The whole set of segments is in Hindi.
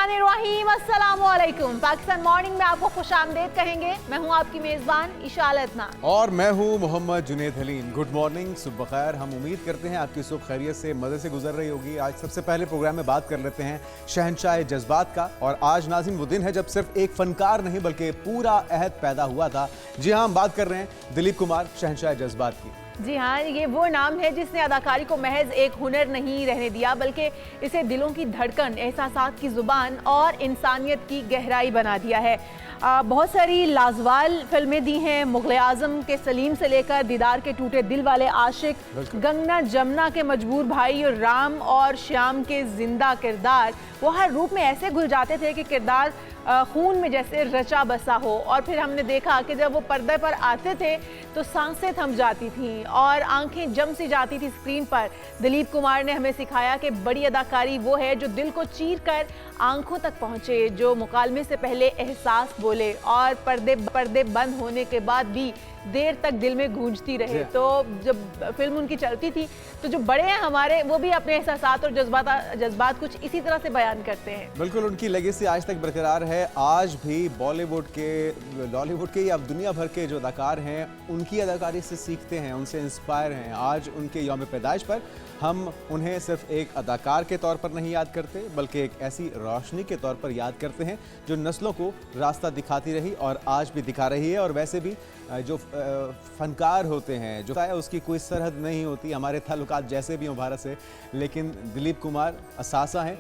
बिस्मिल्लाहिर्रहमानिर्रहीम, अस्सलामुअलैकुम। पाकिस्तान मॉर्निंग में आपको खुशामदीद कहेंगे। मैं हूं आपकी मेज़बान इशाल अदनान और मैं हूं मोहम्मद जुनेद हलीम। गुड मॉर्निंग, सुबह खैर। हम उम्मीद करते हैं आपकी सुबह खैरियत से मज़े से गुजर रही होगी। आज सबसे पहले प्रोग्राम में बात कर लेते हैं शहंशाह जज्बात का। और आज नाज़िम वो दिन है जब सिर्फ एक फनकार नहीं बल्कि पूरा अहद पैदा हुआ था। जी हाँ, हम बात कर रहे हैं दिलीप कुमार, शहंशाह जज्बात की। जी हाँ, ये वो नाम है जिसने अदाकारी को महज एक हुनर नहीं रहने दिया, बल्कि इसे दिलों की धड़कन, एहसासात की ज़ुबान और इंसानियत की गहराई बना दिया है। बहुत सारी लाजवाल फिल्में दी हैं, मुग़ल आज़म के सलीम से लेकर दीदार के टूटे दिल वाले आशिक, गंगना जमुना के मजबूर भाई और राम और श्याम के जिंदा किरदार वो हर रूप में ऐसे घुल जाते थे कि किरदार खून में जैसे रचा बसा हो। और फिर हमने देखा कि जब वो पर्दे पर आते थे तो सांसें थम जाती थीं और आंखें जम सी जाती थी स्क्रीन पर। दिलीप कुमार ने हमें सिखाया कि बड़ी अदाकारी वो है जो दिल को चीर कर आंखों तक पहुँचे, जो मुकालमे से पहले एहसास बोले और पर्दे बंद होने के बाद भी देर तक दिल में गूंजती रहे। तो जब फिल्म उनकी चलती थी तो जो बड़े हैं हमारे, वो भी अपने एहसासात और जज्बात कुछ इसी तरह से बयान करते हैं। बिल्कुल, उनकी लेगेसी आज तक बरकरार है। आज भी बॉलीवुड के, लॉलीवुड के या दुनिया भर के जो अदाकार हैं उनकी अदाकारी से सीखते हैं, उनसे इंस्पायर हैं। आज उनके यौम पैदाइश पर हम उन्हें सिर्फ एक अदाकार के तौर पर नहीं याद करते बल्कि एक ऐसी रोशनी के तौर पर याद करते हैं जो नस्लों को रास्ता दिखाती रही और आज भी दिखा रही है। और वैसे भी जो फनकार होते हैं, जो उसकी कोई सरहद नहीं होती, हमारे ताल्लुकात जैसे भी हों भारत से, लेकिन दिलीप कुमार असासा हैं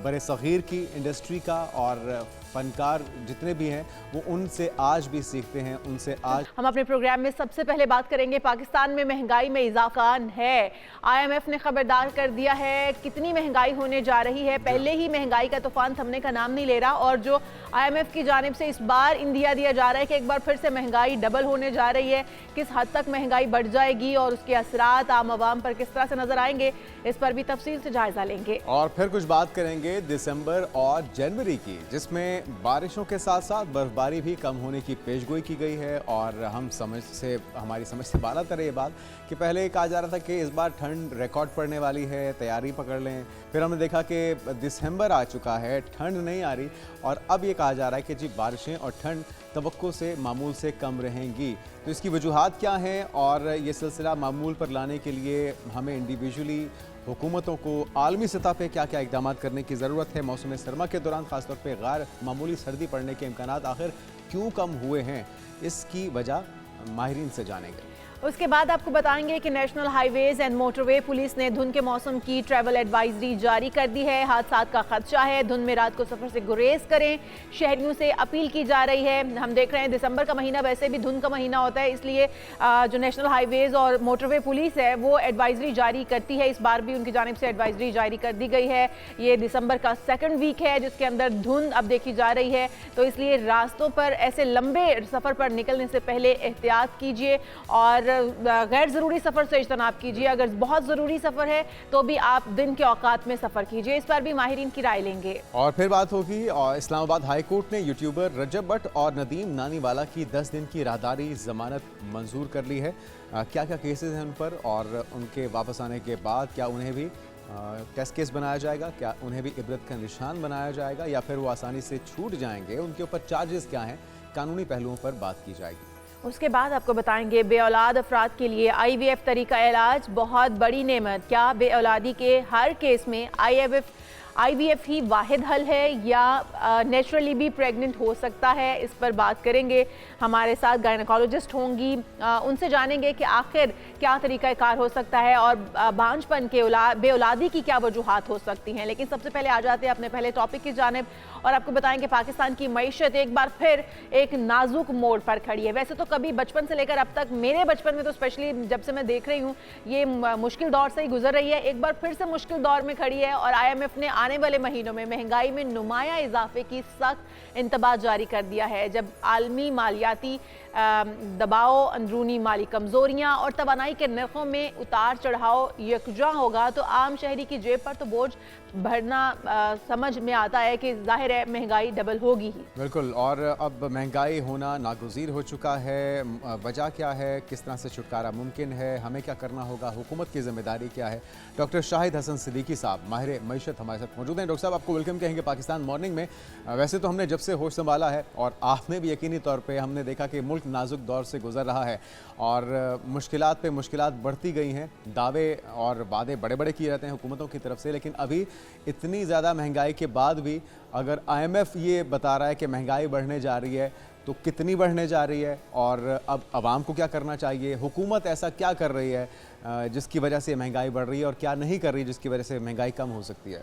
बड़े सग़ीर की इंडस्ट्री का। और फनकार जितने भी हैं वो उनसे आज भी सीखते हैं, उनसे आज। हम अपने प्रोग्राम में सबसे पहले बात करेंगे पाकिस्तान में महंगाई में इजाफा है। IMF ने खबरदार कर दिया है कितनी महंगाई होने जा रही है। पहले ही महंगाई का तूफान थमने का नाम नहीं ले रहा और जो IMF की जानिब से इस बार इंदिया दिया जा रहा है कि एक बार फिर से महंगाई डबल होने जा रही है। किस हद तक महंगाई बढ़ जाएगी और उसके असरात आम आवाम पर किस तरह से नजर आएंगे, इस पर भी तफसील से जायजा लेंगे। और फिर कुछ बात करेंगे दिसंबर और जनवरी की, जिसमें बारिशों के साथ साथ बर्फबारी भी कम होने की पेशगोई की गई है। और हमारी समझ से बाला तर ये बात कि पहले कहा जा रहा था कि इस बार ठंड रिकॉर्ड पड़ने वाली है, तैयारी पकड़ लें। फिर हमने देखा कि दिसंबर आ चुका है, ठंड नहीं आ रही। और अब ये कहा जा रहा है कि जी बारिशें और ठंड तवक्को से मामूल से कम रहेंगी। तो इसकी वजूहात क्या हैं और ये सिलसिला मामूल पर लाने के लिए हमें इंडिविजुअली, हुकूमतों को आलमी सतह पे क्या क्या इक़दामात करने की ज़रूरत है। मौसम सरमा के दौरान ख़ासतौर पे गैर मामूली सर्दी पड़ने के इम्कानात आखिर क्यों कम हुए हैं, इसकी वजह माहिरीन से जानेंगे। उसके बाद आपको बताएंगे कि national highways and motorway police ने धुंध के मौसम की ट्रैवल एडवाइजरी जारी कर दी है। हादसात का खदशा है, धुंध में रात को सफर से गुरेज करें, शहरियों से अपील की जा रही है। हम देख रहे हैं दिसंबर का महीना वैसे भी धुंध का महीना होता है, इसलिए जो नेशनल हाईवेज और मोटरवे पुलिस है वो एडवाइजरी जारी करती है। इस बार भी उनकी जानिब से एडवाइजरी जारी कर दी गई है। ये दिसंबर का सेकंड वीक है जिसके अंदर धुंध अब देखी जा रही है, तो इसलिए रास्तों पर ऐसे लंबे सफर पर निकलने से पहले एहतियात कीजिए और गैर ज़रूरी सफ़र से इज्तनाब कीजिए। अगर बहुत ज़रूरी सफ़र है तो भी आप दिन के औकात में सफ़र कीजिए। इस पर भी माहिरीन की राय लेंगे। और फिर बात होगी और इस्लामाबाद हाई कोर्ट ने यूट्यूबर रजब भट्ट और नदीम नानीवाला की 10 दिन की राहदारी ज़मानत मंजूर कर ली है। क्या क्या केसेस हैं उन पर और उनके वापस आने के बाद क्या उन्हें भी टेस्ट केस बनाया जाएगा, क्या उन्हें भी इबरत का निशान बनाया जाएगा या फिर वो आसानी से छूट जाएंगे, उनके ऊपर चार्जेस क्या हैं, कानूनी पहलुओं पर बात की जाएगी। उसके बाद आपको बताएंगे बेऔलाद अफराद के लिए IVF तरीका इलाज बहुत बड़ी नेमत। क्या बेऔलादी के हर केस में IVF ही वाहिद हल है या नेचुरली भी प्रेग्नेंट हो सकता है, इस पर बात करेंगे। हमारे साथ गायनेकोलॉजिस्ट होंगी, उनसे जानेंगे कि आखिर क्या तरीका कार हो सकता है और बांझपन के बेऔलादी की क्या वजूहात हो सकती हैं। लेकिन सबसे पहले आ जाते हैं अपने पहले टॉपिक की जानिब और आपको बताएंगे पाकिस्तान की मईशत एक बार फिर एक नाजुक मोड़ पर खड़ी है। वैसे तो कभी बचपन से लेकर अब तक, मेरे बचपन में तो स्पेशली जब से मैं देख रही हूँ, ये मुश्किल दौर से ही गुजर रही है, एक बार फिर से मुश्किल दौर में खड़ी है। और IMF ने आने वाले महीनों में महंगाई में नुमाया इजाफे की सख्त इंतबाह जारी कर दिया है। जब आलमी मालियाती दबाव, अंदरूनी माली कमजोरियां और तवानाई के नरखों में उतार चढ़ाव यकजा होगा तो आम शहरी की जेब पर तो बोझ भरना समझ में आता है कि जाहिर है महंगाई डबल होगी ही। बिल्कुल, और अब महंगाई होना नागुज़ीर हो चुका है। वजह क्या है, किस तरह से छुटकारा मुमकिन है, हमें क्या करना होगा, हुकूमत की जिम्मेदारी क्या है? डॉक्टर शाहिद हसन सिद्दीकी साहब माहिर मईशत हमारे साथ मौजूद हैं। डॉक्टर साहब, आपको वेलकम कहेंगे पाकिस्तान मॉर्निंग में। वैसे तो हमने जब से होश संभाला है और आपने भी यकीनी तौर पर हमने देखा कि मुल्क नाजुक दौर से गुजर रहा है और मुश्किलात पे मुश्किलात बढ़ती गई हैं। दावे और वादे बड़े बड़े किए जाते हैं हुकूमतों की तरफ से, लेकिन अभी इतनी ज़्यादा महंगाई के बाद भी अगर IMF ये बता रहा है कि महंगाई बढ़ने जा रही है तो कितनी बढ़ने जा रही है और अब आवाम को क्या करना चाहिए? हुकूमत ऐसा क्या कर रही है जिसकी वजह से महंगाई बढ़ रही है और क्या नहीं कर रही जिसकी वजह से महंगाई कम हो सकती है?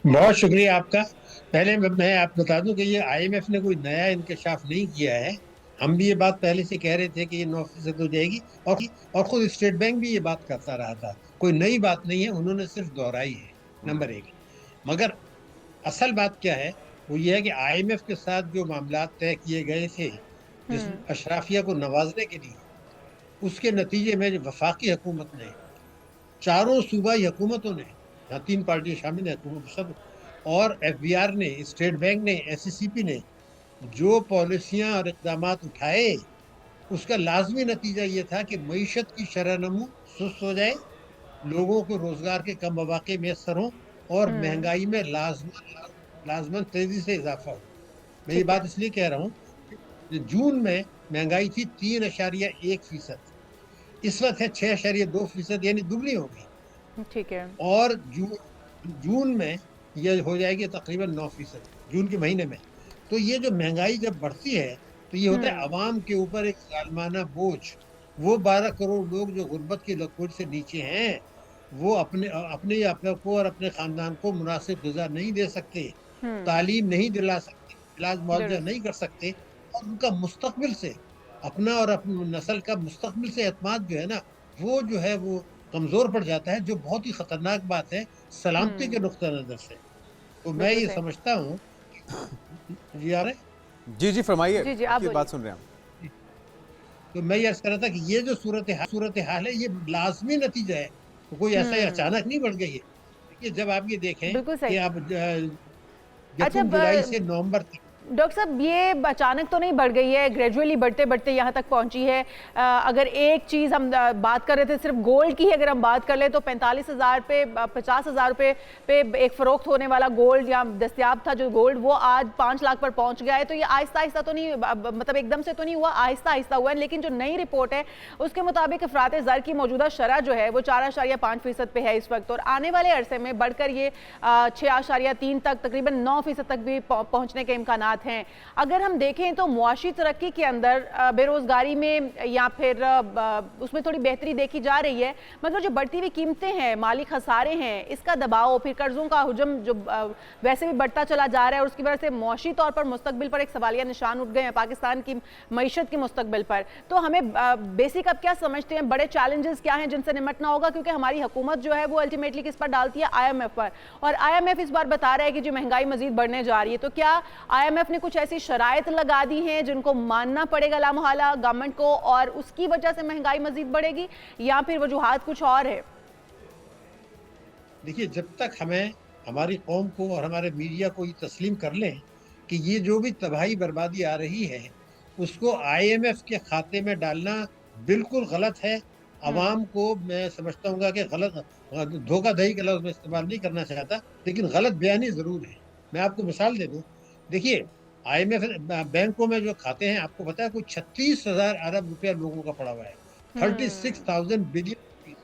बहुत शुक्रिया आपका। पहले मैं आपको बता दूं कि ये IMF ने कोई नया इंकशाफ नहीं किया है। हम भी ये बात पहले से कह रहे थे कि ये 9% हो जाएगी और खुद स्टेट बैंक भी ये बात करता रहा था। कोई नई बात नहीं है, उन्होंने सिर्फ दोहराई है, नंबर एक। मगर असल बात क्या है, वो ये है कि IMF के साथ जो मामला तय किए गए थे जिस अशराफिया को नवाजने के लिए, उसके नतीजे में जो वफाकी हुकूमत ने, चारों सूबाई हुकूमतों ने, यहाँ 3 पार्टियां शामिल है सब, और FBR ने, स्टेट बैंक ने, SCCP ने जो पॉलिसियां और इक़दाम उठाए, उसका लाजमी नतीजा ये था कि मईशत की शरह नमू सुस्त हो जाए, लोगों को रोजगार के कम मौके मैसर हों और महंगाई में लाजमन तेजी से इजाफा हो। मैं ये बात इसलिए कह रहा हूँ कि जून में महंगाई थी 3.1%, इस वक्त है 6.2%, यानी दुगनी हो गई। ठीक है। और जून में यह हो जाएगी तकरीबन 9%, जून के महीने में। तो ये जो महंगाई जब बढ़ती है तो ये होता है अवाम के ऊपर एक जालमाना बोझ। वो 12 करोड़ लोग जो गुर्बत की लकीर से नीचे हैं, वो अपने को और अपने खानदान को मुनासिब ग़िज़ा नहीं दे सकते, तालीम नहीं दिला सकते, इलाज मुआवजा नहीं कर सकते, और उनका मुस्तकबिल से, अपना और अपनी नस्ल का मुस्तकबिल से एतमाद जो है ना, वो जो है वो कमज़ोर पड़ जाता है, जो बहुत ही ख़तरनाक बात है सलामती के नुक़्ता नज़र से। तो मैं ये समझता हूँ जी आ रहे जी जी फरमाइए, जी, आप बात सुन रहे हैं हम। तो मैं ये अर्ज़ कर रहा था कि ये जो सूरत हाल है, ये लाजमी नतीजा है, तो कोई ऐसा अचानक नहीं बढ़ गई है। देखिए, जब आप ये देखें कि आप जुलाई से नवंबर तक, डॉक्टर साहब, ये अचानक तो नहीं बढ़ गई है, ग्रेजुअली बढ़ते बढ़ते यहाँ तक पहुँची है। अगर एक चीज़ हम बात कर रहे थे सिर्फ गोल्ड की, अगर हम बात कर ले तो 45,000 पे 50,000 रुपये पे एक फ़रोख्त होने वाला गोल्ड या दस्तियाब था जो गोल्ड, वो आज 5 लाख पर पहुँच गया है। तो ये आहिस्ता आहिस्ता तो नहीं, मतलब एकदम से तो नहीं हुआ, आहिस्ता आहिस्ता हुआ है। लेकिन जो नई रिपोर्ट है उसके मुताबिक अफरात ज़र की मौजूदा शरह जो है वो 4.5% पे है इस वक्त, और आने वाले अरसे में बढ़कर ये 6.3 तक, तकरीबन 9% तक भी पहुँचने के इम्कान हैं। अगर हम देखें तो मुआशी तरक्की के अंदर बेरोजगारी में या फिर उसमें थोड़ी बेहतरी देखी जा रही है, मगर जो बढ़ती हुई कीमतें हैं, माली खसारे हैं, इसका दबाव, फिर कर्जों का हुजम जो वैसे भी बढ़ता चला जा रहा है, और उसकी वजह से मुआशी तौर पर मुस्तकबिल पर एक सवालिया निशान उठ गए हैं पाकिस्तान की मईशत के मुस्तकबिल पर। तो हमें बेसिक अब क्या समझते हैं, बड़े चैलेंजेस क्या हैं जिनसे निपटना होगा? क्योंकि हमारी हुकूमत जो है वो अल्टीमेटली किस पर डालती है? IMF पर, और IMF इस बार बता रहा है कि जो महंगाई मजीद बढ़ने जा रही है। तो क्या IMF ने कुछ ऐसी शराइत लगा दी हैं जिनको मानना पड़ेगा लामहला गवर्नमेंट को, और उसकी वजह से महंगाई मजीद बढ़ेगी, या फिर वजूहात कुछ और है? देखिए, जब तक हमें, हमारी कौम को और हमारे मीडिया को ये तस्लीम कर लें कि ये जो भी तबाही बर्बादी आ रही है उसको IMF के खाते में डालना बिल्कुल गलत है। अवाम को मैं समझता हूँ कि गलत, धोखाधड़ी का लफ्ज़ मैं इस्तेमाल नहीं करना चाहता, लेकिन गलत बयानी ज़रूर है। मैं आपको मिसाल दे दूँ। देखिए, IMF बैंकों में जो खाते हैं, आपको पता है कोई 36,000 अरब रुपया लोगों का पड़ा हुआ है, 36,000 बिलियन,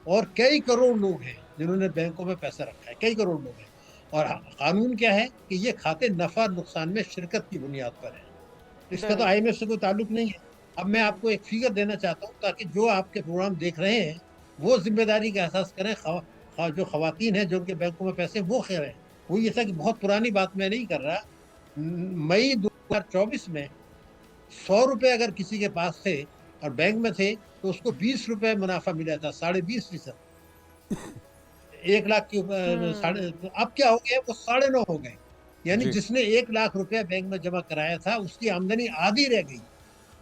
और कई करोड़ लोग हैं जिन्होंने बैंकों में पैसा रखा है, कई करोड़ लोग हैं। और कानून क्या है कि ये खाते नफा नुकसान में शिरकत की बुनियाद पर है, इसका तो IMF से कोई ताल्लुक नहीं है। अब मैं आपको एक फिगर देना चाहता हूँ ताकि जो आपके प्रोग्राम देख रहे हैं वो जिम्मेदारी का एहसास करें। जो खवातीन हैं जो उनके बैंकों में पैसे, वो खैर है। वो ये था कि बहुत पुरानी बात मैं नहीं कर रहा, मई 2024 में 100 रुपए अगर किसी के पास थे और बैंक में थे तो उसको 20 रुपए मुनाफा मिला था, 20.5%। 1 लाख के ऊपर तो अब क्या हो गया, वो 9.5 हो गए। यानी जी। जिसने 1 लाख रुपया बैंक में जमा कराया था उसकी आमदनी आधी रह गई।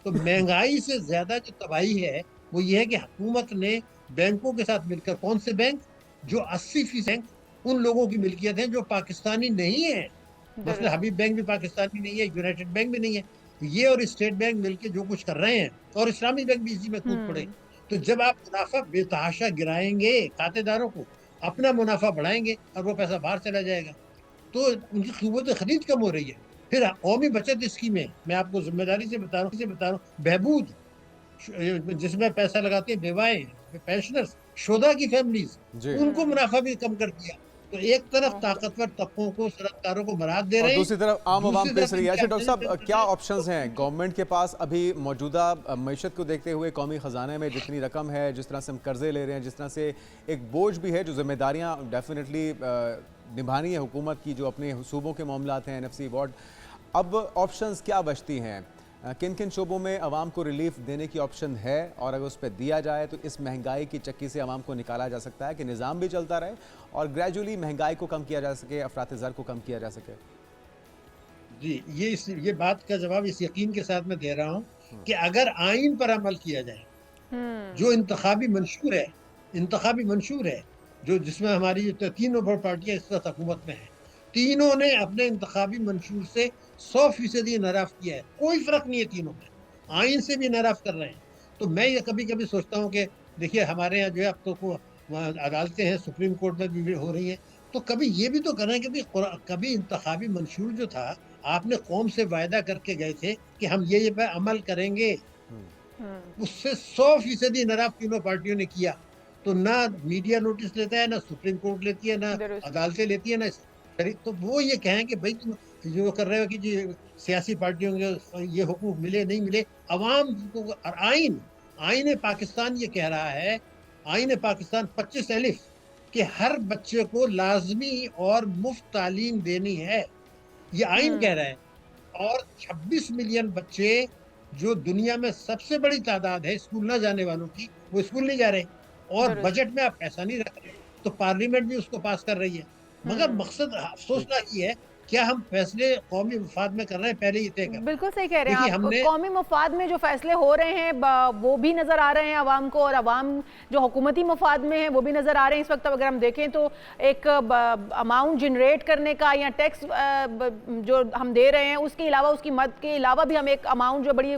तो महंगाई से ज्यादा जो तबाही है वो ये है कि हुकूमत ने बैंकों के साथ मिलकर, कौन से बैंक, जो 80% बैंक उन लोगों की मिल्कियत है जो पाकिस्तानी नहीं है। मसलन दुरुस्त। हबीब बैंक भी पाकिस्तानी नहीं है, यूनाइटेड बैंक भी नहीं है। तो ये और स्टेट बैंक मिलके जो कुछ कर रहे हैं, और इस्लामी बैंक भी इसी में कूद पड़े। हम्म। तो जब आप मुनाफा बेतहाशा गिराएंगे खातेदारों को, अपना मुनाफा बढ़ाएंगे और वो पैसा बाहर चला जाएगा, तो उनकी क़ुव्वत खरीद कम हो रही है। फिर कौमी बचत स्कीमें, मैं आपको जिम्मेदारी से बता रहा हूँ, बहबूद जिसमें पैसा लगाती है बेवाएं, पेंशनर्स, शोधा की फैमिलीज, जी। उनको मुनाफा भी कम कर दिया। तो एक तरफ बहुत बढ़िया। ताकतवर तबकों को, सरकारों को मराद दे और रहे हैं, दूसरी तरफ आम आवाम दूसरी पिस तरफ रही है। इनकी अच्छा डॉक्टर आमदनी साहब, कम क्या कर ऑप्शंस हैं गवर्नमेंट के पास अभी मौजूदा मईशत को देखते हुए? कौमी ख़जाने में जितनी रकम है, जिस तरह से हम कर्जे ले रहे हैं, जिस तरह से एक बोझ भी है, जो जिम्मेदारियाँ डेफिनेटली निभानी है हुकूमत की, जो अपने सूबों के मामलात हैं, NFC वार्ड, अब ऑप्शंस क्या बचती हैं? किन किन शोबों में आवाम को रिलीफ देने की ऑप्शन है, और अगर उस पर दिया जाए तो इस महंगाई की चक्की से आवाम को निकाला जा सकता है कि निज़ाम भी चलता रहे और ग्रेजुअली महंगाई को कम किया जा सके, अफरात ज़र को कम किया जा सके? जी, ये बात का जवाब इस यकीन के साथ मैं दे रहा हूँ कि अगर आइन पर अमल किया जाए, हम्म। जो इंतखाबी मंशूर है, जो जिसमें हमारी तीनों बड़ पार्टियां इस वक्त हुकूमत में हैं, तीनों ने अपने इंतखाबी मंशूर से 100% इनहराफ किया है। कोई फर्क नहीं है तीनों में, आइन से भी इनहराफ कर रहे हैं। तो मैं ये कभी कभी सोचता हूँ कि देखिए हमारे यहाँ जो है अब तो अदालतें हैं, सुप्रीम कोर्ट में भी हो रही हैं, तो कभी ये भी तो करें कि कभी इंतखाबी मंशूर जो था, आपने कौम से वायदा करके गए थे कि हम ये पे अमल करेंगे, उससे 100% इनहराफ तीनों पार्टियों ने किया। तो ना मीडिया नोटिस लेता है, ना सुप्रीम कोर्ट लेती है, ना दुरुस्त। अदालतें लेती है, ना तो वो ये कहें कि भाई तुम जो कर रहे हो कि जी सियासी पार्टियों के ये हुकूक मिले नहीं मिले, अवाम को। और आईन पाकिस्तान ये कह रहा है, आईन पाकिस्तान 25 अलिफ, कि हर बच्चे को लाजमी और मुफ्त तालीम देनी है, ये आइन कह रहा है। और 26 मिलियन बच्चे, जो दुनिया में सबसे बड़ी तादाद है स्कूल ना जाने वालों की, वो स्कूल नहीं जा रहे, और दुरुस्त। बजट में आप पैसा नहीं रख रहे। तो पार्लियामेंट भी उसको पास कर रही है। मगर मकसद अफसोसनाक ये है, क्या हम फैसले कौमी मफाद में कर रहे हैं, पहले ये तय कर। बिल्कुल सही कह रहे हैं देखिए आप। हमने कौमी मफाद में जो फैसले हो रहे हैं वो भी नज़र आ रहे हैं आवाम को, और आवाम जो हुकूमती मफाद में है वो भी नज़र आ रहे हैं। इस वक्त अगर हम देखें तो एक अमाउंट जनरेट करने का या टैक्स जो हम दे रहे हैं, उसके अलावा, उसकी मद के अलावा भी हम एक अमाउंट जो बड़ी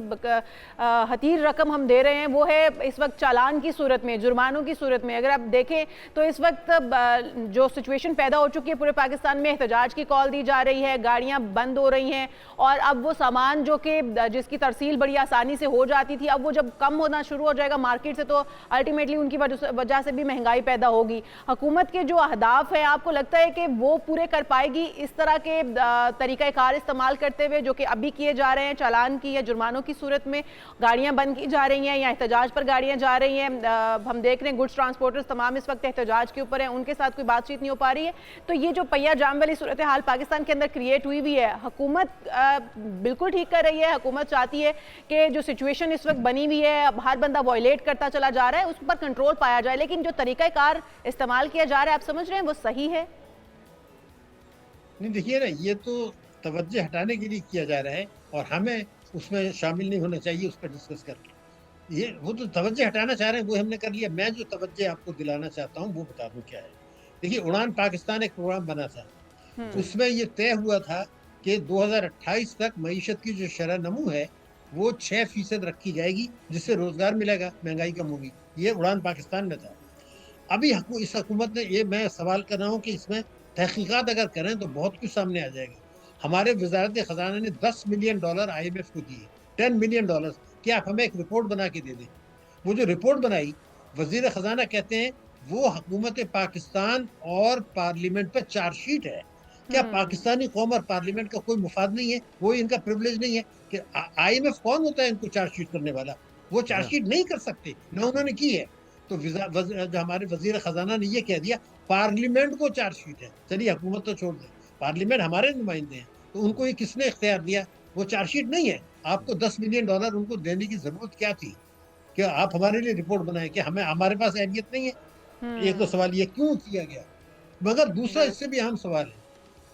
हतीर रकम हम दे रहे हैं, वो है इस वक्त चालान की सूरत में, जुर्मानों की सूरत में। अगर आप देखें तो इस वक्त जो सिचुएशन पैदा हो चुकी है पूरे पाकिस्तान में, एहतजाज की कॉल दी जा रही है, गाड़ियाँ बंद हो रही हैं, और अब वो सामान जो कि जिसकी तरसील बड़ी आसानी से हो जाती थी, अब वो जब कम होना शुरू हो जाएगा मार्केट से, तो अल्टीमेटली उनकी वजह से भी महंगाई पैदा होगी। हुकूमत के जो अहदाफ हैं, आपको लगता है कि वो पूरे कर पाएगी इस तरह के तरीक़ाकार इस्तेमाल करते हुए जो कि अभी किए जा रहे हैं, चालान की या जुर्मानों की सूरत में गाड़ियाँ बंद की जा रही हैं या एहतजाज पर गाड़ियाँ जा रही हैं? हम देख रहे हैं गुड्स ट्रांसपोर्टर्स तमाम इस वक्त एहतजाज के ऊपर हैं, उनके साथ कोई बातचीत नहीं हो पा रही है। तो ये जो पहिया जाम वाली सूरत हाल पाकिस्तान के अंदर क्रिएट हुई है, हुकूमत बिल्कुल ठीक कर रही है। हुकूमत चाहती है कि जो सिचुएशन इस वक्त बनी हुई है, अब हर बंदा वॉयलेट करता चला जा रहा है, उस पर कंट्रोल पाया जाए, लेकिन जो तरीक़ाकार इस्तेमाल किया जा रहा है, आप समझ रहे हैं वो सही है? नहीं, देखिए ना, ये तो तवज्जो हटाने के लिए किया जा रहा है, और हमें उसमें शामिल नहीं होना चाहिए उस पर डिस्कस करके। ये वो तो तवज्जो हटाना चाह रहे हैं, वो हमने कर लिया। मैं जो तवज्जो आपको दिलाना चाहता हूँ वो बता दूँ क्या है। देखिए, उड़ान पाकिस्तान एक प्रोग्राम बना था, उसमें ये तय हुआ था कि 2028 तक मईशत की जो शरह नमू है वो 6% रखी जाएगी, जिससे रोजगार मिलेगा, महंगाई कम होगी। ये उड़ान पाकिस्तान में था। अभी इस हुकूमत ने, ये मैं सवाल कर रहा हूँ कि इसमें तहकीकात अगर करें तो बहुत कुछ सामने आ जाएगा। हमारे वजारत खजाना ने $10 मिलियन IMF को दिए, $10 मिलियन, कि आप हमें एक रिपोर्ट बना के दे दें। वो जो रिपोर्ट बनाई, वजीर खजाना कहते हैं वो हुकूमत पाकिस्तान और पार्लियामेंट पर चार्जशीट है। क्या पाकिस्तानी कौम और पार्लियामेंट का कोई मुफाद नहीं है? वो इनका प्रिविलेज नहीं है कि IMF कौन होता है इनको चार्जशीट करने वाला? वो चार्जशीट नहीं कर सकते, ना उन्होंने की है। तो हमारे वजीर खजाना ने ये कह दिया पार्लियामेंट को चार्जशीट है। चलिए, हुकूमत तो छोड़ दें, पार्लियामेंट हमारे नुमाइंदे हैं, तो उनको ये किसने इख्तियार दिया? वो चार्जशीट नहीं है। आपको $10 मिलियन उनको देने की जरूरत क्या थी कि आप हमारे लिए रिपोर्ट बनाए? कि हमारे पास अहलियत नहीं है? एक तो सवाल ये क्यों किया गया। मगर दूसरा, इससे भी अहम सवाल है,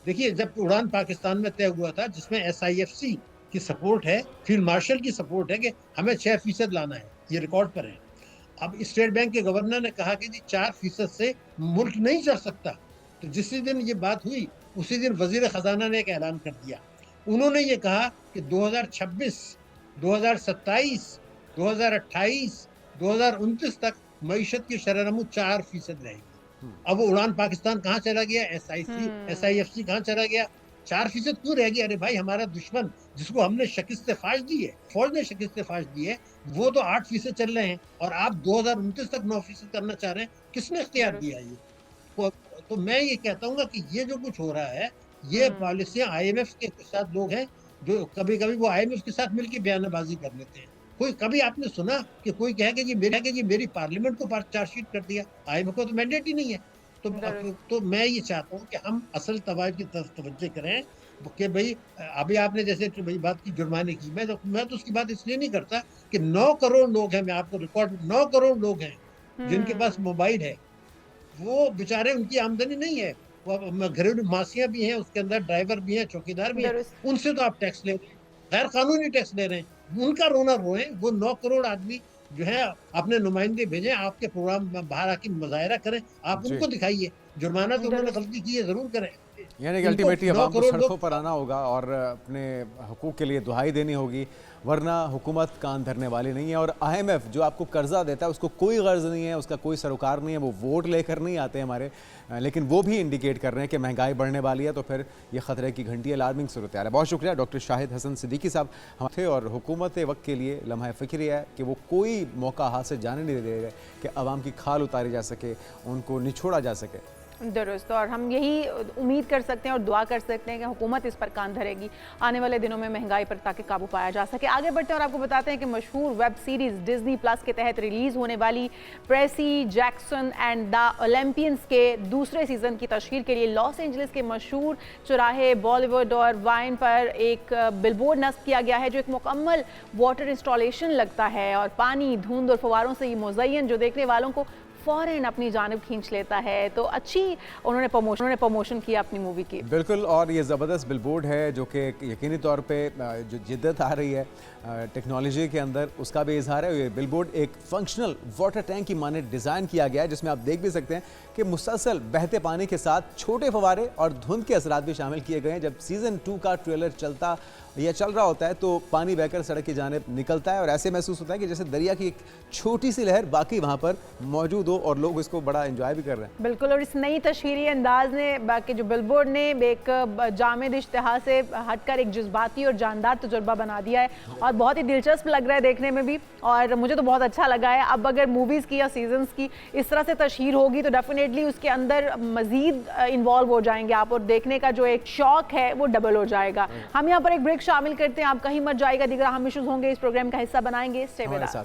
देखिए, जब उड़ान पाकिस्तान में तय हुआ था, जिसमें SIFC की सपोर्ट है, फील्ड मार्शल की सपोर्ट है कि हमें 6% लाना है, ये रिकॉर्ड पर है। अब स्टेट बैंक के गवर्नर ने कहा कि जी 4% से मुल्क नहीं चल सकता। तो जिस दिन ये बात हुई, उसी दिन वजीर खजाना ने एक ऐलान कर दिया। उन्होंने ये कहा कि 2026, 2027, 2028, 2029 तक मईशत की शरह-ए-नमू 4% रहेगी। अब वो उड़ान पाकिस्तान कहाँ चला गया, SIFC कहाँ चला गया, 4% क्यों रह गया? अरे भाई, हमारा दुश्मन जिसको हमने शिकस्त फाश दी है, फौज ने शिकस्त फाश दी है, वो तो 8% चल रहे हैं और आप 2029 तक 9% करना चाह रहे हैं। किसने इख्तियार दिया ये? तो, तो मैं ये कहता हूँ कि ये जो कुछ हो रहा है, ये पॉलिसियां IMF के साथ लोग हैं जो कभी कभी वो IMF के साथ मिलकर बयानबाजी कर लेते हैं। कोई कभी आपने सुना कि कोई कहे कि जी मेरी पार्लियामेंट को चार्जशीट कर दिया? IMF को तो मैंडेट ही नहीं है। तो मैं ये चाहता हूँ कि हम असल तवायद की तरफ तवज्जो करें कि भाई, अभी आपने जैसे भाई बात की जुर्माने की, मैं तो उसकी बात इसलिए नहीं करता कि 9 करोड़ लोग हैं, मैं आपको रिकॉर्ड, 9 करोड़ लोग हैं जिनके पास मोबाइल है। वो बेचारे, उनकी आमदनी नहीं है, वो घरेलू मासियां भी हैं, उसके अंदर ड्राइवर भी हैं, चौकीदार भी हैं, उनसे तो आप टैक्स ले रहे हैं, गैर कानूनी टैक्स ले रहे हैं। उनका रोना रोए। वो 9 करोड़ आदमी जो है, अपने नुमाइंदे भेजें, आपके प्रोग्राम में बाहर आके मुजाहरा करें, आप उनको दिखाइए। जुर्माना तो उन्होंने गलती की है, जरूर करें। यानी कि अल्टीमेटली अवाम को सड़कों पर आना होगा और अपने हकूक़ के लिए दुहाई देनी होगी, वरना हुकूमत कान धरने वाली नहीं है। और IMF जो आपको कर्जा देता है, उसको कोई गर्ज नहीं है, उसका कोई सरोकार नहीं है, वो वोट लेकर नहीं आते हमारे, लेकिन वो भी इंडिकेट कर रहे हैं कि महंगाई बढ़ने वाली है। तो फिर ये ख़तरे की घंटी अलार्मिंग सूरत है। बहुत शुक्रिया डॉक्टर शाहिद हसन सिद्दीकी साहब हम थे, और हुकूमत वक्त के लिए लम्हा फ़िक्र है कि वो कोई मौका हाथ से जाने नहीं दे रहे कि आवाम की खाल उतारी जा सके, उनको निछोड़ा जा सके। दुरुस्त, और हम यही उम्मीद कर सकते हैं और दुआ कर सकते हैं कि हुकूमत इस पर कान धरेगी आने वाले दिनों में महंगाई पर, ताकि काबू पाया जा सके। आगे बढ़ते हैं और आपको बताते हैं कि मशहूर वेब सीरीज़ डिज्नी प्लस के तहत रिलीज़ होने वाली Percy Jackson and the Olympians के दूसरे सीज़न की तशहीर के लिए लॉस एंजलिस के मशहूर चौराहे बॉलीवुड और वाइन पर एक बिलबोर्ड नस्ब किया गया है, जो एक मुकम्मल वाटर इंस्टॉलेशन लगता है, और पानी, धुंध और फवारों से ये मुज़य्यन जो देखने वालों को फ़ौरन अपनी जानिब खींच लेता है। तो अच्छी उन्होंने प्रमोशन किया अपनी मूवी की। बिल्कुल, और ये ज़बरदस्त बिलबोर्ड है जो कि यकीनी तौर पे जो जिद्दत आ रही है टेक्नोलॉजी के अंदर, उसका भी इजहार है। ये बिलबोर्ड एक फंक्शनल वाटर टैंक की माने डिज़ाइन किया गया है, जिसमें आप देख भी सकते हैं कि मुसलसल बहते पानी के साथ छोटे फवारे और धुंध के असरात भी शामिल किए गए हैं। जब सीज़न 2 का ट्रेलर चल रहा होता है तो पानी बहकर सड़क की जानिब निकलता है, और ऐसे महसूस होता है कि जैसे दरिया की एक छोटी सी लहर बाकी वहाँ पर मौजूद हो, और लोग इसको बड़ा एंजॉय भी कर रहे हैं। बिल्कुल, और इस नई तशहीरी अंदाज ने, बाकी जो बिलबोर्ड ने एक जामिद इश्तिहार से हटकर एक जज्बाती और जानदार तजुर्बा बना दिया है, और बहुत ही दिलचस्प लग रहा है देखने में भी, और मुझे तो बहुत अच्छा लगा है। अब अगर मूवीज़ की या सीजन्स की इस तरह से तशहीर होगी तो डेफिनेटली उसके अंदर मज़ीद इन्वॉल्व हो जाएंगे आप, और देखने का जो एक शौक है वो डबल हो जाएगा। हम यहाँ पर एक ब्रेक शामिल करते हैं, आप कहीं मत जाएगा, दीगर अहम इश्यूज होंगे इस प्रोग्राम का हिस्सा बनाएंगे। Stay with us.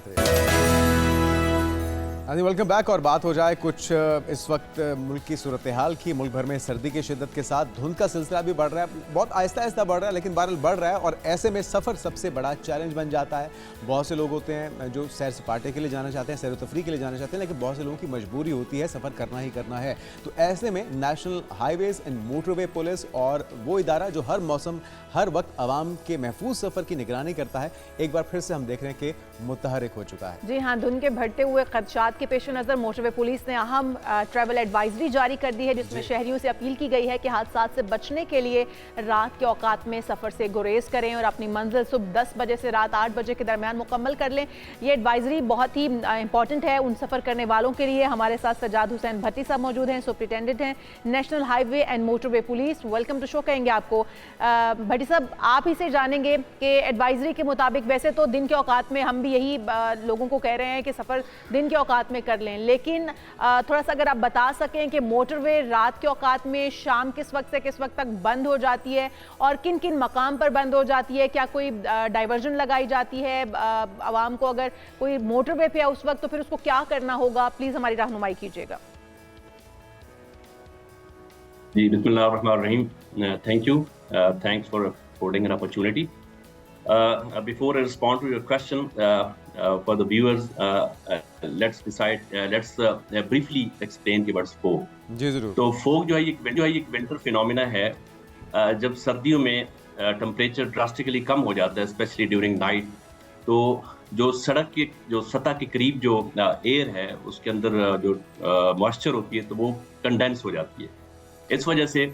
Welcome back. और बात हो जाए कुछ इस वक्त मुल्क की सूरत हाल की। मुल्क भर में सर्दी की शिद्दत के साथ धुंध का सिलसिला भी बढ़ रहा है, बहुत आहिस्ता आहिस्ता बढ़ रहा है, लेकिन बहरहाल बढ़ रहा है, और ऐसे में सफ़र सबसे बड़ा चैलेंज बन जाता है। बहुत से लोग होते हैं जो सैर सपाटे के लिए जाना चाहते हैं, सैर तफरी के लिए जाना चाहते हैं, लेकिन बहुत से लोगों की मजबूरी होती है, सफ़र करना ही करना है। तो ऐसे में national highways and motorway police, और वो इदारा जो हर मौसम हर वक्त आवाम के महफूज सफ़र की निगरानी करता है, एक बार फिर से हम देख रहे हैं कि मुतहरिक हो चुका है। जी हाँ, धुंध के बढ़ते हुए खदशात के पेश नज़र मोटरवे पुलिस ने अहम ट्रैवल एडवाइजरी जारी कर दी है, जिसमें शहरियों से अपील की गई है कि हादसात से बचने के लिए रात के औकात में सफ़र से गुरेज करें और अपनी मंजिल सुबह 10 बजे से रात 8 बजे के दरमियान मुकम्मल कर लें। ये एडवाइजरी बहुत ही इंपॉर्टेंट है उन सफ़र करने वालों के लिए। हमारे साथ सजाद हुसैन भट्टी साहब मौजूद हैं, सुपरिटेंडेंट हैं national highway and motorway police. Welcome to show कहेंगे आपको। भट्टी साहब, आप ही से जानेंगे कि एडवाइजरी के मुताबिक, वैसे तो दिन के औकात में हम भी यही लोगों को कह रहे हैं कि सफ़र दिन के औकात में कर लें, लेकिन थोड़ा सा अगर आप बता सकें कि मोटरवे रात के औकात में शाम किस वक्त से किस वक्त तक बंद हो जाती है, और किन किन मकाम पर बंद हो जाती है, क्या कोई डाइवर्जन लगाई जाती है आवाम को, अगर कोई मोटरवे पे है उस वक्त तो फिर उसको क्या करना होगा, प्लीज़ हमारी रहनुमाई कीजिएगा। जी, बिस्मिल्लाहिर्रहमानिर्रहीम। Thank you. Thanks for affording an opportunity. Before I respond to your question, for the viewers, let's briefly explain the word fog. जी जरूर। तो fog जो है एक विंटर फिनोमिना है जब सर्दियों में टेम्परेचर ड्रास्टिकली कम हो जाता है, स्पेशली ड्यूरिंग नाइट, तो जो सड़क की जो सतह के करीब जो एयर है उसके अंदर जो मॉइस्चर होती है तो वो कंडेंस हो जाती है। इस वजह से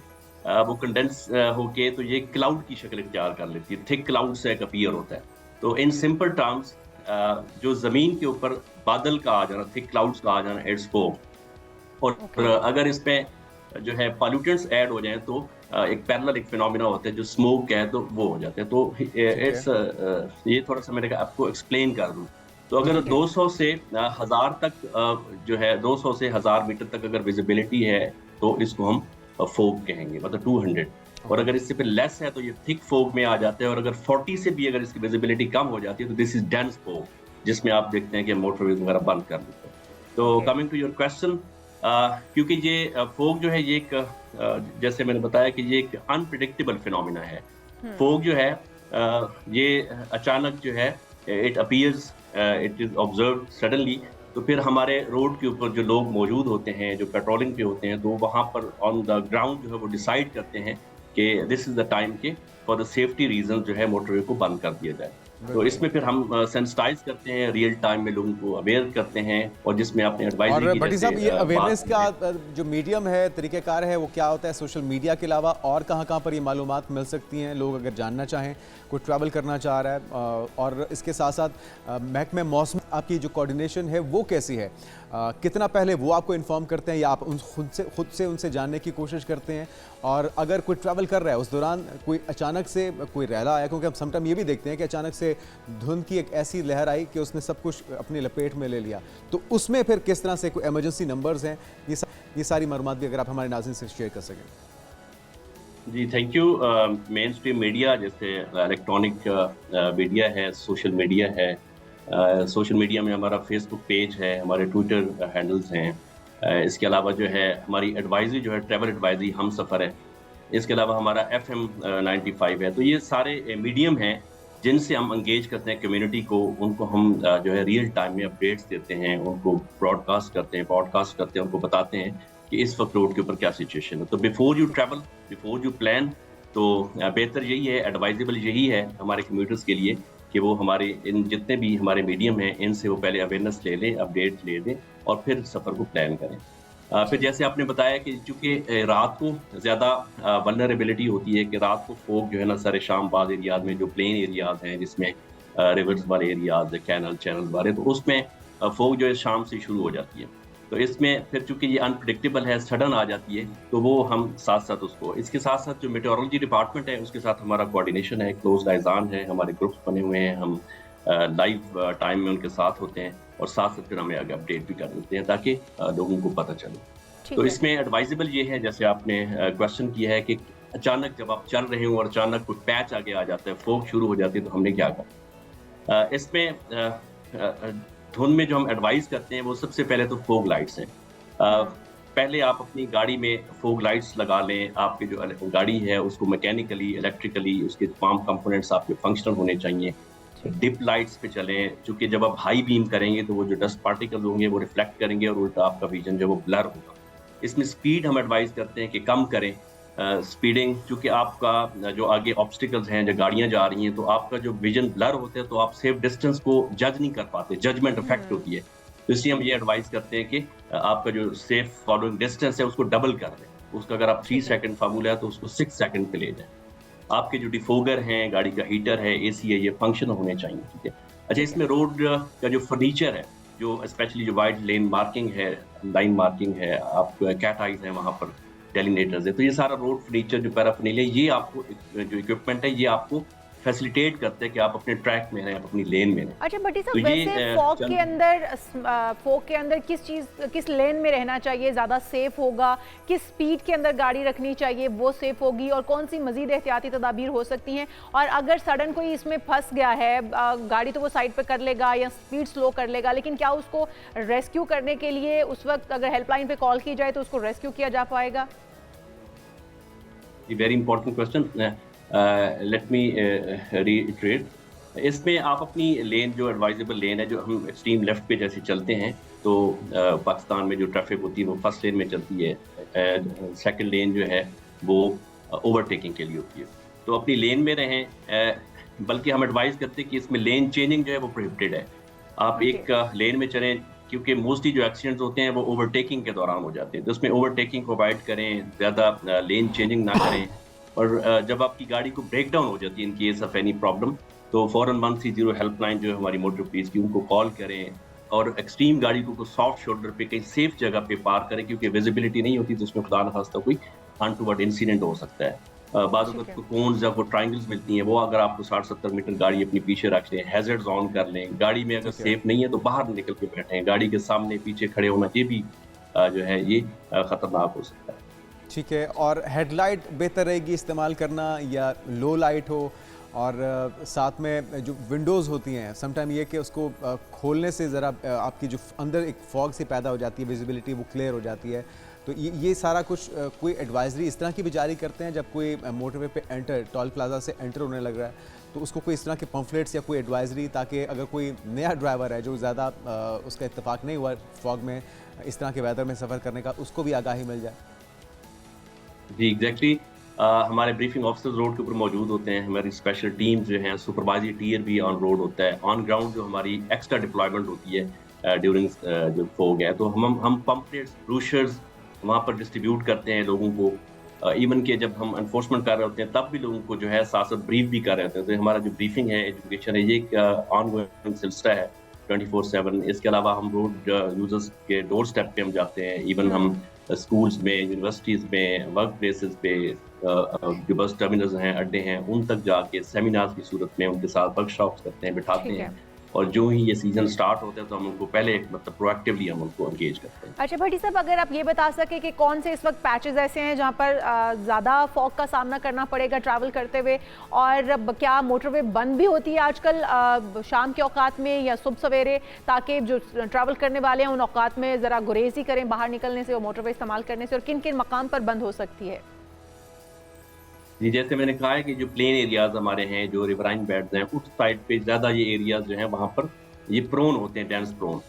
वो कंडेंस होके तो ये क्लाउड की शक्ल इख्तियार कर लेती है, थिक क्लाउड से एक अपीयर होता है। तो इन सिंपल टर्म्स जो ज़मीन के ऊपर बादल का आ जाना, थिक क्लाउड्स का आ जाना, इट्स फोग। और अगर इसमें जो है पॉल्यूटेंट्स ऐड हो जाएं तो एक पैरेलल एक फिनोमिना होता है जो स्मोक है तो वो हो जाते हैं। तो इट्स ये थोड़ा सा मैंने आपको एक्सप्लेन कर दूं। तो अगर 200 से 1000 तक जो है 200 से 1000 मीटर तक अगर विजिबिलिटी है तो इसको हम फोग कहेंगे, मतलब 200। और अगर इससे पे लेस है तो ये थिक फोग में आ जाते हैं। और अगर 40 से भी अगर इसकी विजिबिलिटी कम हो जाती है तो दिस इज डेंस फोग, जिसमें आप देखते हैं कि मोटरवेज वगैरह बंद कर देते हैं। तो कमिंग टू योर क्वेश्चन, क्योंकि ये फोग जो है ये एक जैसे मैंने बताया कि ये एक अनप्रिडिक्टेबल फिनोमिना है। फोग जो है ये अचानक जो है it appears, it is observe suddenly. तो फिर हमारे रोड के ऊपर जो लोग मौजूद होते हैं, जो पेट्रोलिंग पे होते हैं, तो वहाँ पर ऑन द ग्राउंड जो है वो डिसाइड करते हैं कि दिस इज द टाइम के फॉर द सेफ्टी रीजन जो है मोटरवे को बंद कर दिया जाए। तो इसमें फिर हम सेंसिटाइज करते हैं, रियल टाइम में लोगों को अवेयर करते हैं, और जिसमें आपने एडवाइजरी और भट्टी साहब, ये अवेयरनेस का जो मीडियम है, तरीक़ेकार है, वो क्या होता है? सोशल मीडिया के अलावा और कहाँ पर ये मालूमात मिल सकती हैं? लोग अगर जानना चाहें, कोई ट्रैवल करना चाह रहा है, और इसके साथ साथ महकमे मौसम आपकी जो कोऑर्डिनेशन है वो कैसी है? कितना पहले वो आपको इन्फॉर्म करते हैं या आप खुद से उनसे जानने की कोशिश करते हैं? और अगर कोई ट्रैवल कर रहा है उस दौरान कोई अचानक से कोई रैला आया, क्योंकि हम समटाइम ये भी देखते हैं कि अचानक से धुंध की एक ऐसी लहर आई कि उसने सब कुछ अपनी लपेट में ले लिया, तो उसमें फिर किस तरह से कोई इमरजेंसी नंबर्स हैं, ये सारी मालूमात भी अगर आप हमारे नाज़रीन से शेयर कर सकें। जी, thank you. Mainstream media जैसे इलेक्ट्रॉनिक मीडिया है, सोशल मीडिया है, सोशल मीडिया में हमारा फेसबुक पेज है, हमारे ट्विटर हैंडल्स हैं। इसके अलावा जो है हमारी एडवाइजरी जो है ट्रैवल एडवाइजरी हम सफ़र है। इसके अलावा हमारा FM 95 है। तो ये सारे मीडियम हैं जिनसे हम इंगेज करते हैं कम्युनिटी को, उनको हम जो है रियल टाइम में अपडेट्स देते हैं, उनको ब्रॉडकास्ट करते हैं, पॉडकास्ट करते हैं, उनको बताते हैं कि इस वक्त रोड के ऊपर क्या सिचुएशन है। तो before you travel, before you plan, तो बेहतर यही है, एडवाइजेबल यही है हमारे कम्यूटर्स के लिए कि वो हमारे इन जितने भी हमारे मीडियम हैं इनसे वो पहले अवेयरनेस ले लें, अपडेट ले लें, और फिर सफ़र को प्लान करें। फिर जैसे आपने बताया कि चूँकि रात को ज़्यादा वल्नरेबिलिटी होती है कि रात को फोग जो है ना सर शाम बाद एरियाज में जो प्लेन एरियाज हैं जिसमें रिवर्स वाले एरियाज, कैनल चैनल वाले, तो उसमें फोग जो है शाम से शुरू हो जाती है। तो इसमें फिर चूँकि ये अनप्रिडिक्टेबल है, सडन आ जाती है, तो वो हम साथ साथ उसको, इसके साथ साथ जो मेट्रोलॉजी डिपार्टमेंट है उसके साथ हमारा कोऑर्डिनेशन है, क्लोज लाइजान है, हमारे ग्रुप्स बने हुए हैं, हम लाइव टाइम में उनके साथ होते हैं, और साथ साथ फिर हमें आगे अपडेट भी कर देते हैं ताकि लोगों को पता चले। तो इसमें एडवाइजेबल ये है, जैसे आपने क्वेश्चन किया है कि अचानक जब आप चल रहे हो और अचानक कोई पैच आगे आ जाता है, फोग शुरू हो जाती है, तो हमने क्या कहा? इसमें धुंध में जो हम एडवाइस करते हैं वो सबसे पहले तो फोग लाइट्स हैं। पहले आप अपनी गाड़ी में फोग लाइट्स लगा लें। आपकी जो गाड़ी है उसको मैकेनिकली, इलेक्ट्रिकली उसके तमाम कंपोनेंट्स आपके फंक्शनल होने चाहिए। डिप लाइट्स पे चलें, क्योंकि जब आप हाई बीम करेंगे तो वो जो डस्ट पार्टिकल होंगे वो रिफ्लेक्ट करेंगे और उल्टा आपका विजन जो वो ब्लर होगा। इसमें स्पीड हम एडवाइस करते हैं कि कम करें स्पीडिंग, क्योंकि आपका जो आगे ऑब्स्टिकल्स हैं, जो गाड़ियां जा रही हैं, तो आपका जो विजन ब्लर होते हैं तो आप सेफ डिस्टेंस को जज नहीं कर पाते, जजमेंट इफेक्ट होती है। तो इसलिए हम ये एडवाइस करते हैं कि आपका जो सेफ फॉलोइंग डिस्टेंस है उसको डबल कर दें। उसका अगर आप 3 सेकंड फार्मूला है तो उसको 6 सेकंड पे ले जाएं। आपके जो डिफोगर हैं, गाड़ी का हीटर है, AC है, ये फंक्शन होने चाहिए, ठीक है। अच्छा, इसमें रोड का जो फर्नीचर है, जो स्पेशली जो वाइड लेन मार्किंग है, लाइन मार्किंग है, आप कैट आइज हैं वहाँ पर, डेलिनेटर्स है, तो ये सारा रोड फर्नीचर जो पैराफर्नीलिया, ये आपको जो इक्विपमेंट है ये आपको फैसिलिटेट करते हैं कि आप अपने ट्रैक में रहें, आप अपनी लेन में रहें। अच्छा भट्टी साहब, वैसे फॉग के अंदर किस लेन में रहना चाहिए ज़्यादा सेफ होगा? किस स्पीड के अंदर गाड़ी रखनी चाहिए वो सेफ होगी? और कौन सी मजीद एहतियाती तदाबीर हो सकती हैं? और अगर सडन कोई इसमें फंस गया है, गाड़ी तो वो साइड पे कर लेगा या स्पीड स्लो कर लेगा, लेकिन क्या उसको रेस्क्यू करने के लिए उस वक्त अगर हेल्पलाइन पे कॉल की जाए तो उसको रेस्क्यू किया जा पाएगा? Very important question. Let me reiterate. इसमें आप अपनी लेन, जो एडवाइजेबल लेन है, जो हम एक्सट्रीम लेफ्ट पे जैसे चलते हैं, तो पाकिस्तान में जो ट्रैफिक होती है वो फर्स्ट लेन में चलती है। सेकंड लेन जो है वो ओवरटेकिंग के लिए होती है। तो अपनी लेन में रहें, बल्कि हम एडवाइस करते हैं कि इसमें लेन चेंजिंग जो है वो प्रोहिबिटेड है। आप एक लेन में चलें, क्योंकि मोस्टली जो एक्सीडेंट्स होते हैं वो ओवरटेकिंग के दौरान हो जाते हैं, तो उसमें ओवरटेकिंग को अवॉइड करें, ज़्यादा लेन चेंजिंग ना करें। और जब आपकी गाड़ी को ब्रेक डाउन हो जाती है in case of any problem, तो फ़ौरन 130 हेल्पलाइन जो है हमारी मोटर पुलिस की, उनको कॉल करें और एक्सट्रीम गाड़ी को सॉफ्ट शोल्डर पे कहीं सेफ जगह पे पार्क करें, क्योंकि विजिबिलिटी नहीं होती तो उसमें खुदा न खास्ता कोई अनटुवर्ड इंसिडेंट हो सकता है। बाद वक्त कोन्स या वो ट्रायंगल्स मिलती हैं, वो अगर आपको 60-70 मीटर गाड़ी अपनी पीछे रख लें, हैजर्ड्स ऑन कर लें, गाड़ी में अगर सेफ नहीं है तो बाहर निकल के बैठें, गाड़ी के सामने पीछे खड़े होना ये भी जो है ये खतरनाक हो सकता है। ठीक है, और हेडलाइट बेहतर रहेगी इस्तेमाल करना या लो लाइट हो? और साथ में जो विंडोज़ होती हैं, समटाइम ये कि उसको खोलने से ज़रा आपकी जो अंदर एक फॉग सी पैदा हो जाती है, विजिबिलिटी वो क्लियर हो जाती है, तो ये सारा कुछ कोई एडवाइजरी इस तरह की भी जारी करते हैं जब कोई मोटरवे पे एंटर, टोल प्लाजा से एंटर होने लग रहा है, तो उसको कोई इस तरह के पम्फलेट्स या कोई एडवाइजरी, ताकि अगर कोई नया ड्राइवर है जो ज़्यादा उसका इत्तेफाक नहीं हुआ फॉग में, इस तरह के वेदर में सफ़र करने का, उसको भी आगाही मिल जाए? जी एग्जैक्टली, हमारे ब्रीफिंग ऑफिसर्स रोड के ऊपर मौजूद होते हैं, हमारी स्पेशल टीम जो हैं, सुपरवाइजरी टीयर भी ऑन रोड होता है, ऑन ग्राउंड जो हमारी एक्स्ट्रा डिप्लॉयमेंट होती है ड्यूरिंग जो फोग है, तो हम पम्पलेट्स, ब्रोशर्स वहाँ पर डिस्ट्रीब्यूट करते हैं लोगों को। इवन के जब हम एनफोर्समेंट कर रहे होते हैं तब भी लोगों को जो है साथ साथ ब्रीफ भी कर रहे होते हैं। तो हमारा जो ब्रीफिंग है, एजुकेशन है, ये एक ऑनगोइंग सिलसिला है 24/7। इसके अलावा हम रोड यूजर्स के डोर स्टेप पे हम जाते हैं, इवन हम स्कूल्स में, यूनिवर्सिटीज़ में, वर्क प्लेसेस पे, जो बस टर्मिनल्स हैं, अड्डे हैं, उन तक जाके सेमिनार्स की सूरत में उनके साथ वर्कशॉप्स करते हैं, बिठाते हैं। और जो ही ये सीजन स्टार्ट होता है तो हम उनको पहले मतलब प्रोएक्टिवली हम उनको एंगेज करते हैं। अच्छा भट्टी साहब, अगर आप ये बता सके कि कौन से इस वक्त पैचेस ऐसे हैं जहां पर ज़्यादा फॉग का सामना करना पड़ेगा ट्रैवल करते हुए, और क्या मोटरवे बंद भी होती है आजकल शाम के औकात में या सुबह सवेरे, ताकि जो ट्रैवल करने वाले हैं उन औकात में ज़रा गुरेज ही करें बाहर निकलने से और मोटरवे इस्तेमाल करने से, और किन किन मकाम पर बंद हो सकती है? जी, जैसे मैंने कहा है कि जो प्लेन एरियाज हमारे हैं, जो रिवराइन बेड्स हैं, उस साइड पे ज़्यादा ये एरियाज जो हैं वहाँ पर ये प्रोन होते हैं, डेंस प्रोन।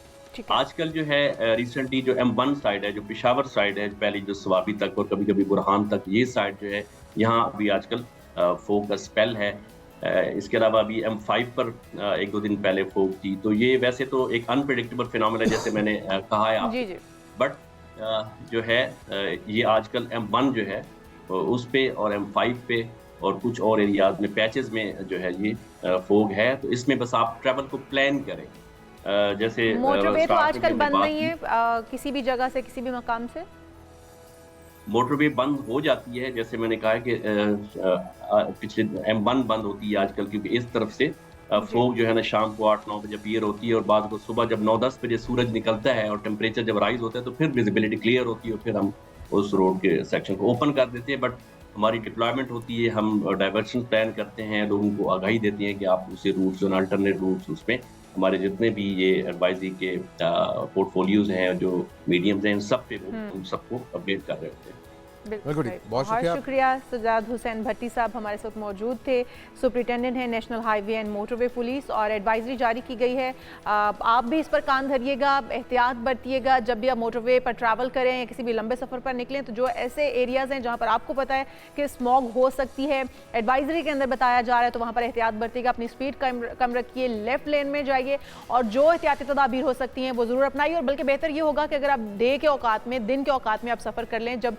आजकल जो है रिसेंटली जो M1 साइड है, जो पेशावर साइड है, पहले जो स्वाबी तक और कभी कभी बुरहान तक, ये साइड जो है यहाँ अभी आजकल फोग का स्पेल है। इसके अलावा अभी M5 पर 1-2 दिन पहले फोग थी, तो ये वैसे तो एक अनप्रेडिक्टेबल फिनोमेना जैसे मैंने कहा है आपको, बट जो है ये आजकल M1 जो है उस पे और M5 पे और कुछ और एरियाज में पैचेस में जो है ये फोग है, तो इसमें बस आप ट्रैवल को प्लान करें। जैसे मोटरवे तो आजकल बंद नहीं है किसी भी जगह से, किसी भी मकाम से? मोटरवे बंद हो जाती है, जैसे मैंने कहा कि पिछले M1 बंद होती है आजकल, क्योंकि इस तरफ से फोग जो है ना शाम को 8-9 बजे अपीयर होती है, और बाद को सुबह जब 9-10 बजे सूरज निकलता है और टेम्परेचर जब राइज होता है तो फिर विजिबिलिटी क्लियर होती है और फिर हम उस रोड के सेक्शन को ओपन कर देते हैं। बट हमारी डिप्लॉयमेंट होती है, हम डाइवर्शन प्लान करते हैं, लोगों को आगाही देते हैं कि आप उसे रूट्स और अल्टरनेट रूट्स, उसमें हमारे जितने भी ये एडवाइजरी के पोर्टफोलियोज हैं, जो मीडियम्स हैं, इन सब पे हम सबको अपडेट कर रहे होते हैं। बिल्कुल, बहुत शुक्रिया। सजाद हुसैन भट्टी साहब हमारे साथ मौजूद थे, सुपरिटेंडेंट हैं national highway and motorway police, और एडवाइजरी जारी की गई है। आप भी इस पर कान धरिएगा, एहतियात बरतिएगा जब भी आप मोटरवे पर ट्रैवल करें या किसी भी लंबे सफ़र पर निकलें। तो जो ऐसे एरियाज़ हैं जहाँ पर आपको पता है कि स्मॉग हो सकती है, एडवाइजरी के अंदर बताया जा रहा है, तो वहाँ पर एहतियात बरतिएगा, अपनी स्पीड कम रखिए, लेफ्ट लेन में जाइए, और जो एहतियाती तदाबीर हो सकती हैं वो ज़रूर अपनाइए। और बल्कि बेहतर ये होगा कि अगर आप डे के औकात में, दिन के औकात में आप सफ़र कर लें, जब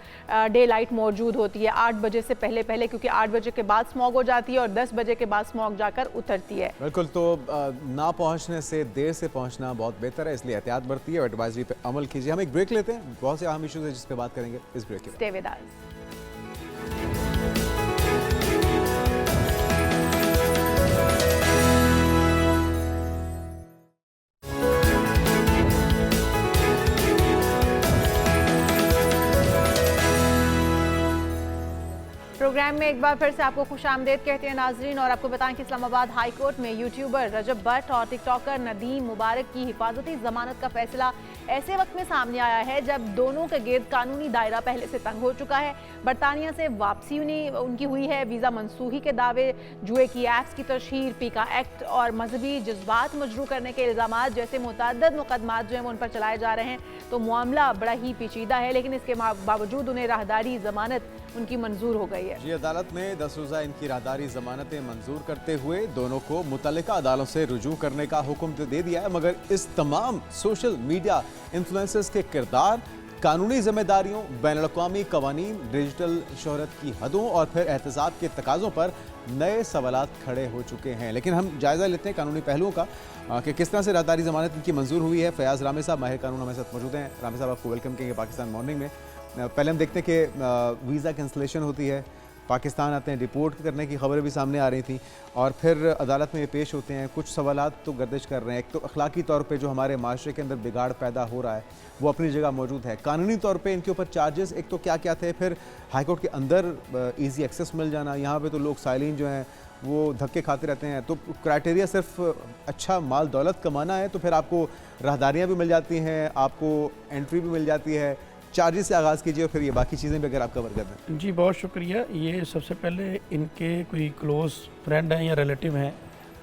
डे लाइट मौजूद होती है 8 बजे से पहले, क्योंकि 8 बजे के बाद स्मॉग हो जाती है और 10 बजे के बाद स्मॉग जाकर उतरती है। बिल्कुल, तो ना पहुंचने से देर से पहुंचना बहुत बेहतर है, इसलिए एहतियात बरतिए और एडवाइजरी पे अमल कीजिए। हम एक ब्रेक लेते हैं, बहुत से अहम इश्यूज हैं जिस पे बात करेंगे इस ब्रेक के बाद। Stay with us. प्रोग्राम में एक बार फिर से आपको खुशामदीद कहते हैं नाजरीन, और आपको बताएं कि इस्लामाबाद हाई कोर्ट में यूट्यूबर रजब भट्ट और टिकटॉकर नदीम मुबारक की हिफाजती जमानत का फैसला ऐसे वक्त में सामने आया है जब दोनों के गिर्द कानूनी दायरा पहले से तंग हो चुका है। बरतानिया से वापसी उनकी हुई है, वीज़ा मनसूखी के दावे, जुए की ऐप्स की तशहीर, पीका एक्ट और मजहबी जज्बात मजरू करने के इल्ज़ामात जैसे मुतअद्दिद मुकदमात जो हैं वो उन पर चलाए जा रहे हैं। तो मामला बड़ा ही पेचीदा है, लेकिन इसके बावजूद उन्हें राहदारी जमानत उनकी मंजूर हो गई है। जी, अदालत ने 10 रोज़ा इनकी राहदारी जमानतें मंजूर करते हुए दोनों को मुतल्लिका अदालत से रुजू करने का हुक्म तो दे दिया है, मगर इस तमाम सोशल मीडिया इन्फ्लुएंसर्स के किरदार, कानूनी जिम्मेदारियों, बैनुल-अक़वामी कवानीन, डिजिटल शोहरत की हदों और फिर एहतसाब के तकाज़ों पर नए सवालात खड़े हो चुके हैं। लेकिन हम जायज़ा लेते हैं कानूनी पहलुओं का कि किस तरह से राहदारी जमानत इनकी मंजूर हुई है। फयाज़ रामे साहब माहिर कानून हमारे साथ मौजूद हैं। रामे साहब, आपको वेलकम करेंगे पाकिस्तान मॉर्निंग में। पहले हम देखते हैं कि वीज़ा कैंसलेशन होती है, पाकिस्तान आते हैं, रिपोर्ट करने की खबरें भी सामने आ रही थी और फिर अदालत में ये पेश होते हैं। कुछ सवालात तो गर्दिश कर रहे हैं। एक तो अखलाकी तौर पे जो हमारे माशरे के अंदर बिगाड़ पैदा हो रहा है वो अपनी जगह मौजूद है। कानूनी तौर पे इनके ऊपर चार्जेस एक तो क्या क्या थे, फिर हाईकोर्ट के अंदर ईजी एक्सेस मिल जाना, यहाँ पे तो लोग साइलिन जो हैं वो धक्के खाते रहते हैं। तो क्राइटेरिया सिर्फ अच्छा माल दौलत कमाना है तो फिर आपको राहदारियाँ भी मिल जाती हैं, आपको एंट्री भी मिल जाती है। चार्जेस से आगाज़ कीजिए और फिर ये बाकी चीज़ें भी अगर आप कवर कर दें। जी, बहुत शुक्रिया। ये सबसे पहले इनके कोई क्लोज़ फ्रेंड हैं या रिलेटिव हैं,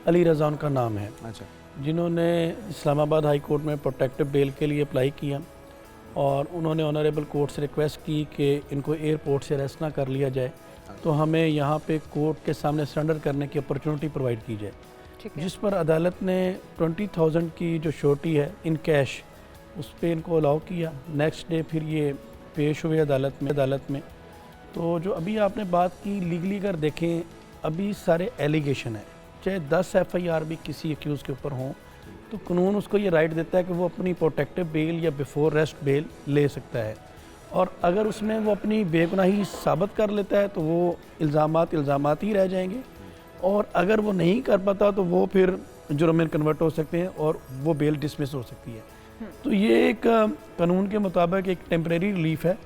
अली रज़ा उनका नाम है, अच्छा, जिन्होंने इस्लामाबाद हाई कोर्ट में प्रोटेक्टिव बेल के लिए अप्लाई किया और उन्होंने ऑनरेबल कोर्ट से रिक्वेस्ट की कि इनको एयरपोर्ट से अरेस्ट ना कर लिया जाए, तो हमें यहाँ पे कोर्ट के सामने सरेंडर करने की अपॉर्चुनिटी प्रोवाइड की जाए, जिस पर अदालत ने 20,000 की जो श्योरिटी है इन कैश उस पर इनको अलाउ किया। नेक्स्ट डे फिर ये पेश हुए अदालत में। तो जो अभी आपने बात की, लीगली अगर देखें अभी सारे एलिगेशन है, चाहे 10 FIR भी किसी एक्यूज़ के ऊपर हों तो कानून उसको ये राइट देता है कि वो अपनी प्रोटेक्टिव बेल या बिफोर अरेस्ट बेल ले सकता है, और अगर उसमें वो अपनी बेगुनाही साबित कर लेता है तो वो इल्ज़ामात ही रह जाएंगे, और अगर वो नहीं कर पाता तो वो फिर जुर्म में कन्वर्ट हो सकते हैं और वो बेल डिसमिस हो सकती है। तो ये एक कानून के मुताबिक एक टेम्परेरी रिलीफ है।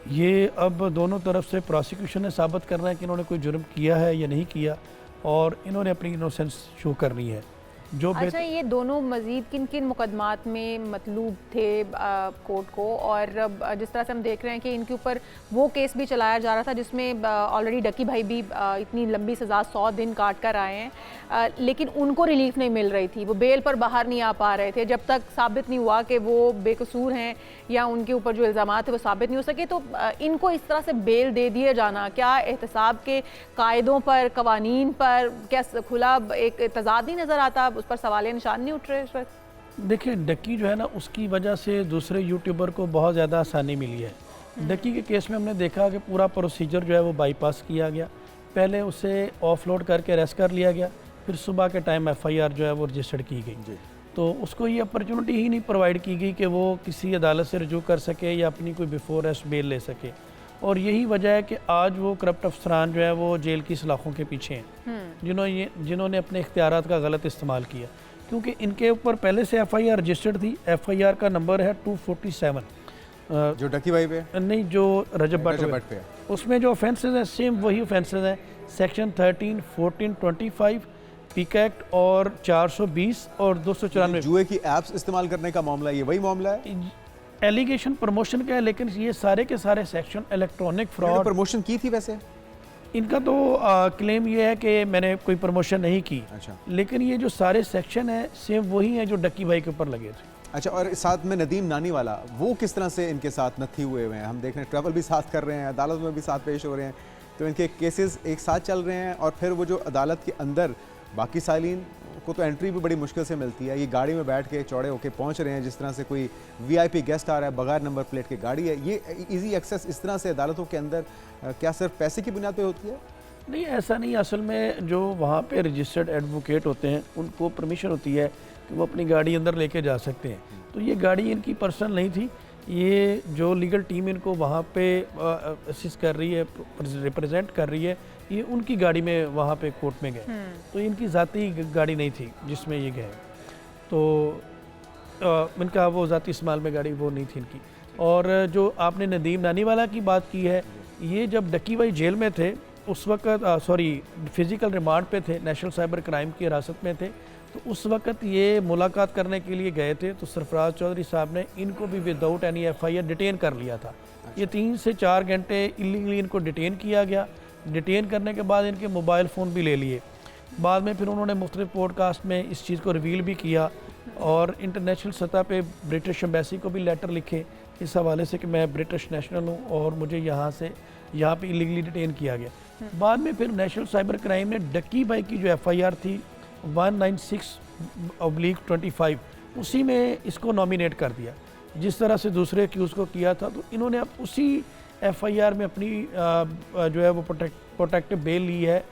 ये अब दोनों तरफ से प्रोसिक्यूशन ने साबित करना है कि इन्होंने कोई जुर्म किया है या नहीं किया, और इन्होंने अपनी इनोसेंस शो करनी है। जो अच्छा, ये दोनों मजीद किन किन मुकदमात में मतलूब थे कोर्ट को, और जिस तरह से हम देख रहे हैं कि इनके ऊपर वो केस भी चलाया जा रहा था जिसमें ऑलरेडी डकी भाई भी इतनी लंबी सज़ा 100 दिन काट कर आए हैं, लेकिन उनको रिलीफ नहीं मिल रही थी, वो बेल पर बाहर नहीं आ पा रहे थे जब तक साबित नहीं हुआ कि वो बेकसूर हैं या उनके ऊपर जो इल्ज़ामात है वो साबित नहीं हो सके। तो इनको इस तरह से बेल दे दिए जाना, क्या एहतसाब के कायदों पर, कवानीन पर क्या खुला एक तजाद नहीं नज़र आता, उस पर सवाल निशान नहीं उठ रहे इस वक्त? देखिए, डकी जो है ना, उसकी वजह से दूसरे यूट्यूबर को बहुत ज़्यादा आसानी मिली है। डकी के केस में हमने देखा कि पूरा प्रोसीजर जो है वो बाईपास किया गया। पहले उसे ऑफलोड करके अरेस्ट कर लिया गया, फिर सुबह के टाइम FIR जो है वो रजिस्टर्ड की गई, तो उसको ये अपॉर्चुनिटी ही नहीं प्रोवाइड की गई कि वो किसी अदालत से रजू कर सके या अपनी कोई बिफोर अरेस्ट बेल ले सके। और यही वजह है कि आज वो करप्ट अफसरान जो है वो जेल की सलाखों के पीछे हैं, जिन्होंने अपने इख्तियारात का गलत इस्तेमाल किया, क्योंकि इनके ऊपर पहले से FIR रजिस्टर्ड थी। FIR का नंबर है 247, जो डकी भाई पे नहीं, जो रजब भट्ट पे। उसमें जो ऑफेंसेस हैं सेम वही ऑफेंसेस हैं, सेक्शन 13, 14, 25, पीका एक्ट और 420 और 294। जुए की एप्स इस्तेमाल करने का मामला, ये वही मामला है। एलिगेशन प्रमोशन का है, लेकिन ये सारे के सारे सेक्शन इलेक्ट्रॉनिक फ्रॉड। प्रमोशन की थी वैसे? इनका तो क्लेम ये है कि मैंने कोई प्रमोशन नहीं की। अच्छा, लेकिन ये जो सारे सेक्शन है सेम वही है जो डक्की भाई के ऊपर लगे थे। अच्छा, और साथ में नदीम नानी वाला, वो किस तरह से इनके साथ नथी हुए हैं? हम देख रहे हैं ट्रैवल भी साथ कर रहे हैं, अदालत में भी साथ पेश हो रहे हैं, तो इनके केसेस एक साथ चल रहे हैं। और फिर वो जो अदालत के अंदर बाकी सालीन को तो एंट्री भी बड़ी मुश्किल से मिलती है। ये गाड़ी में बैठ के चौड़े होके पहुंच रहे हैं, जिस तरह से कोई VIP गेस्ट आ रहा है, बगैर नंबर प्लेट की गाड़ी है। ये इजी एक्सेस इस तरह से अदालतों के अंदर क्या सिर्फ पैसे की बुनियाद पे होती है? नहीं, ऐसा नहीं। असल में जो वहाँ पे रजिस्टर्ड एडवोकेट होते हैं उनको परमिशन होती है कि वो अपनी गाड़ी अंदर लेके जा सकते हैं। तो ये गाड़ी इनकी पर्सनल नहीं थी, ये जो लीगल टीम इनको वहाँ पे असिस्ट कर रही है, रिप्रेजेंट कर रही है, ये उनकी गाड़ी में वहाँ पे कोर्ट में गए। तो इनकी ज़ाती गाड़ी नहीं थी जिसमें ये गए, तो इनका वो ज़ाती इस्तेमाल में गाड़ी वो नहीं थी इनकी। और जो आपने नदीम नानी वाला की बात की है, ये जब डक्की भाई जेल में थे उस वक्त फिज़िकल रिमांड पे थे, नेशनल साइबर क्राइम की हिरासत में थे, तो उस वक्त ये मुलाकात करने के लिए गए थे, तो सरफराज चौधरी साहब ने इनको भी विदाउट एनी FIR डिटेन कर लिया था। ये 3 से 4 घंटे इलीगली इनको डिटेन किया गया। डिटेन करने के बाद इनके मोबाइल फ़ोन भी ले लिए। बाद में फिर उन्होंने मुख्तलिफ पॉडकास्ट में इस चीज़ को रिवील भी किया और इंटरनेशनल सतह पे ब्रिटिश एम्बेसी को भी लेटर लिखे इस हवाले से कि मैं ब्रिटिश नेशनल हूँ और मुझे यहाँ पे इलीगली डिटेन किया गया। बाद में फिर नेशनल साइबर क्राइम ने डक्की भाई की जो FIR थी 196/25 उसी में इसको नॉमिनेट कर दिया, जिस तरह से दूसरे एक्यूज़ को किया था। तो इन्होंने अब उसी FIR में अपनी जो है वो प्रोटेक्टिव बेल ली है।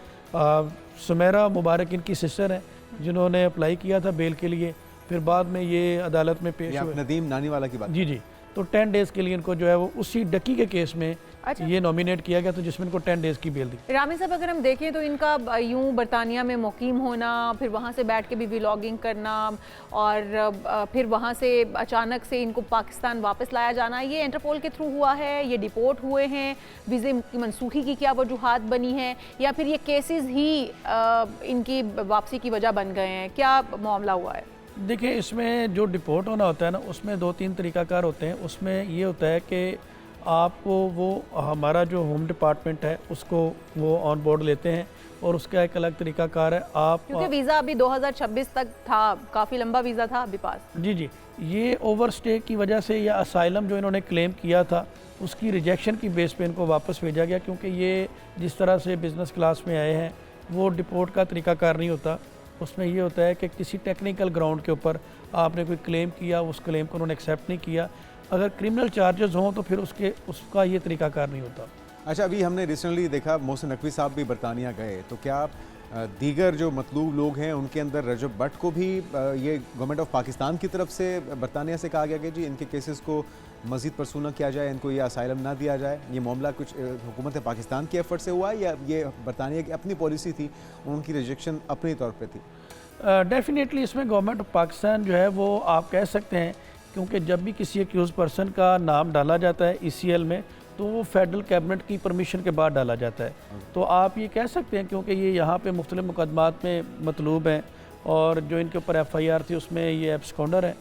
सुमेरा मुबारक इनकी सिस्टर है जिन्होंने अप्लाई किया था बेल के लिए, फिर बाद में ये अदालत में पेश हुए। नदीम नानीवाला की बात। जी। तो 10 डेज़ के लिए इनको जो है वो उसी डक्की के केस में ये नॉमिनेट किया गया, तो जिसमें इनको 10 डेज़ की बेल दी। रामी साहब, अगर हम देखें तो इनका यूं बरतानिया में मुकीम होना, फिर वहाँ से बैठ के भी व्लॉगिंग करना और फिर वहाँ से अचानक से इनको पाकिस्तान वापस लाया जाना, ये इंटरपोल के थ्रू हुआ है, ये डिपोर्ट हुए हैं, वीज़े की मनसूखी की क्या वजूहात बनी है, या फिर ये केसेस ही इनकी वापसी की वजह बन गए हैं, क्या मामला हुआ है? देखिए, इसमें जो डिपोर्ट होना होता है ना, उसमें 2-3 तरीक़ाकार होते हैं। उसमें ये होता है कि आपको वो हमारा जो होम डिपार्टमेंट है उसको वो ऑन बोर्ड लेते हैं और उसका एक अलग तरीक़ाकार है। आप क्योंकि वीज़ा अभी 2026 तक था, काफ़ी लंबा वीज़ा था अभी पास। जी, ये ओवरस्टे की वजह से या असाइलम जो इन्होंने क्लेम किया था उसकी रिजेक्शन की बेस पे इनको वापस भेजा गया, क्योंकि ये जिस तरह से बिज़नेस क्लास में आए हैं वो डिपोर्ट का तरीक़ाकार नहीं होता। उसमें ये होता है कि किसी टेक्निकल ग्राउंड के ऊपर आपने कोई क्लेम किया, उस क्लेम को उन्होंने एक्सेप्ट नहीं किया, अगर क्रिमिनल चार्जेस हों तो फिर उसका ये तरीक़ाकार नहीं होता। अच्छा, अभी हमने रिसेंटली देखा मोहसिन नकवी साहब भी बरतानिया गए, तो क्या दीगर जो मतलूब लोग हैं उनके अंदर रजब भट्ट को भी ये गवर्नमेंट ऑफ पाकिस्तान की तरफ से बरतानिया से कहा गया कि जी इनके केसेस को मज़ीद परसूना किया जाए, इनको ये असाइलम ना दिया जाए? ये मामला कुछ हुकूमत पाकिस्तान के एफर्ट से हुआ या ये बरतानिया की अपनी पॉलिसी थी, उनकी रिजेक्शन अपनी तौर पे थी? डेफिनेटली इसमें गवर्नमेंट ऑफ पाकिस्तान जो है वो आप कह सकते हैं, क्योंकि जब भी किसी एक्यूज़ पर्सन का नाम डाला जाता है ECL में तो वो फेडरल कैबिनेट की परमिशन के बाद डाला जाता है। तो आप ये कह सकते हैं क्योंकि ये यहाँ पे मुख्तलिफ मुकदमात में मतलूब हैं और जो इनके ऊपर FIR थी उसमें ये एब्सकॉन्डर है,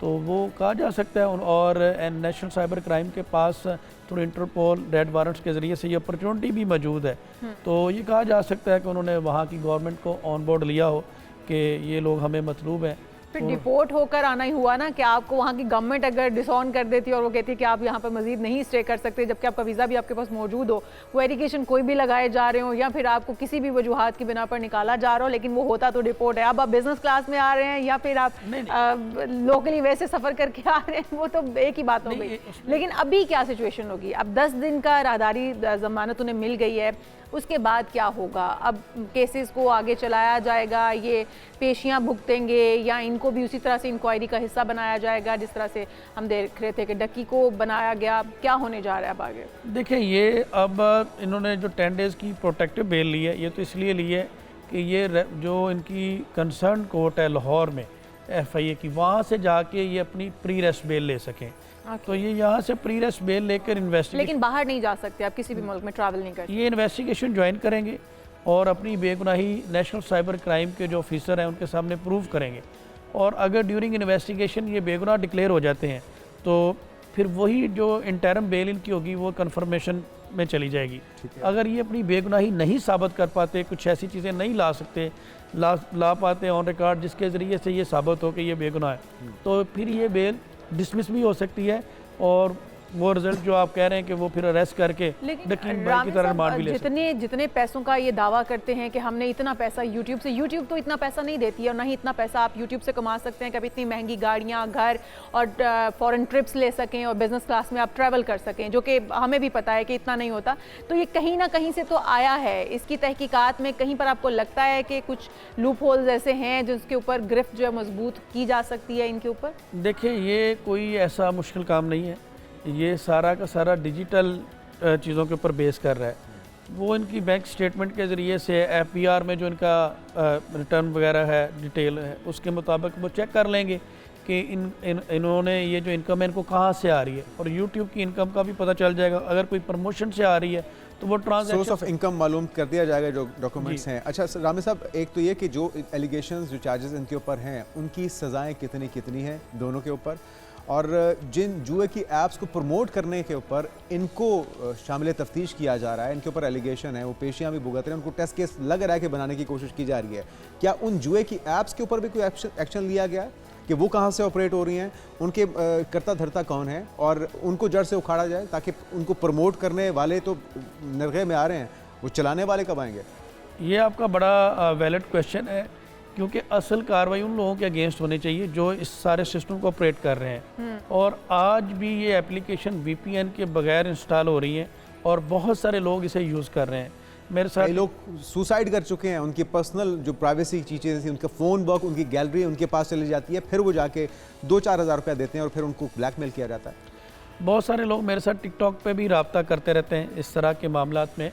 तो वो कहा जा सकता है। और नेशनल साइबर क्राइम के पास थ्रू इंटरपोल रेड वारंट्स के ज़रिए से ये अपॉर्चुनिटी भी मौजूद है, तो ये कहा जा सकता है कि उन्होंने वहाँ की गवर्नमेंट को ऑन बोर्ड लिया हो कि ये लोग हमें मतलूब हैं। फिर डिपोर्ट होकर आना ही हुआ ना कि आपको वहाँ की गवर्नमेंट अगर डिसऑन कर देती और वो कहती है कि आप यहाँ पर मजीद नहीं स्टे कर सकते, जबकि आपका वीज़ा भी आपके पास मौजूद हो, वो एडिकेशन कोई भी लगाए जा रहे हो या फिर आपको किसी भी वजूहात की बिना पर निकाला जा रहा हो, लेकिन वो होता तो डिपोर्ट है। अब आप बिजनेस क्लास में आ रहे हैं या फिर आप लोकली वैसे सफ़र करके आ रहे हैं, वो तो एक ही बात हो गई। लेकिन अभी क्या सिचुएशन होगी? अब 10 दिन का राहदारी ज़मानत उन्हें मिल गई है, उसके बाद क्या होगा? अब केसेस को आगे चलाया जाएगा, ये पेशियां भुगतेंगे या इनको भी उसी तरह से इंक्वायरी का हिस्सा बनाया जाएगा जिस तरह से हम देख रहे थे कि डक्की को बनाया गया? क्या होने जा रहा है अब आगे? देखिए, ये अब इन्होंने जो 10 डेज़ की प्रोटेक्टिव बेल ली है, ये तो इसलिए ली है कि ये जो इनकी कंसर्न कोर्ट है लाहौर में FIA की, वहाँ से जाके ये अपनी प्री रेस्ट बेल ले सकें। तो ये यहाँ से प्री रेस्ट बेल लेकर इन्वेस्टिगेशन, लेकिन बाहर नहीं जा सकते आप, किसी भी मुल्क में ट्रैवल नहीं करते। ये इन्वेस्टिगेशन ज्वाइन करेंगे और अपनी बेगुनाही नेशनल साइबर क्राइम के जो ऑफिसर हैं उनके सामने प्रूव करेंगे, और अगर ड्यूरिंग इन्वेस्टिगेशन ये बेगुनाह डिक्लेयर हो जाते हैं तो फिर वही जो इंटरम बेल इनकी होगी वो कन्फर्मेशन में चली जाएगी। अगर ये अपनी बेगुनाही नहीं साबित कर पाते, कुछ ऐसी चीज़ें नहीं ला पाते ऑन रिकॉर्ड जिसके ज़रिए से ये साबित हो कि ये बेगुनाह है, तो फिर ये बेल डिसमिस भी हो सकती है और वो रिजल्ट जो आप कह रहे हैं कि वो फिर अरेस्ट करके डकीन भाई की तरह रिमांड भी ले सकते हैं। जितने पैसों का ये दावा करते हैं कि हमने इतना पैसा यूट्यूब से, यूट्यूब तो इतना पैसा नहीं देती है और ना ही इतना पैसा आप यूट्यूब से कमा सकते हैं कि आप इतनी महंगी गाड़ियाँ, घर और फॉरेन ट्रिप्स ले सकें और बिजनेस क्लास में आप ट्रैवल कर सकें, जो कि हमें भी पता है कि इतना नहीं होता। तो ये कहीं ना कहीं से तो आया है। इसकी तहकीकात में कहीं पर आपको लगता है कि कुछ लूप होल्स ऐसे हैं जिसके ऊपर गिरफ्त जो है मजबूत की जा सकती है इनके ऊपर? देखिए, ये कोई ऐसा मुश्किल काम नहीं है, ये सारा का सारा डिजिटल चीज़ों के ऊपर बेस कर रहा है। वो इनकी बैंक स्टेटमेंट के ज़रिए से FBR में जो इनका रिटर्न वगैरह है, डिटेल है, उसके मुताबिक वो चेक कर लेंगे कि इन्होंने ये जो इनकम है इनको कहाँ से आ रही है, और YouTube की इनकम का भी पता चल जाएगा। अगर कोई प्रमोशन से आ रही है तो वो सोर्स ट्रांजैक्शन ऑफ इनकम मालूम कर दिया जाएगा जो डॉक्यूमेंट्स हैं। अच्छा रामे साहब, एक तो ये कि जो एलिगेशंस जो चार्जेस इनके ऊपर हैं उनकी सज़ाएं कितनी कितनी हैं दोनों के ऊपर, और जिन जुए की ऐप्स को प्रमोट करने के ऊपर इनको शामिल तफ्तीश किया जा रहा है, इनके ऊपर एलिगेशन है, वो पेशियाँ भी भुगत रहे हैं, उनको टेस्ट केस लग रहा है कि बनाने की कोशिश की जा रही है, क्या उन जुए की ऐप्स के ऊपर भी कोई एक्शन लिया गया है कि वो कहाँ से ऑपरेट हो रही हैं, उनके कर्ता धर्ता कौन है, और उनको जड़ से उखाड़ा जाए ताकि उनको प्रमोट करने वाले तो नरगे में आ रहे हैं, वो चलाने वाले कब आएंगे? ये आपका बड़ा वैलिड क्वेश्चन है, क्योंकि असल कार्रवाई उन लोगों के अगेंस्ट होनी चाहिए जो इस सारे सिस्टम को ऑपरेट कर रहे हैं। और आज भी ये एप्लीकेशन VPN के बगैर इंस्टॉल हो रही है और बहुत सारे लोग इसे यूज़ कर रहे हैं। मेरे साथ कई लोग सुसाइड कर चुके हैं, उनकी पर्सनल जो प्राइवेसी चीज़ें थी, उनका फ़ोन बुक, उनकी गैलरी उनके पास चली जाती है, फिर वो जाके 2-4 हज़ार रुपया देते हैं और फिर उनको ब्लैकमेल किया जाता है। बहुत सारे लोग मेरे साथ टिकटॉक पे भी रब्ता करते रहते हैं इस तरह के मामलात में।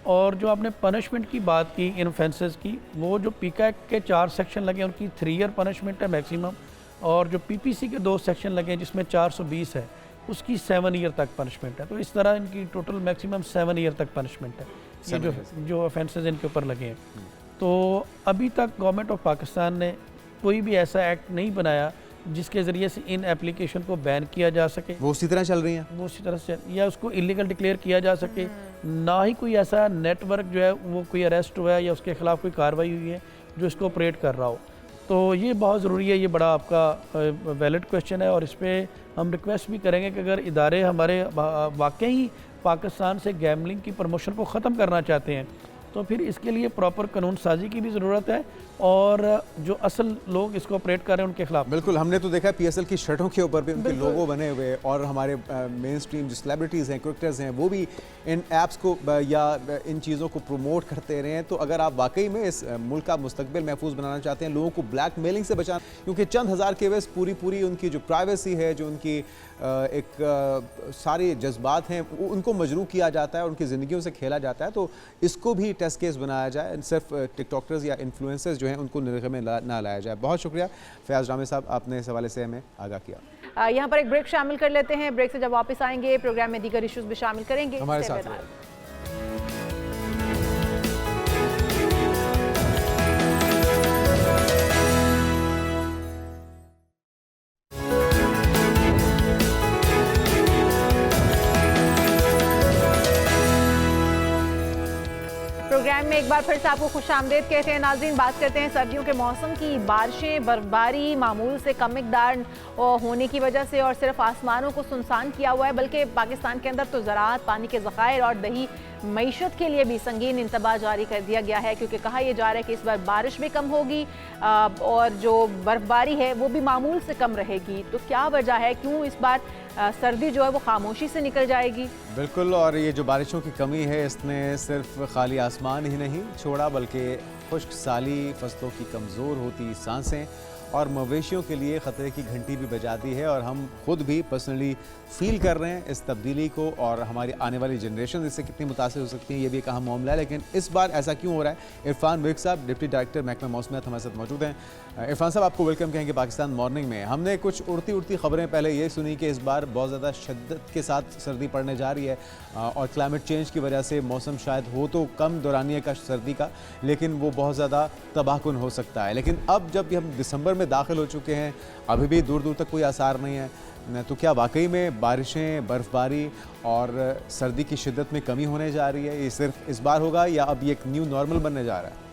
और जो आपने पनिशमेंट की बात की इन ऑफेंसेस की, वो जो पीका के 4 सेक्शन लगे उनकी 3 ईयर पनिशमेंट है मैक्सिमम, और जो PPC के 2 सेक्शन लगे जिसमें 420 है उसकी 7 ईयर तक पनिशमेंट है। तो इस तरह इनकी टोटल मैक्सिमम 7 ईयर तक पनिशमेंट है, ये जो ऑफेंसेस इनके ऊपर लगे हैं। तो अभी तक गवर्नमेंट ऑफ पाकिस्तान ने कोई भी ऐसा एक्ट नहीं बनाया जिसके ज़रिए से इन एप्लीकेशन को बैन किया जा सके। वो उसी तरह चल रही हैं, वो उसी तरह से, या उसको इलीगल डिक्लेयर किया जा सके। ना ही कोई ऐसा नेटवर्क जो है वो कोई अरेस्ट हुआ है या उसके ख़िलाफ़ कोई कार्रवाई हुई है जो इसको ऑपरेट कर रहा हो। तो ये बहुत ज़रूरी है, ये बड़ा आपका वैलिड क्वेश्चन है, और इस पर हम रिक्वेस्ट भी करेंगे कि अगर इदारे हमारे वाकई पाकिस्तान से गैमलिंग की प्रमोशन को ख़त्म करना चाहते हैं तो फिर इसके लिए प्रॉपर कानून साजी की भी ज़रूरत है, और जो असल लोग इसको ऑपरेट कर रहे हैं उनके खिलाफ। बिल्कुल, हमने तो देखा है PSL की शर्टों के ऊपर भी उनके लोगो बने हुए, और हमारे मेन स्ट्रीम जो सेलिब्रिटीज़ हैं, क्रिकेटर्स हैं, वो भी इन ऐप्स को या इन चीज़ों को प्रमोट करते रहे हैं। तो अगर आप वाकई में इस मुल्क का मुस्तकबिल महफूज बनाना चाहते हैं, लोगों को ब्लैक मेलिंग से बचाना, क्योंकि चंद हज़ार के वैस पूरी उनकी जो प्राइवेसी है, जो उनकी एक सारे जज्बात हैं, उनको मजरू किया जाता है, उनकी ज़िंदगियों से खेला जाता है। तो इसको भी टेस्ट केस बनाया जाए, सिर्फ टिकटॉकर्स या इन्फ्लुएंसर्स जो हैं उनको निर्गे में ना लाया जाए। बहुत शुक्रिया फयाज रामे साहब, आपने इस हवाले से हमें आगाह किया। यहाँ पर एक ब्रेक शामिल कर लेते हैं। ब्रेक से जब वापस आएंगे प्रोग्राम में दीगर इश्यूज भी शामिल करेंगे। हमारे Stay साथ with us। प्रोग्राम में एक बार फिर से आपको खुशामदीद कहते हैं नाज़रीन। बात करते हैं सर्दियों के मौसम की। बारिशें, बर्फबारी मामूल से कम मिकदार होने की वजह से और सिर्फ आसमानों को सुनसान किया हुआ है, बल्कि पाकिस्तान के अंदर तो ज़राअत, पानी के ज़खायर और दही मईशत के लिए भी संगीन इंतबाह जारी कर दिया गया है, क्योंकि कहा यह जा रहा है कि इस बार बारिश भी कम होगी और जो बर्फबारी है वो भी मामूल से कम रहेगी। तो क्या वजह है, क्यों इस बार सर्दी जो है वो खामोशी से निकल जाएगी? बिल्कुल, और ये जो बारिशों की कमी है इसने सिर्फ खाली आसमान ही नहीं छोड़ा, बल्कि खुश्क साली, फसलों की कमज़ोर होती सांसें और मवेशियों के लिए ख़तरे की घंटी भी बजा दी है। और हम खुद भी पर्सनली फील कर रहे हैं इस तब्दीली को, और हमारी आने वाली जनरेशन इससे कितनी मुतासिर हो सकती है ये भी एक अहम मामला है। लेकिन इस बार ऐसा क्यों हो रहा है? इरफान विर्क साहब, डिप्टी डायरेक्टर महकमा मौसमियात, हमारे साथ मौजूद हैं। इरफान साहब, आपको वेलकम कहेंगे पाकिस्तान मॉर्निंग में। हमने कुछ उड़ती खबरें पहले ये सुनी कि इस बार बहुत ज़्यादा शिद्दत के साथ सर्दी पड़ने जा रही है, और क्लाइमेट चेंज की वजह से मौसम शायद हो तो कम दौरानिए का सर्दी का, लेकिन वो बहुत ज़्यादा तबाहकुन हो सकता है। लेकिन अब जब हम दिसंबर में दाखिल हो चुके हैं, अभी भी दूर तक कोई आसार नहीं है, तो क्या वाकई में बारिशें, बर्फबारी और सर्दी की शिद्दत में कमी होने जा रही है? ये सिर्फ इस बार होगा या अब ये एक न्यू नॉर्मल बनने जा रहा है?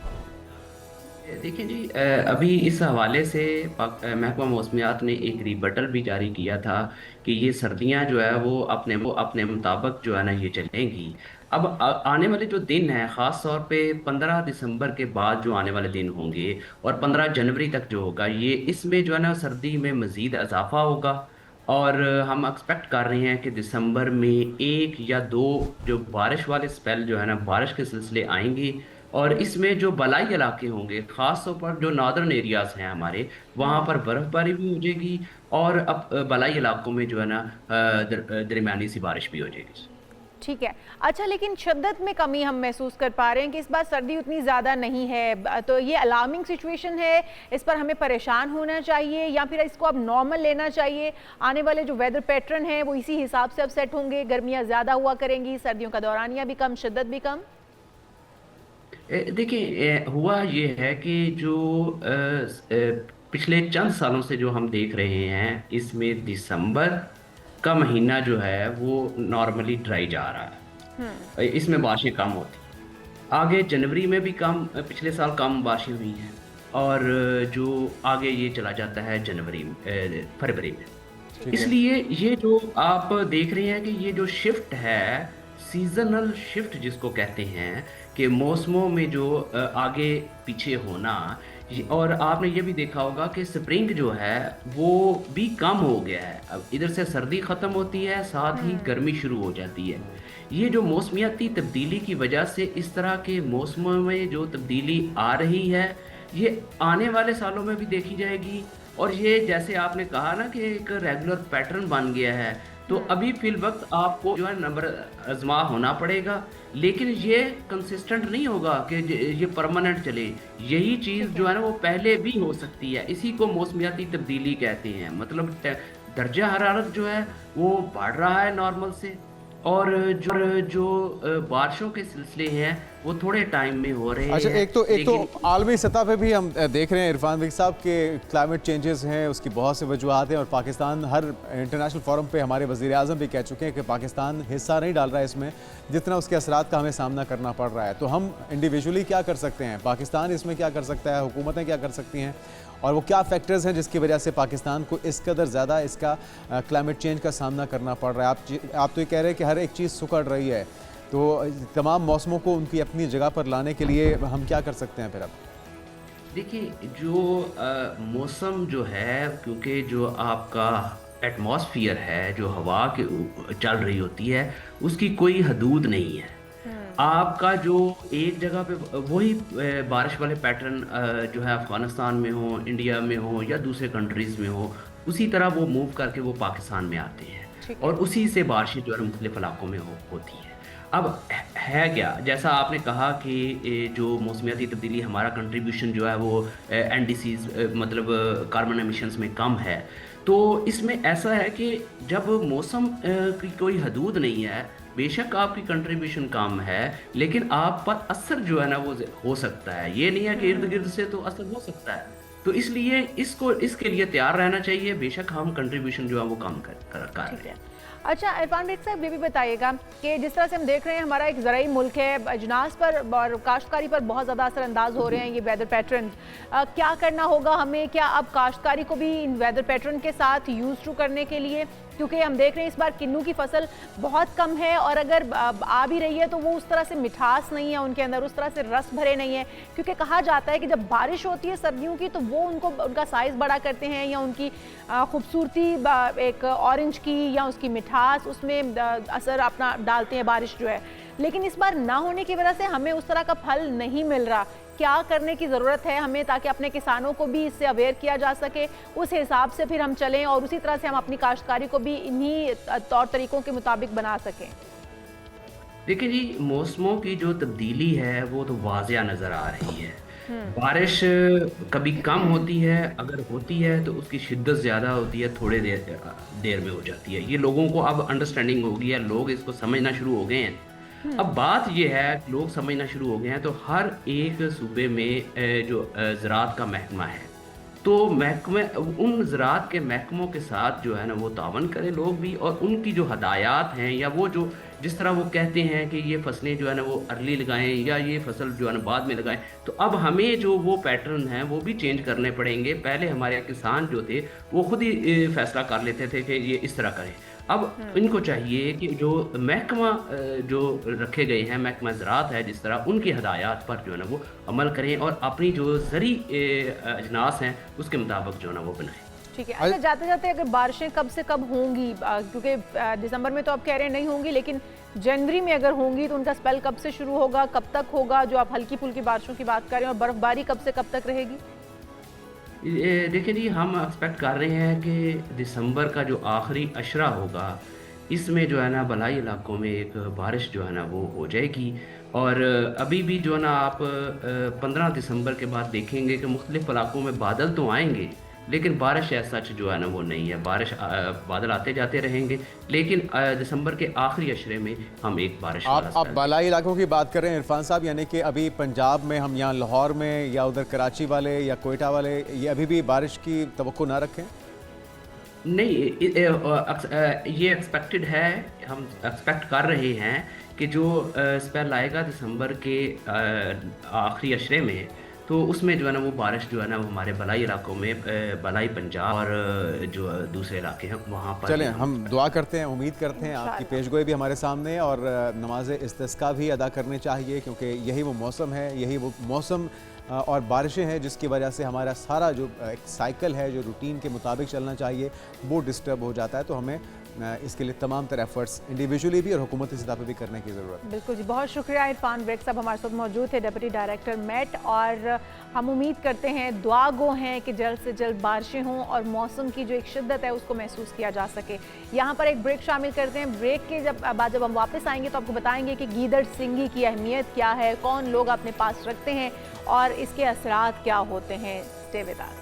देखिए जी, अभी इस हवाले से महकमा मौसमियात ने एक रिबटल भी जारी किया था कि ये सर्दियां जो है वो अपने मुताबिक जो है ना ये चलेंगी। अब आने वाले जो दिन हैं, ख़ास तौर पे 15 दिसंबर के बाद जो आने वाले दिन होंगे और 15 जनवरी तक जो होगा, ये इसमें जो है ना सर्दी में मज़ीद इजाफा होगा। और हम एक्सपेक्ट कर रहे हैं कि दिसंबर में 1 या 2 जो बारिश वाले स्पेल जो है ना, बारिश के सिलसिले आएंगे, और इसमें जो बलाई इलाके होंगे, ख़ास तौर पर जो नॉर्दर्न एरियाज़ हैं हमारे, वहाँ पर बर्फ़बारी भी हो जाएगी, और अब बलाई इलाकों में जो है ना दरमियानी सी बारिश भी हो जाएगी। ठीक है। अच्छा, लेकिन शिद्दत में कमी हम महसूस कर पा रहे हैं कि इस बार सर्दी उतनी ज़्यादा नहीं है, तो ये अलार्मिंग सिचुएशन है, इस पर हमें परेशान होना चाहिए या फिर इसको अब नॉर्मल लेना चाहिए? आने वाले जो वेदर पैटर्न है वो इसी हिसाब से अब सेट होंगे, गर्मियाँ ज़्यादा हुआ करेंगी, सर्दियों का दौरानिया भी कम, शिद्दत भी कम? देखिए, हुआ ये है कि जो पिछले चंद सालों से जो हम देख रहे हैं, इसमें दिसंबर का महीना जो है वो नॉर्मली ड्राई जा रहा है। इसमें बारिशें कम होती हैं। आगे जनवरी में भी कम, पिछले साल कम बारिशें हुई हैं, और जो आगे ये चला जाता है जनवरी फरवरी में। ठीक है। इसलिए ये जो आप देख रहे हैं कि ये जो शिफ्ट है, सीजनल शिफ्ट जिसको कहते हैं, कि मौसमों में जो आगे पीछे होना, और आपने ये भी देखा होगा कि स्प्रिंग जो है वो भी कम हो गया है। अब इधर से सर्दी ख़त्म होती है, साथ ही गर्मी शुरू हो जाती है। ये जो मौसमियाती तब्दीली की वजह से इस तरह के मौसमों में जो तब्दीली आ रही है, ये आने वाले सालों में भी देखी जाएगी। और ये जैसे आपने कहा ना कि एक रेगुलर पैटर्न बन गया है, तो अभी फिल वक्त आपको जो है नंबर आजमा होना पड़ेगा, लेकिन ये कंसिस्टेंट नहीं होगा कि ये परमानेंट चले। यही चीज़ जो है ना वो पहले भी हो सकती है। इसी को मौसमियाती तब्दीली कहते हैं। मतलब दर्जा हरारत जो है वो बढ़ रहा है नॉर्मल से, और जो बारिशों के सिलसिले हैं वो थोड़े टाइम में हो रहे हैं। अच्छा, एक तो आलमी सतह पे भी हम देख रहे हैं इरफान विक साहब के क्लाइमेट चेंजेस हैं, उसकी बहुत सी वजूहत हैं, और पाकिस्तान हर इंटरनेशनल फोरम पे हमारे वज़ीर आज़म भी कह चुके हैं कि पाकिस्तान हिस्सा नहीं डाल रहा है इसमें, जितना उसके असरात का हमें सामना करना पड़ रहा है। तो हम इंडिविजुअली क्या कर सकते हैं, पाकिस्तान इसमें क्या कर सकता है, हुकूमतें क्या कर सकती हैं, और वो क्या फैक्टर्स हैं जिसकी वजह से पाकिस्तान को इस कदर ज़्यादा इसका क्लाइमेट चेंज का सामना करना पड़ रहा है? आप तो ये कह रहे हैं कि हर एक चीज़ सुकड़ रही है, तो तमाम मौसमों को उनकी अपनी जगह पर लाने के लिए हम क्या कर सकते हैं फिर अब? देखिए, जो मौसम जो है, क्योंकि जो आपका एटमॉस्फियर है, जो हवा के चल रही होती है, उसकी कोई हदूद नहीं है। आपका जो एक जगह पे वही बारिश वाले पैटर्न जो है अफ़गानिस्तान में हो, इंडिया में हो या दूसरे कंट्रीज़ में हो, उसी तरह वो मूव करके वो पाकिस्तान में आते हैं, और उसी से बारिशें जो है मुख्तलिफ इलाकों में होती हैं। अब है क्या, जैसा आपने कहा कि जो मौसमियाती तब्दीली, हमारा कंट्रीब्यूशन जो है वो NDCs मतलब कार्बन एमिशंस में कम है। तो इसमें ऐसा है कि जब मौसम की कोई हदूद नहीं है, बेशक आपकी कंट्रीब्यूशन कम है, लेकिन आप पर असर जो है ना वो हो सकता है। ये नहीं है कि इर्द गिर्द से तो असर हो सकता है। तो इसलिए इसके लिए तैयार रहना चाहिए। बेशक हम कंट्रीब्यूशन जो है वो कम कर रहे हैं। अच्छा, इरफान विक साहब, ये भी बताइएगा कि जिस तरह से हम देख रहे हैं हमारा एक ज़राई मुल्क है, अजनास पर और काश्तकारी पर बहुत ज़्यादा असरअंदाज हो रहे हैं ये वेदर पैटर्न। क्या करना होगा हमें? क्या अब काश्तकारी को भी इन वेदर पैटर्न के साथ यूज टू करने के लिए, क्योंकि हम देख रहे हैं इस बार किन्नू की फसल बहुत कम है, और अगर आ भी रही है तो वो उस तरह से मिठास नहीं है उनके अंदर, उस तरह से रस भरे नहीं है, क्योंकि कहा जाता है कि जब बारिश होती है सर्दियों की तो वो उनका साइज़ बड़ा करते हैं, या उनकी खूबसूरती एक ऑरेंज की या उसकी मिठास उसमें असर अपना डालते हैं बारिश जो है। लेकिन इस बार ना होने की वजह से हमें उस तरह का फल नहीं मिल रहा। क्या करने की ज़रूरत है हमें ताकि अपने किसानों को भी इससे अवेयर किया जा सके, उस हिसाब से फिर हम चलें और उसी तरह से हम अपनी काश्तकारी को भी इन्हीं तौर तरीकों के मुताबिक बना सकें? देखिए जी, मौसमों की जो तब्दीली है वो तो वाज़िया नज़र आ रही है। बारिश कभी कम होती है, अगर होती है तो उसकी शिद्दत ज़्यादा होती है, थोड़े देर में हो जाती है। ये लोगों को अब अंडरस्टैंडिंग हो गई है, लोग इसको समझना शुरू हो गए हैं। अब बात यह है, लोग समझना शुरू हो गए हैं, तो हर एक सूबे में जो ज़राअत का महकमा है, तो महकमे उन ज़राअत के महकमों के साथ जो है ना वो तावन करें लोग भी, और उनकी जो हदायत हैं, या वो जो जिस तरह वो कहते हैं कि ये फसलें जो है ना वो अर्ली लगाएं या ये फसल जो है ना बाद में लगाएं, तो अब हमें जो वो पैटर्न हैं वो भी चेंज करने पड़ेंगे। पहले हमारे किसान जो थे वो खुद ही फैसला कर लेते थे कि ये इस तरह करें। अब इनको चाहिए कि जो महकमा जो रखे गए हैं, महकमा ज़राअत है जिस तरह, उनकी हदायत पर जो है ना वो अमल करें और अपनी जो ज़री अजनास हैं उसके मुताबिक जो है ना वो बनाएं। ठीक है। अच्छा, जाते जाते अगर बारिशें कब से कब होंगी, क्योंकि दिसंबर में तो आप कह रहे हैं नहीं होंगी, लेकिन जनवरी में अगर होंगी तो उनका स्पेल कब से शुरू होगा, कब तक होगा, जो आप हल्की फुल्की बारिशों की बात कर रहे हैं, और बर्फबारी कब से कब तक रहेगी? देखिए जी, हम एक्सपेक्ट कर रहे हैं कि दिसंबर का जो आखिरी अशरा होगा, इसमें जो है ना बलाई इलाकों में एक बारिश जो है ना वो हो जाएगी। और अभी भी जो है ना आप 15 दिसंबर के बाद देखेंगे कि मुख्तलिफ इलाकों में बादल तो आएंगे, लेकिन बारिश ऐसा सच जो है ना वो नहीं है। बादल आते जाते रहेंगे, लेकिन दिसंबर के आखिरी अशरे में हम एक बारिश वाला आप स्पेल। बालाई इलाकों की बात कर रहे हैं इरफान साहब, यानी कि अभी पंजाब में हम यहाँ लाहौर में या उधर कराची वाले या कोयटा वाले ये अभी भी बारिश की तवक्को ना रखें? नहीं, ये एक्सपेक्टेड है, हम एक्सपेक्ट कर रहे हैं कि जो स्पेल आएगा दिसंबर के आखिरी अशरे में, तो उसमें जो है ना वो बारिश जो है ना वो हमारे बलाई इलाकों में, बलाई पंजाब और जो दूसरे इलाके हैं वहाँ पर। चलें, हम दुआ करते हैं, उम्मीद करते हैं आपकी पेशगोई भी हमारे सामने, और नमाज इस्तिस्का भी अदा करनी चाहिए, क्योंकि यही वो मौसम है, यही वो मौसम और बारिशें हैं जिसकी वजह से हमारा सारा जो एक साइकिल है जो रूटीन के मुताबिक चलना चाहिए वो डिस्टर्ब हो जाता है। तो हमें इसके लिए तमाम तरह एफर्ट्स इंडिविजुअली भी और हुकूमती सतह पर भी करने की ज़रूरत है। बिल्कुल जी, बहुत शुक्रिया इरफान बेग साहब हमारे साथ मौजूद थे, डिप्टी डायरेक्टर मेट, और हम उम्मीद करते हैं, दुआ गो हैं कि जल्द से जल्द बारिशें हों और मौसम की जो एक शिद्दत है उसको महसूस किया जा सके। यहाँ पर एक ब्रेक शामिल करते हैं। ब्रेक के बाद जब हम वापस आएंगे तो आपको बताएंगे कि गीदड़ सिंगी की अहमियत क्या है, कौन लोग अपने पास रखते हैं और इसके असरात क्या होते हैं। Stay with us.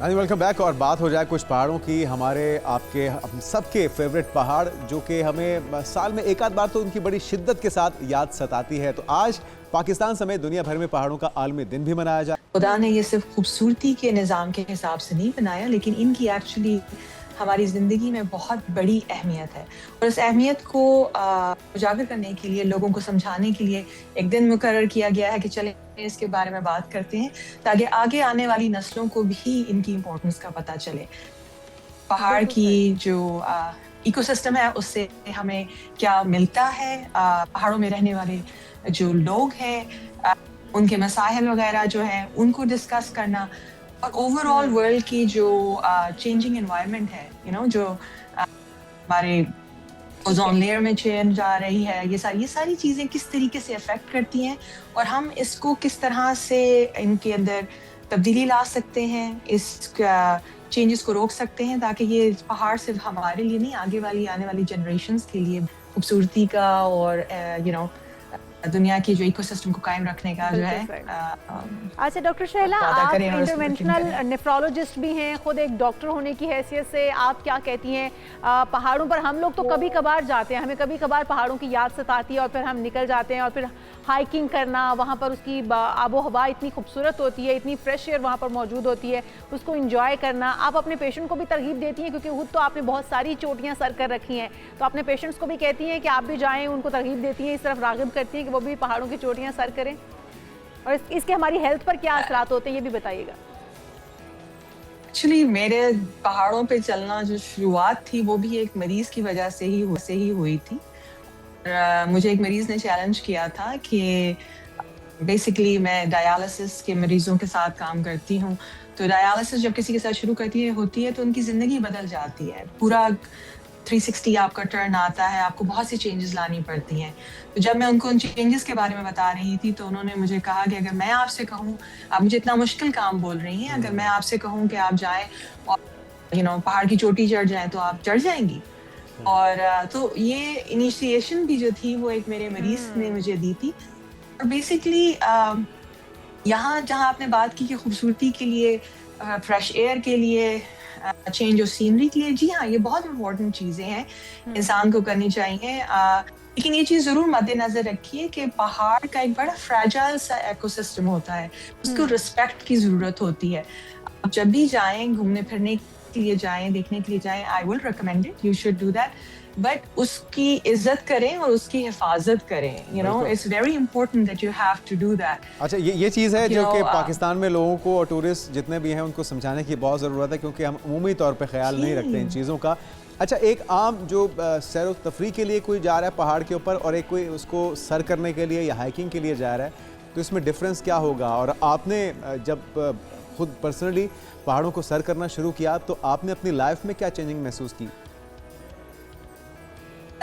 Welcome back. और बात हो जाए कुछ पहाड़ों की, हमारे आपके हम सबके फेवरेट पहाड़ जो कि हमें साल में एक आध बार तो उनकी बड़ी शिद्दत के साथ याद सताती है। तो आज पाकिस्तान समेत दुनिया भर में पहाड़ों का आलमी दिन भी मनाया जाए। खुदा ने ये सिर्फ खूबसूरती के निज़ाम के हिसाब से नहीं बनाया, लेकिन इनकी एक्चुअली हमारी ज़िंदगी में बहुत बड़ी अहमियत है। और इस अहमियत को उजागर करने के लिए, लोगों को समझाने के लिए एक दिन मुकर्रर किया गया है कि चलें इसके बारे में बात करते हैं, ताकि आगे आने वाली नस्लों को भी इनकी इम्पोर्टेंस का पता चले। पहाड़ की जो इकोसिस्टम है उससे हमें क्या मिलता है, पहाड़ों में रहने वाले जो लोग हैं उनके मसाइल वगैरह जो हैं उनको डिस्कस करना, और ओवरऑल वर्ल्ड की जो चेंजिंग एनवायरनमेंट है, जो हमारे ओजोन लेयर में चेंज आ रही है, ये सारी चीज़ें किस तरीके से अफेक्ट करती हैं और हम इसको किस तरह से इनके अंदर तब्दीली ला सकते हैं, इस चेंजेस को रोक सकते हैं, ताकि ये पहाड़ सिर्फ हमारे लिए नहीं, आने वाली जनरेशन्स के लिए खूबसूरती का और दुनिया की जो इकोसिस्टम को कायम रखने का जो है। अच्छा डॉक्टर शैला, आप इंटरवेंशनल नेफ्रोलॉजिस्ट भी हैं, खुद एक डॉक्टर होने की हैसियत से आप क्या कहती हैं, पहाड़ों पर हम लोग तो कभी कभार जाते हैं, हमें कभी कभार पहाड़ों की याद सताती है और फिर हम निकल जाते हैं, और फिर हाइकिंग करना, वहाँ पर उसकी आबो हवा इतनी खूबसूरत होती है, इतनी फ्रेश एयर वहाँ पर मौजूद होती है, उसको इंजॉय करना, आप अपने पेशेंट को भी तरगीब देती हैं, क्योंकि खुद तो आपने बहुत सारी चोटियाँ सर कर रखी हैं, तो अपने पेशेंट्स को भी कहती हैं कि आप भी जाएँ, उनको तरगीब देती हैं, इस तरफ राग़िब करती हैं कि वो भी पहाड़ों की चोटियाँ सर करें, और इसके हमारी हेल्थ पर क्या असरात होते हैं ये भी बताइएगा। एक्चुअली मेरे पहाड़ों पे चलना जो शुरुआत थी वो भी एक मरीज की वजह से ही हुई थी। मुझे एक मरीज ने चैलेंज किया था कि बेसिकली मैं डायलिसिस के मरीजों के साथ काम करती हूँ, तो डायलिसिस जब किसी के साथ शुरू होती है तो उनकी ज़िंदगी बदल जाती है, पूरा 360 आपका टर्न आता है, आपको बहुत सी चेंजेस लानी पड़ती हैं। तो जब मैं उनको उन चेंजेस के बारे में बता रही थी तो उन्होंने मुझे कहा कि अगर मैं आपसे कहूँ, आप मुझे इतना मुश्किल काम बोल रही हैं, अगर मैं आपसे कहूँ कि आप जाएं और पहाड़ की चोटी चढ़ जाएं तो आप चढ़ जाएंगी। और तो ये इनिशिएशन भी जो थी वो एक मेरे मरीज ने मुझे दी थी। और बेसिकली यहाँ जहाँ आपने बात की कि खूबसूरती के लिए, फ्रेश एयर के लिए, चेंज ऑफ सीनरी के लिए, जी हाँ, ये बहुत इंपॉर्टेंट चीज़ें हैं, इंसान को करनी चाहिए। लेकिन ये चीज़ ज़रूर मद्देनज़र रखिए कि पहाड़ का एक बड़ा फ्रैजाइल सा इकोसिस्टम होता है, उसको रिस्पेक्ट की ज़रूरत होती है। आप जब भी जाएं, घूमने फिरने के लिए जाएं, देखने के लिए जाएं, I will recommend it, you should do that, but उसकी इज्जत करें और उसकी हिफाजत करें। It's very important that you have to do that. अच्छा, ये चीज़ है जो कि पाकिस्तान में लोगों को और टूरिस्ट जितने भी हैं उनको समझाने की बहुत ज़रूरत है, क्योंकि हम उमूमी तौर पे ख्याल नहीं रखते इन चीज़ों का। अच्छा, एक आम जो सैर व तफरी के लिए कोई जा रहा है पहाड़ के ऊपर और एक कोई उसको सर करने के लिए या हाइकिंग के लिए जा रहा है, तो इसमें डिफरेंस क्या होगा? और आपने जब खुद पर्सनली पहाड़ों को सर करना शुरू किया तो आपने अपनी लाइफ में क्या चेंजिंग महसूस की?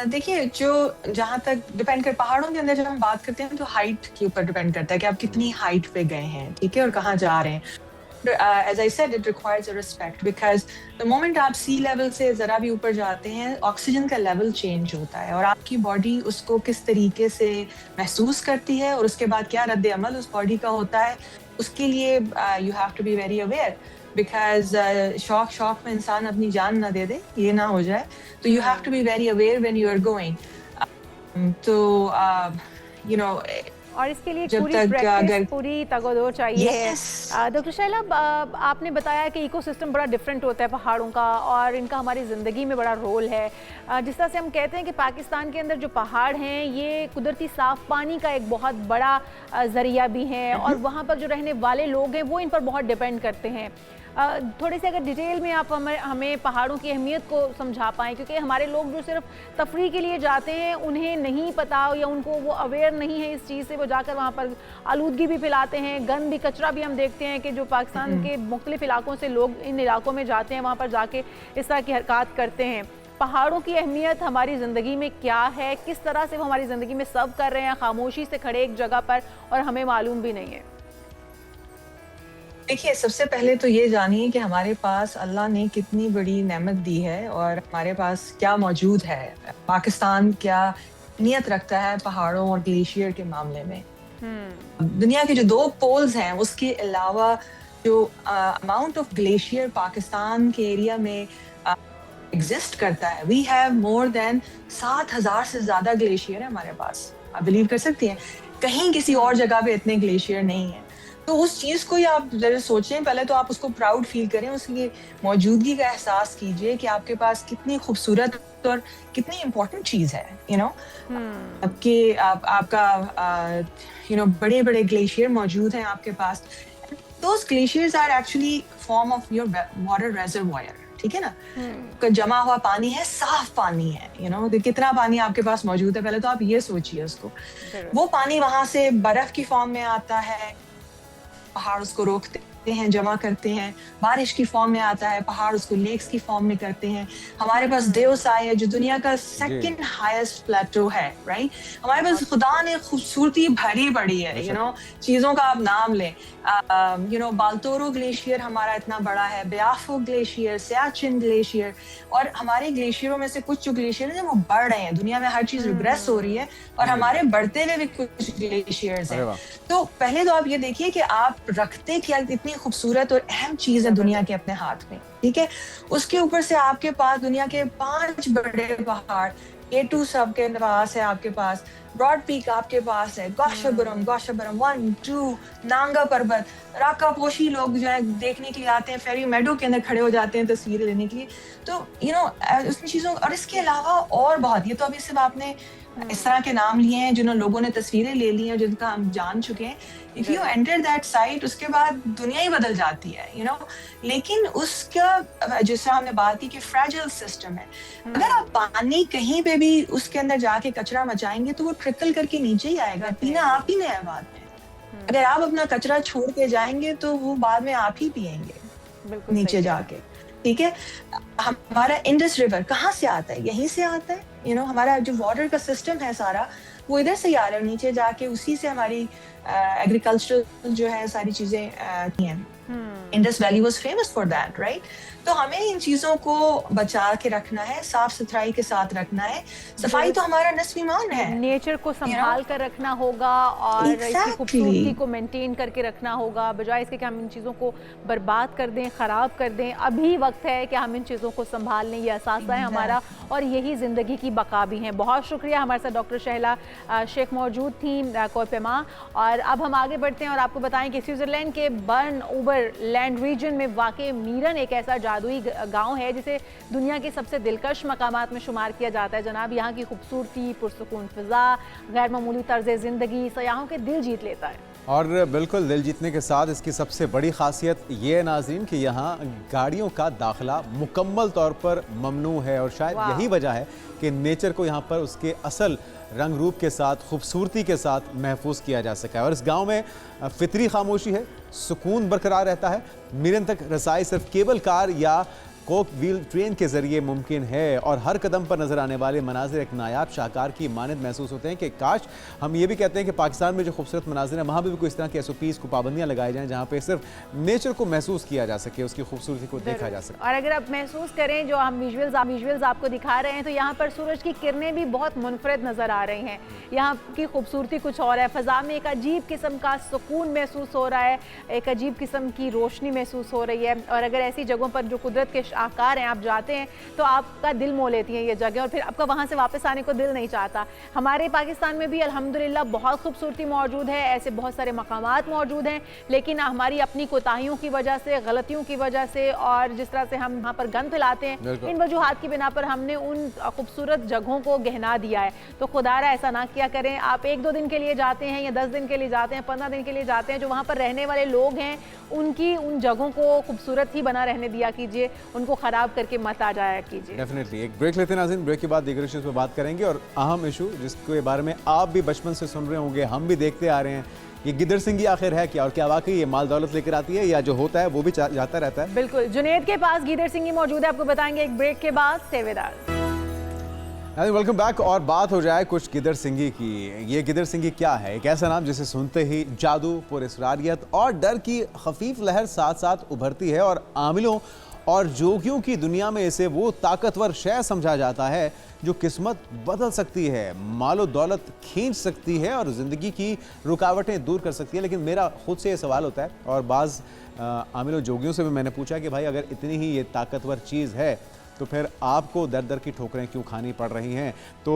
देखिए, जो जहाँ तक डिपेंड कर, पहाड़ों के अंदर जब हम बात करते हैं तो हाइट के ऊपर डिपेंड करता है कि आप कितनी हाइट पे गए हैं, ठीक है, और कहाँ जा रहे हैं। as I said, it requires a respect because the moment आप sea level से ज़रा भी ऊपर जाते हैं, ऑक्सीजन का लेवल चेंज होता है और आपकी बॉडी उसको किस तरीके से महसूस करती है और उसके बाद क्या रद्द अमल उस बॉडी का होता है, उसके लिए you have to be very aware because शौक में इंसान अपनी जान ना दे दे, ये ना हो जाए, तो you have to be very aware when you are going. तो you know, और इसके लिए जब पूरी तक प्रैक्टिस, अगर पूरी तगोदो चाहिए है। Yes. डॉक्टर शैला, आपने बताया कि इकोसिस्टम बड़ा डिफरेंट होता है पहाड़ों का और इनका हमारी ज़िंदगी में बड़ा रोल है। जिस तरह से हम कहते हैं कि पाकिस्तान के अंदर जो पहाड़ हैं ये कुदरती साफ़ पानी का एक बहुत बड़ा ज़रिया भी है और वहाँ पर जो रहने वाले लोग हैं वो इन पर बहुत डिपेंड करते हैं। थोड़े से अगर डिटेल में आप हमें पहाड़ों की अहमियत को समझा पाएँ, क्योंकि हमारे लोग जो सिर्फ तफरी के लिए जाते हैं उन्हें नहीं पता या उनको वो अवेयर नहीं है इस चीज़ से, वो जाकर वहाँ पर आलूदगी भी फैलाते हैं, गंद भी, कचरा भी हम देखते हैं कि जो पाकिस्तान के मुख्तलिफ इलाकों से लोग इन इलाकों में जाते हैं वहाँ पर जाके इस तरह की हरकत करते हैं। पहाड़ों की अहमियत हमारी ज़िंदगी में क्या है, किस तरह से वो हमारी ज़िंदगी में सर्व कर रहे हैं खामोशी से खड़े एक जगह पर और हमें मालूम भी नहीं है? देखिए, सबसे पहले तो ये जानिए कि हमारे पास अल्लाह ने कितनी बड़ी नेमत दी है और हमारे पास क्या मौजूद है। पाकिस्तान क्या नियत रखता है पहाड़ों और ग्लेशियर के मामले में। दुनिया के जो 2 पोल्स हैं उसके अलावा जो अमाउंट ऑफ ग्लेशियर पाकिस्तान के एरिया में एग्जिस्ट करता है, वी हैव मोर देन 7,000 से ज़्यादा ग्लेशियर है हमारे पास। आप बिलीव कर सकती हैं, कहीं किसी और जगह पे इतने ग्लेशियर नहीं है। तो उस चीज़ को ही आप जरा सोचें, पहले तो आप उसको प्राउड फील करें, उसकी मौजूदगी का एहसास कीजिए कि आपके पास कितनी खूबसूरत और कितनी इम्पोर्टेंट चीज़ है, यू नो। आपका यू नो बड़े बड़े ग्लेशियर मौजूद हैं आपके पास। Those glaciers are actually form of your water reservoir, ठीक है ना। जमा हुआ पानी है, साफ पानी है, यू नो। कितना पानी आपके पास मौजूद है, पहले तो आप ये सोचिए उसको। वो पानी वहां से बर्फ की फॉर्म में आता है, पहाड़ उसको रोकते हैं, जमा करते हैं, बारिश की फॉर्म में आता है, पहाड़ उसको लेक्स की फॉर्म में करते हैं। हमारे पास देवसाई है जो दुनिया का सेकंड हाईएस्ट प्लेटो है, राइट। हमारे पास खुदा ने खूबसूरती भरी पड़ी है, यू नो। चीज़ों का आप नाम लें, यू नो, बाल्तोरो ग्लेशियर हमारा इतना बड़ा है, ब्याफो ग्लेशियर, सियाचिन ग्लेशियर, और हमारे ग्लेशियरों में से कुछ जो ग्लेशियर हैं वो बढ़ रहे हैं। दुनिया में हर चीज़ रिग्रेस हो रही है और हमारे बढ़ते हुए भी कुछ ग्लेशियर्स हैं। तो पहले तो आप ये देखिए कि आप रखते क्या इतनी खूबसूरत और अहम चीज है दुनिया के अपने हाथ में, ठीक है। उसके ऊपर से आपके पास दुनिया के 5 बड़े पहाड़, A2 सब के पास है आपके पास, ब्रॉड पीक आपके पास है, गोशाबरम 1, 2, नांगा पर्वत, राका पोशी, लोग जो है देखने के लिए आते हैं, फेरी मेडो के अंदर खड़े हो जाते हैं तस्वीरें लेने के लिए। तो यू नो उसमें चीज़ों, और इसके अलावा और बहुत, ये तो अभी सिर्फ आपने इस तरह के नाम लिए हैं जिन्होंने लोगों ने तस्वीरें ले ली हैं जिनका हम जान चुके हैं। If you enter that site, उसके बाद दुनिया ही बदल जाती है, यू नो। लेकिन उसका जिससे हमने बात की कि फ्रैजाइल सिस्टम है, अगर आप पानी कहीं पे भी उसके अंदर जाके कचरा मचाएंगे तो वो ट्रिकल करके नीचे ही आएगा, पीना आप ही ने है बाद में। अगर आप अपना कचरा छोड़ के जाएंगे तो वो बाद में आप ही पिएंगे नीचे जाके, ठीक है। हमारा इंडस रिवर कहाँ से आता है? यहीं से आता है, यू नो। हमारा जो वाटर का सिस्टम है सारा वो इधर से ही आ रहा है, नीचे जाके उसी से हमारी एग्रीकल्चरल जो है सारी चीजें हैं। Indus valley was famous for that, right. तो हमें इन चीजों को बचा के रखना है, साफ सुथराई के साथ रखना है। सफाई तो हमारा निस्फ़ ईमान है। नेचर को संभाल कर रखना होगा और इसकी खूबसूरती को मेंटेन करके रखना होगा, बजाय इसके कि हम इन चीज़ों को बर्बाद कर दें, ख़राब कर दें। अभी वक्त है कि हम इन चीज़ों को संभाल लें, ये एहसास है हमारा, और यही ज़िंदगी की बका भी है। बहुत शुक्रिया, हमारे साथ डॉक्टर शहला शेख मौजूद थी कोपेमा। और अब हम आगे बढ़ते हैं और आपको बताएं कि स्विट्ज़रलैंड के बर्न ओबर लैंड रीजन में वाक़ मीरन एक ऐसा जादुई गांव है जिसे दुनिया के सबसे दिलकश मकामात में शुमार किया जाता है। जनाब, यहाँ की खूबसूरती, पुरसुकून फ़िज़ा, गैर मामूली तर्ज़ ज़िंदगी सयाहों के दिल जीत लेता है। और बिल्कुल दिल जीतने के साथ इसकी सबसे बड़ी खासियत ये है नाज़रीन कि यहाँ गाड़ियों का दाखिला मुकम्मल तौर पर ममनू है, और शायद यही वजह है कि नेचर को यहाँ पर उसके असल रंग रूप के साथ, खूबसूरती के साथ महफूज किया जा सका है। और इस गांव में फितरी खामोशी है, सुकून बरकरार रहता है। मीरन तक रसाई सिर्फ केबल कार या कोक व्हील ट्रेन के जरिए मुमकिन है और हर कदम पर नजर आने वाले मनाजिर एक नायाब शाहकार की मानद महसूस होते हैं कि काश हम ये भी कहते हैं कि पाकिस्तान में जो खूबसूरत मनाजिर हैं वहाँ भी कोई इस तरह की SOPs को पाबंदियाँ लगाई जाएँ जहाँ पे सिर्फ नेचर को महसूस किया जा सके, उसकी खूबसूरती को देखा जा सके। और अगर आप महसूस करें जो हम विजुअल्स आपको दिखा रहे हैं तो यहाँ पर सूरज की किरणें भी बहुत मुनफरद नज़र आ रही हैं। यहाँ की खूबसूरती कुछ और है, फ़ज़ा में एक अजीब किस्म का सुकून महसूस हो रहा है, एक अजीब किस्म की रोशनी महसूस हो रही है। और अगर ऐसी जगहों पर जो कुदरत के शाहकार हैं आप जाते हैं तो आपका दिल मोह लेती हैं ये जगह और फिर आपका वहाँ से वापस आने को दिल नहीं चाहता। हमारे पाकिस्तान में भी अल्हम्दुलिल्लाह बहुत खूबसूरती मौजूद है, ऐसे बहुत सारे मकामात मौजूद हैं, लेकिन हमारी अपनी कोताहियों की वजह से, गलतियों की वजह से और जिस तरह से हम वहाँ पर गंद फैलाते हैं, इन वजूहात की बिना पर हमने उन खूबसूरत जगहों को गहना दिया है। तो खुदारा ऐसा ना किया करें। आप 1-2 दिन के लिए जाते हैं या 10 दिन के लिए जाते हैं, 15 दिन के लिए जाते हैं, जो वहाँ पर रहने वाले लोग हैं उनकी उन जगहों को खूबसूरत ही बना रहने दिया कीजिए, उनको ख़राब करके मत आ जाया कीजिए। डेफिनेटली एक ब्रेक लेते हैं नाज़रीन, ब्रेक के बाद दीगर इश्यूज़ पर बात करेंगे और अहम इशू जिसके बारे में आप भी बचपन से सुन रहे होंगे, हम भी देखते आ रहे हैं, ये गिदर सिंगी आखिर है क्या और क्या वाकई ये माल दौलत लेकर आती है या जो होता है वो भी जाता रहता है। बिल्कुल, जुनेद के पास गिदर सिंगी मौजूद है, आपको बताएंगे एक ब्रेक के बाद। Stay with us. Welcome back. और बात हो जाए कुछ गिदर सिंगी की। ये गिदर सिंगी क्या है? एक ऐसा नाम जिसे सुनते ही जादू, पुरअसरारियत और डर की खफीफ लहर साथ साथ उभरती है और आमिलों और जोगियों की दुनिया में इसे वो ताकतवर शय समझा जाता है जो किस्मत बदल सकती है, मालो दौलत खींच सकती है और ज़िंदगी की रुकावटें दूर कर सकती है। लेकिन मेरा खुद से ये सवाल होता है और बाज़ आमिलों जोगियों से भी मैंने पूछा कि भाई अगर इतनी ही ये ताकतवर चीज़ है तो फिर आपको दर दर की ठोकरें क्यों खानी पड़ रही हैं? तो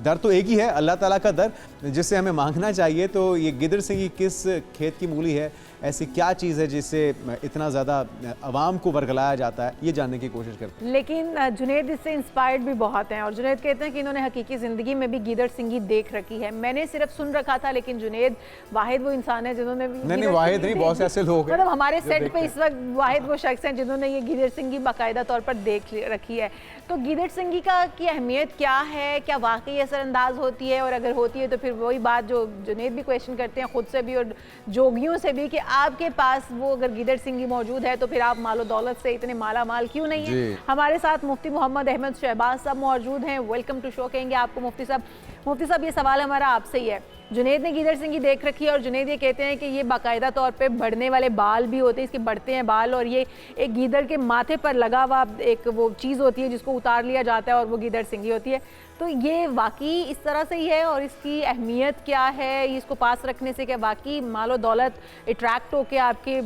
दर तो एक ही है, अल्लाह ताला का दर जिससे हमें मांगना चाहिए। तो ये गिदर सिंगी किस खेत की मूली है? ऐसी क्या चीज़ है जिससे इतना ज़्यादा अवाम को वर्गलाया जाता है? ये जानने की कोशिश करते हैं। लेकिन जुनैद इससे इंस्पायर्ड भी बहुत हैं और जुनैद कहते हैं कि इन्होंने हकीकी ज़िंदगी में भी गिदर सिंगी देख रखी है। मैंने सिर्फ सुन रखा था, लेकिन जुनैद वाहिद वो इंसान है जिन्होंने नहीं वाहिद नहीं, बहुत से ऐसे लोग हैं, मतलब हमारे सेट पे इस वक्त वाहिद वो शख्स हैं जिन्होंने ये गिदर सिंगी बाकायदा तौर पर देख रखी है। तो गिदर सिंगी की अहमियत क्या है? क्या वाकई असरअंदाज होती है? और अगर होती है तो फिर वही बात जो जुनैद भी क्वेश्चन करते हैं खुद से भी और जोगियों से भी कि आपके पास वो अगर गिदर सिंगी मौजूद है तो फिर आप मालो दौलत से इतने माला माल क्यों नहीं है? हमारे साथ मुफ्ती मोहम्मद अहमद शहबाज साहब मौजूद हैं। वेलकम टू शो कहेंगे आपको मुफ्ती साहब। मुफ्ती साहब, ये सवाल हमारा आपसे ही है। जुनैद ने गिदर सिंगी देख रखी है और जुनैद ये कहते हैं कि ये बाकायदा तौर पे बढ़ने वाले बाल भी होते हैं, इसके बढ़ते हैं बाल और ये एक गिदर के माथे पर लगा हुआ एक वो चीज़ होती है जिसको उतार लिया जाता है और वो गिदर सिंगी होती है। तो ये वाकई इस तरह से ही है और इसकी अहमियत क्या है? इसको पास रखने से क्या वाकई मालो दौलत अट्रैक्ट होके आपके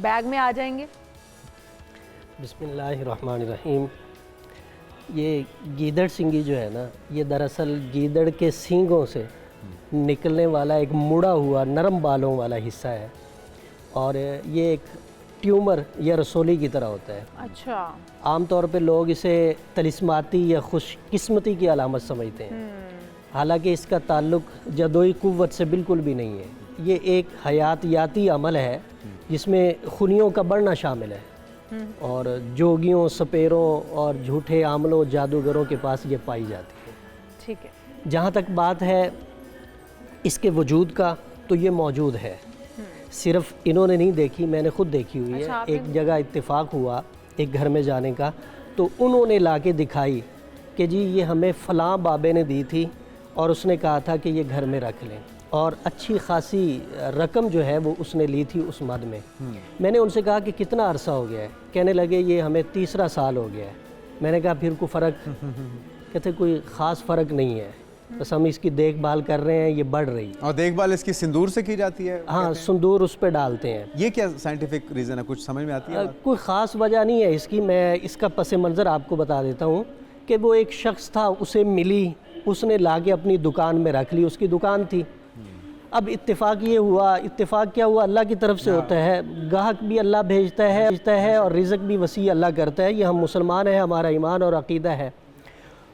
बैग में आ जाएंगे? बिस्मिल्लाहिर्रहमानिर्रहीम। ये गीदड़ सिंगी जो है ना, ये दरअसल गीदड़ के सींगों से निकलने वाला एक मुड़ा हुआ नरम बालों वाला हिस्सा है और ये एक ट्यूमर या रसोली की तरह होता है। अच्छा। आमतौर पे लोग इसे तलिस्माती या खुशकिस्मती की अलामत समझते हैं, हालांकि इसका ताल्लुक जदोई कुव्वत से बिल्कुल भी नहीं है। ये एक हयातियाती अमल है जिसमें खुनियों का बढ़ना शामिल है और जोगियों, सपेरों और झूठे आमलों, जादूगरों के पास ये पाई जाती है। ठीक है। जहाँ तक बात है इसके वजूद का, तो ये मौजूद है, सिर्फ इन्होंने नहीं देखी, मैंने खुद देखी हुई है। एक जगह इत्तेफाक हुआ एक घर में जाने का, तो उन्होंने लाके दिखाई कि जी ये हमें फ़लाँ बाबे ने दी थी और उसने कहा था कि ये घर में रख लें, और अच्छी खासी रकम जो है वो उसने ली थी उस मद में। मैंने उनसे कहा कि कितना अरसा हो गया है? कहने लगे ये हमें 3रा साल हो गया है। मैंने कहा फिर कोई फ़र्क? कहते कोई ख़ास फ़र्क नहीं है, बस हम इसकी देखभाल कर रहे हैं, ये बढ़ रही है। और देखभाल इसकी सिंदूर से की जाती है? हाँ, सिंदूर उस पर डालते हैं। ये क्या साइंटिफिक रीज़न है, कुछ समझ में आती है? कोई ख़ास वजह नहीं है इसकी। मैं इसका पस मंज़र आपको बता देता हूँ कि वो एक शख्स था, उसे मिली, उसने लाके अपनी दुकान में रख ली, उसकी दुकान थी। अब इत्तेफाक ये हुआ, इत्तेफाक क्या हुआ, अल्लाह की तरफ से होता है, गाहक भी अल्लाह भेजता है और रिज़्क़ भी वसी अल्लाह करता है। ये हम मुसलमान हैं, हमारा ईमान और अक़ीदा है।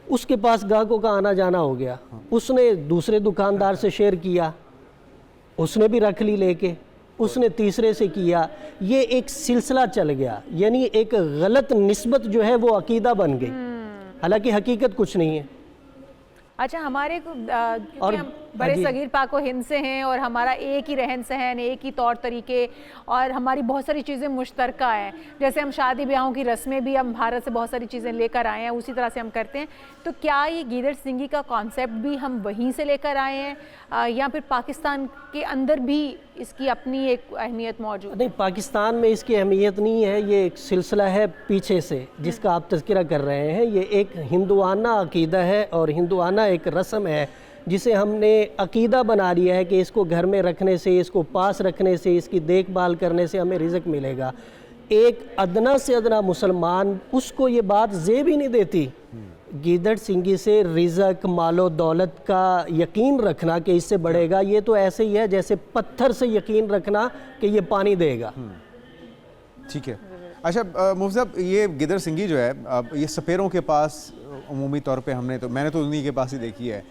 उसके पास गाहकों का आना जाना हो गया, उसने दूसरे दुकानदार से शेयर किया, उसने भी रख ली लेके, उसने तीसरे से किया, ये एक सिलसिला चल गया। यानी एक गलत निस्बत जो है वो अकीदा बन गई, हालांकि हकीकत कुछ नहीं है। अच्छा, हमारे और बड़े सगीर पाको हिंद से हैं और हमारा एक ही रहन सहन, एक ही तौर तरीके और हमारी बहुत सारी चीज़ें मुश्तरका हैं। जैसे हम शादी ब्याहों की रस्में भी हम भारत से बहुत सारी चीज़ें लेकर आए हैं, उसी तरह से हम करते हैं। तो क्या ये गीदड़ सिंगी का कॉन्सेप्ट भी हम वहीं से लेकर आए हैं या फिर पाकिस्तान के अंदर भी इसकी अपनी एक अहमियत मौजूद? नहीं, पाकिस्तान में इसकी अहमियत नहीं है, ये एक सिलसिला है पीछे से जिसका आप तज़किरा कर रहे हैं। ये एक हिंदुआना अकीदा है और हिंदुआना एक रस्म है जिसे हमने अकीदा बना लिया है कि इसको घर में रखने से, इसको पास रखने से, इसकी देखभाल करने से हमें रिज़्क मिलेगा। एक अदना से अदना मुसलमान उसको ये बात ज़ेब ही नहीं देती गीदड़ सिंगी से रिज़्क मालो दौलत का यकीन रखना कि इससे बढ़ेगा। ये तो ऐसे ही है जैसे पत्थर से यकीन रखना कि ये पानी देगा। ठीक है। अच्छा मुफ्ती साहब, ये गिदड़ सिंगी जो है, अब ये सपेरों के पास उमूमी तौर पे मैंने तो उन्हीं के पास ही देखी है।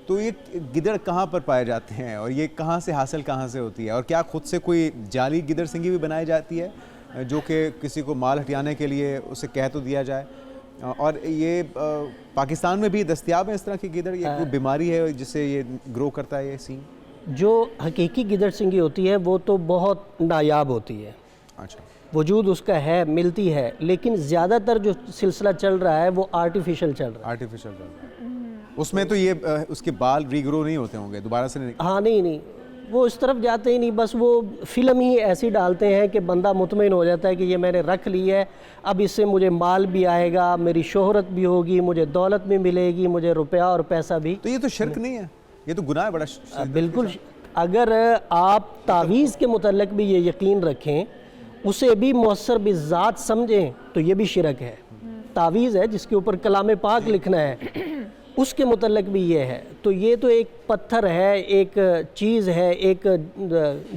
तो ये गिदड़ कहाँ पर पाए जाते हैं और ये कहाँ से हासिल कहाँ से होती है, और क्या खुद से कोई जाली गिदड़ सिंगी भी बनाई जाती है जो कि किसी को माल हटियाने के लिए उसे कह तो दिया जाए? और ये पाकिस्तान में भी दस्तयाब है इस तरह की गिदड़? ये कोई बीमारी है जिससे ये ग्रो करता है ये सींग? जो हकीकी गिदड़ सिंगी होती है वो तो बहुत नायाब होती है। अच्छा, वजूद उसका है, मिलती है, लेकिन ज़्यादातर जो सिलसिला चल रहा है वो आर्टिफिशियल चल रहा है। आर्टिफिशियल चल रहा है। उसमें तो ये उसके बाल रीग्रो नहीं होते होंगे दोबारा से? नहीं, हाँ, नहीं, वो इस तरफ जाते ही नहीं। बस वो फिल्म ही ऐसी डालते हैं कि बंदा मुतमईन हो जाता है कि ये मैंने रख ली है, अब इससे मुझे माल भी आएगा, मेरी शोहरत भी होगी, मुझे दौलत भी मिलेगी, मुझे रुपया और पैसा भी। तो ये तो शिर्क नहीं है, ये तो गुनाह है बड़ा। बिल्कुल। अगर आप तावीज़ के मुतल्लिक़ भी ये यकीन रखें, उसे भी मौसर बिज़ात समझें, तो ये भी शिरक है। तावीज़ है जिसके ऊपर कलाम पाक लिखना है, उसके मुतल्लिक़ भी ये है। तो ये तो एक पत्थर है, एक चीज़ है, एक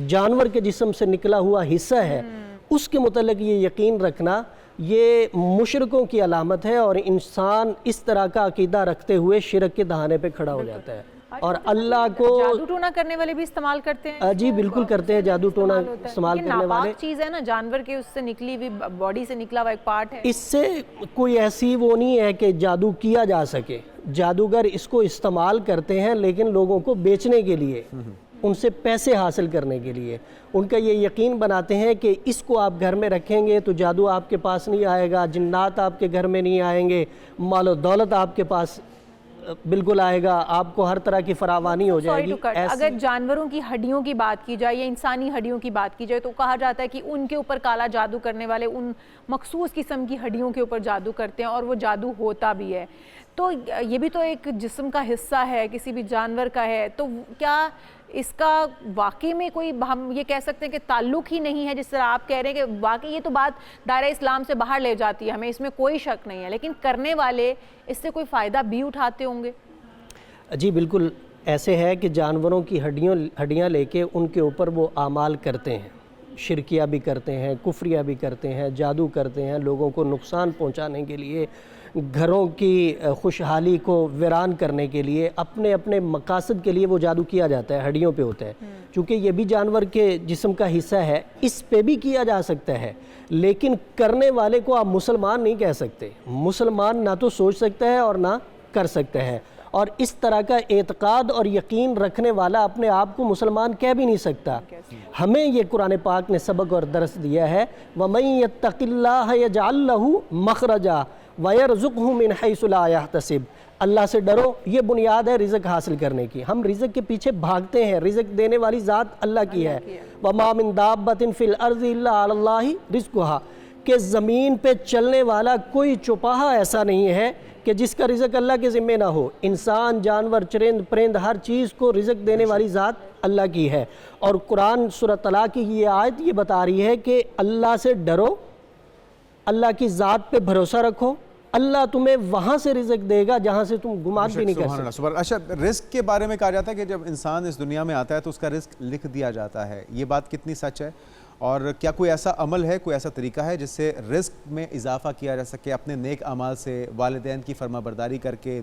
जानवर के जिस्म से निकला हुआ हिस्सा है, उसके मुतल्लिक़ ये यकीन रखना ये मुशरकों की अलामत है। और इंसान इस तरह का अकीदा रखते हुए शिरक के दहाने पे खड़ा हो जाता है। और अल्लाह को जादू टोना करने वाले भी इस्तेमाल करते हैं? जी बिल्कुल करते हैं, जादू टोना इस्तेमाल करने वाले। चीज़ है ना, जानवर के उससे निकली हुई बॉडी से निकला हुआ एक पार्ट है। इससे कोई ऐसी वो नहीं है कि जादू किया जा सके। जादूगर इसको इस्तेमाल करते हैं लेकिन लोगों को बेचने के लिए, उनसे पैसे हासिल करने के लिए। उनका ये यकीन बनाते हैं कि इसको आप घर में रखेंगे तो जादू आपके पास नहीं आएगा, जिन्नात आपके घर में नहीं आएंगे, मालो दौलत आपके पास बिल्कुल आएगा, आपको हर तरह की फरावानी हो जाएगी। अगर जानवरों की हड्डियों की बात की जाए या इंसानी हड्डियों की बात की जाए तो कहा जाता है कि उनके ऊपर काला जादू करने वाले उन मखसूस किस्म की हड्डियों के ऊपर जादू करते हैं और वो जादू होता भी है। तो ये भी तो एक जिस्म का हिस्सा है, किसी भी जानवर का है। तो क्या इसका वाकई में कोई, हम ये कह सकते हैं कि ताल्लुक ही नहीं है, जिस तरह आप कह रहे हैं कि वाकई ये तो बात दायरा इस्लाम से बाहर ले जाती है, हमें इसमें कोई शक नहीं है, लेकिन करने वाले इससे कोई फ़ायदा भी उठाते होंगे? जी बिल्कुल ऐसे है कि जानवरों की हड्डियाँ लेके उनके ऊपर वो आमाल करते हैं, शिरकिया भी करते हैं, कुफ्रिया भी करते हैं, जादू करते हैं, लोगों को नुकसान पहुंचाने के लिए, घरों की खुशहाली को वीरान करने के लिए, अपने अपने मकासद के लिए वो जादू किया जाता है, हड्डियों पे होता है। चूँकि ये भी जानवर के जिस्म का हिस्सा है, इस पे भी किया जा सकता है, लेकिन करने वाले को आप मुसलमान नहीं कह सकते। मुसलमान ना तो सोच सकता है और ना कर सकता है, और इस तरह का एतकाद और यकीन रखने वाला अपने आप को मुसलमान कह भी नहीं सकता। हमें ये कुरान पाक ने सबक और दरस दिया है, वमन यत्तकिल्लाह यजअल लहू मखरजा वयरज़ुक़हु मिन हैसु ला यहतसिब। अल्लाह से डरो, ये बुनियाद है रिज़्क हासिल करने की। हम रिज़्क के पीछे भागते हैं, रिज़्क देने वाली ज़ात अल्लाह की है। वमा मिन दाब्बतिन फिल अर्ज़ि इल्ला अलल्लाहि रिज़्क़ुहा, कि ज़मीन पे चलने वाला कोई चौपाहा ऐसा नहीं है कि जिसका रिज़्क अल्लाह के ज़िम्मे ना हो। इंसान, जानवर, चरिंद परिंद, हर चीज़ को रिज़्क देने वाली ज़ात अल्लाह की है। और कुरान सूरह तलाक़ की ये आयत ये बता रही है कि अल्लाह से डरो, अल्लाह की ज़ात पे भरोसा रखो, अल्लाह तुम्हें वहाँ से रिज़्क देगा जहाँ से तुम गुमान भी नहीं कर सकते। अच्छा, रिस्क के बारे में कहा जाता है कि जब इंसान इस दुनिया में आता है तो उसका रिस्क लिख दिया जाता है, ये बात कितनी सच है? और क्या कोई ऐसा अमल है, कोई ऐसा तरीका है जिससे रिस्क में इजाफा किया जा सके अपने नेक अमाल से, वालिदैन की फरमाबरदारी करके,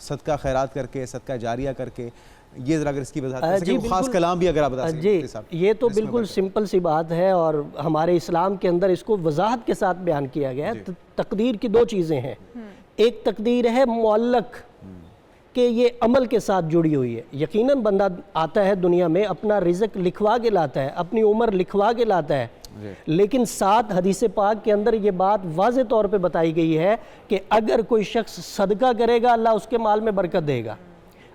सदका खैरात करके, सदका जारिया करके? ये ज़रा अगर इसकी वजाहत कर सकें, वो खास कलाम भी अगर आप बता सकें। जी, ये तो बिल्कुल सिंपल सी बात है और हमारे इस्लाम के अंदर इसको वजाहत के साथ बयान किया गया है। तकदीर की दो चीज़ें हैं, एक तकदीर है मुअल्लक, कि ये अमल के साथ जुड़ी हुई है। यकीनन बंदा आता है दुनिया में, अपना रिज़्क लिखवा के लाता है, अपनी उम्र लिखवा के लाता है, लेकिन साथ हदीस पाक के अंदर ये बात वाज़े तौर पे बताई गई है कि अगर कोई शख्स सदका करेगा अल्लाह उसके माल में बरकत देगा,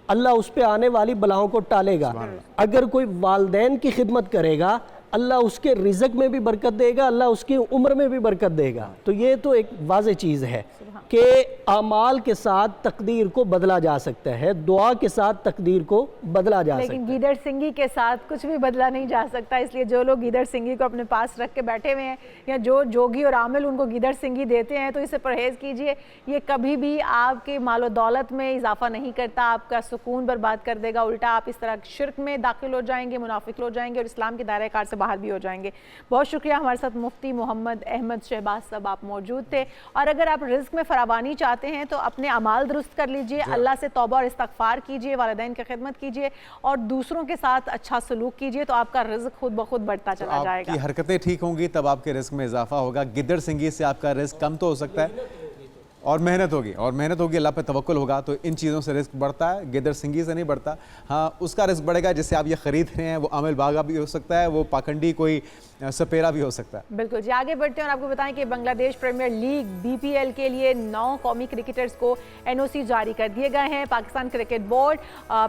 अल्लाह उस पे आने वाली बलाओं को टालेगा। अगर कोई वालदैन की खिदमत करेगा अल्लाह उसके रिज़्क में भी बरकत देगा, अल्लाह उसकी उम्र में भी बरकत देगा। तो ये तो एक वाज़े चीज़ है कि अमाल के साथ तकदीर को बदला जा सकता है, दुआ के साथ तकदीर को बदला जा सकता है। लेकिन गीदड़ सिंगी के साथ कुछ भी बदला नहीं जा सकता, इसलिए जो लोग गीदड़ सिंगी को अपने पास रख के बैठे हुए हैं या जो जोगी और आमिल उनको गीदड़ सिंगी देते हैं, तो इससे परहेज़ कीजिए। ये कभी भी आपके मालो दौलत में इजाफा नहीं करता, आपका सुकून बर्बाद कर देगा। उल्टा आप इस तरह शिर्क में दाखिल हो जाएंगे, मुनाफिक हो जाएंगे और इस्लाम के दायरे कार से बाहर भी हो जाएंगे। बहुत शुक्रिया, हमारे साथ मुफ्ती मोहम्मद अहमद शहबाज साहब आप मौजूद थे। और अगर आप रिज़्क में फरावानी चाहते हैं तो अपने अमाल दुरुस्त कर लीजिए, अल्लाह से तौबा और इस्तगफार कीजिए, वालिदैन की खिदमत कीजिए और दूसरों के साथ अच्छा सलूक कीजिए, तो आपका रिज़्क खुद ब खुद बढ़ता चला जाएगा। आपकी हरकतें ठीक होंगी तब आपके रिस्क में इजाफा होगा। गिद्दड़ सिंगी से आपका रिस्क कम तो हो सकता है और मेहनत होगी अल्लाह पे तवक्कुल होगा, तो इन चीज़ों से रिस्क बढ़ता है, गिद्दड़ सिंगी से नहीं बढ़ता। हाँ, उसका रिस्क बढ़ेगा जिससे आप ये ख़रीद रहे हैं, वो आमिल बागा भी हो सकता है, वो पाखंडी कोई सपेरा भी हो सकता है। बिल्कुल जी, आगे बढ़ते हैं और आपको बताएं कि बांग्लादेश प्रीमियर लीग BPL के लिए 9 कौमी क्रिकेटर्स को NOC जारी कर दिए गए हैं। पाकिस्तान क्रिकेट बोर्ड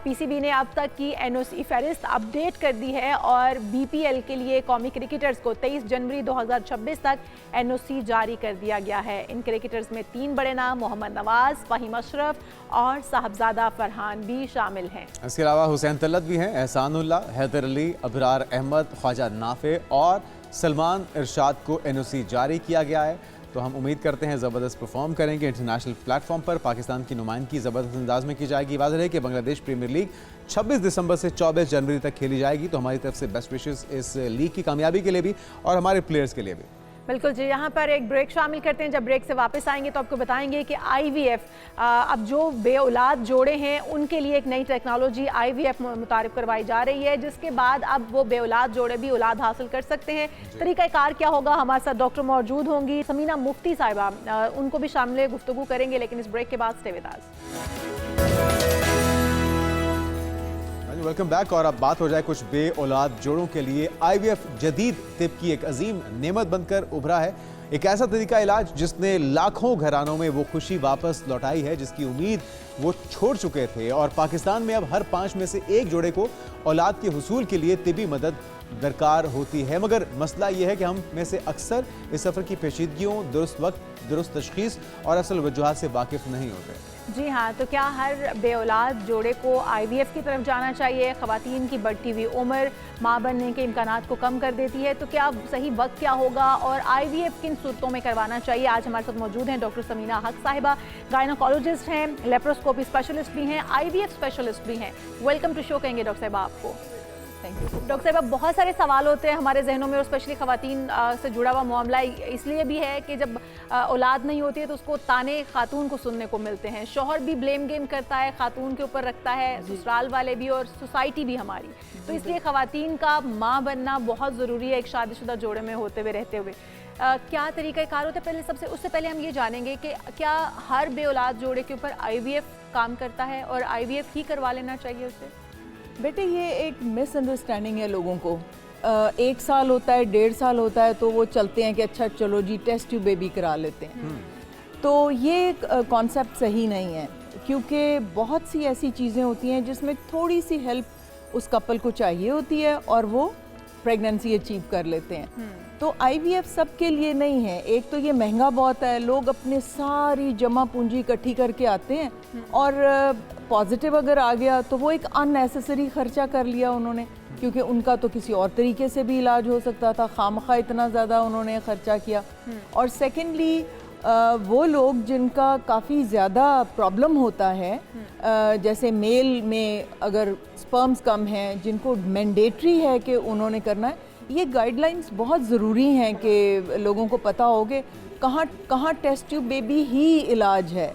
PCB ने अब तक की NOC फहरिस्त अपडेट कर दी है और BPL के लिए कौमी क्रिकेटर्स को 23 जनवरी 2026 तक NOC जारी कर दिया गया है। इन क्रिकेटर्स में 3 बड़े नाम मोहम्मद नवाज, फ़हीम अशरफ और साहबजादा फरहान भी शामिल हैं। इसके अलावा हुसैन तलत भी हैं, एहसानुल्लाह, हैदर अली, अबरार अहमद, ख्वाजा नाफे और सलमान इरशाद को NOC जारी किया गया है। तो हम उम्मीद करते हैं ज़बरदस्त परफॉर्म करेंगे। इंटरनेशनल प्लेटफॉर्म पर पाकिस्तान की नुमाइंदगी ज़बरदस्त अंदाज में की जाएगी। वाज़ेह है कि बांग्लादेश प्रीमियर लीग 26 दिसंबर से 24 जनवरी तक खेली जाएगी। तो हमारी तरफ से बेस्ट विशेस इस लीग की कामयाबी के लिए भी और हमारे प्लेयर्स के लिए भी। बिल्कुल जी, यहाँ पर एक ब्रेक शामिल करते हैं। जब ब्रेक से वापस आएंगे तो आपको बताएंगे कि IVF अब जो बे औलाद जोड़े हैं उनके लिए एक नई टेक्नोलॉजी IVF मुतारिफ करवाई जा रही है, जिसके बाद अब वो बे औलाद जोड़े भी औलाद हासिल कर सकते हैं। तरीक़ाकार क्या होगा, हमारे साथ डॉक्टर मौजूद होंगी, समीना मुफ्ती साहिबा, उनको भी शामिल गुफ्तगू करेंगे। लेकिन इस ब्रेक के बाद stay with us. Welcome back. और अब बात हो जाए कुछ बे औलाद जोड़ों के लिए। IVF जदीद तिब की एक अजीम नेमत बनकर उभरा है, एक ऐसा तरीका इलाज जिसने लाखों घरानों में वो खुशी वापस लौटाई है जिसकी उम्मीद वो छोड़ चुके थे। और पाकिस्तान में अब हर 5 में से 1 जोड़े को औलाद के हुसूल के लिए तिबी मदद दरकार होती है। मगर मसला ये है कि हम में से अक्सर इस सफ़र की पेचीदगियों, दुरुस्त वक्त, दुरुस्त तशखीस और असल वजूहात से वाकिफ़ नहीं होते। जी हाँ, तो क्या हर बे औलाद जोड़े को IVF की तरफ जाना चाहिए? ख़वातीन की बढ़ती हुई उम्र माँ बनने के इम्कानात को कम कर देती है, तो क्या सही वक्त क्या होगा और IVF किन सूरतों में करवाना चाहिए? आज हमारे साथ मौजूद हैं डॉक्टर समीना हक साहिबा, गायनोकोलॉजिस्ट हैं, लेप्रोस्कोपी स्पेशलिस्ट भी हैं, IVF स्पेशलिस्ट भी हैं। वेलकम टू शो कहेंगे डॉक्टर साहिबा आपको। थैंक यू डॉक्टर साहब। बहुत सारे सवाल होते हैं हमारे जहनों में और स्पेशली ख़वातीन से जुड़ा हुआ मामला इसलिए भी है कि जब औलाद नहीं होती है तो उसको ताने खातून को सुनने को मिलते हैं। शौहर भी ब्लेम गेम करता है, खातून के ऊपर रखता है, ससुराल वाले भी और सोसाइटी भी हमारी। तो इसलिए ख़वातीन का माँ बनना बहुत ज़रूरी है एक शादीशुदा जोड़े में होते हुए रहते हुए। क्या तरीक़ाकार होता है? पहले उससे पहले हम ये जानेंगे कि क्या हर बे औलाद जोड़े के ऊपर IVF काम करता है और IVF ही करवा लेना चाहिए उसे? बेटे, ये एक मिसअंडरस्टैंडिंग है लोगों को। 1 साल होता है, 1.5 साल होता है तो वो चलते हैं कि अच्छा चलो जी टेस्ट ट्यूब बेबी करा लेते हैं। तो ये कॉन्सेप्ट सही नहीं है, क्योंकि बहुत सी ऐसी चीज़ें होती हैं जिसमें थोड़ी सी हेल्प उस कपल को चाहिए होती है और वो प्रेगनेंसी अचीव कर लेते हैं। तो IVF सब के लिए नहीं है। एक तो ये महंगा बहुत है, लोग अपने सारी जमा पूंजी इकट्ठी करके आते हैं और पॉजिटिव अगर आ गया तो वो एक अननेसेसरी खर्चा कर लिया उन्होंने, क्योंकि उनका तो किसी और तरीके से भी इलाज हो सकता था, खामखा इतना ज़्यादा उन्होंने खर्चा किया। और सेकेंडली वो लोग जिनका काफ़ी ज़्यादा प्रॉब्लम होता है, जैसे मेल में अगर स्पर्म्स कम हैं, जिनको मैंडेटरी है कि उन्होंने करना है, ये गाइडलाइंस बहुत ज़रूरी हैं कि लोगों को पता हो कि कहाँ टेस्ट ट्यूब बेबी ही इलाज है।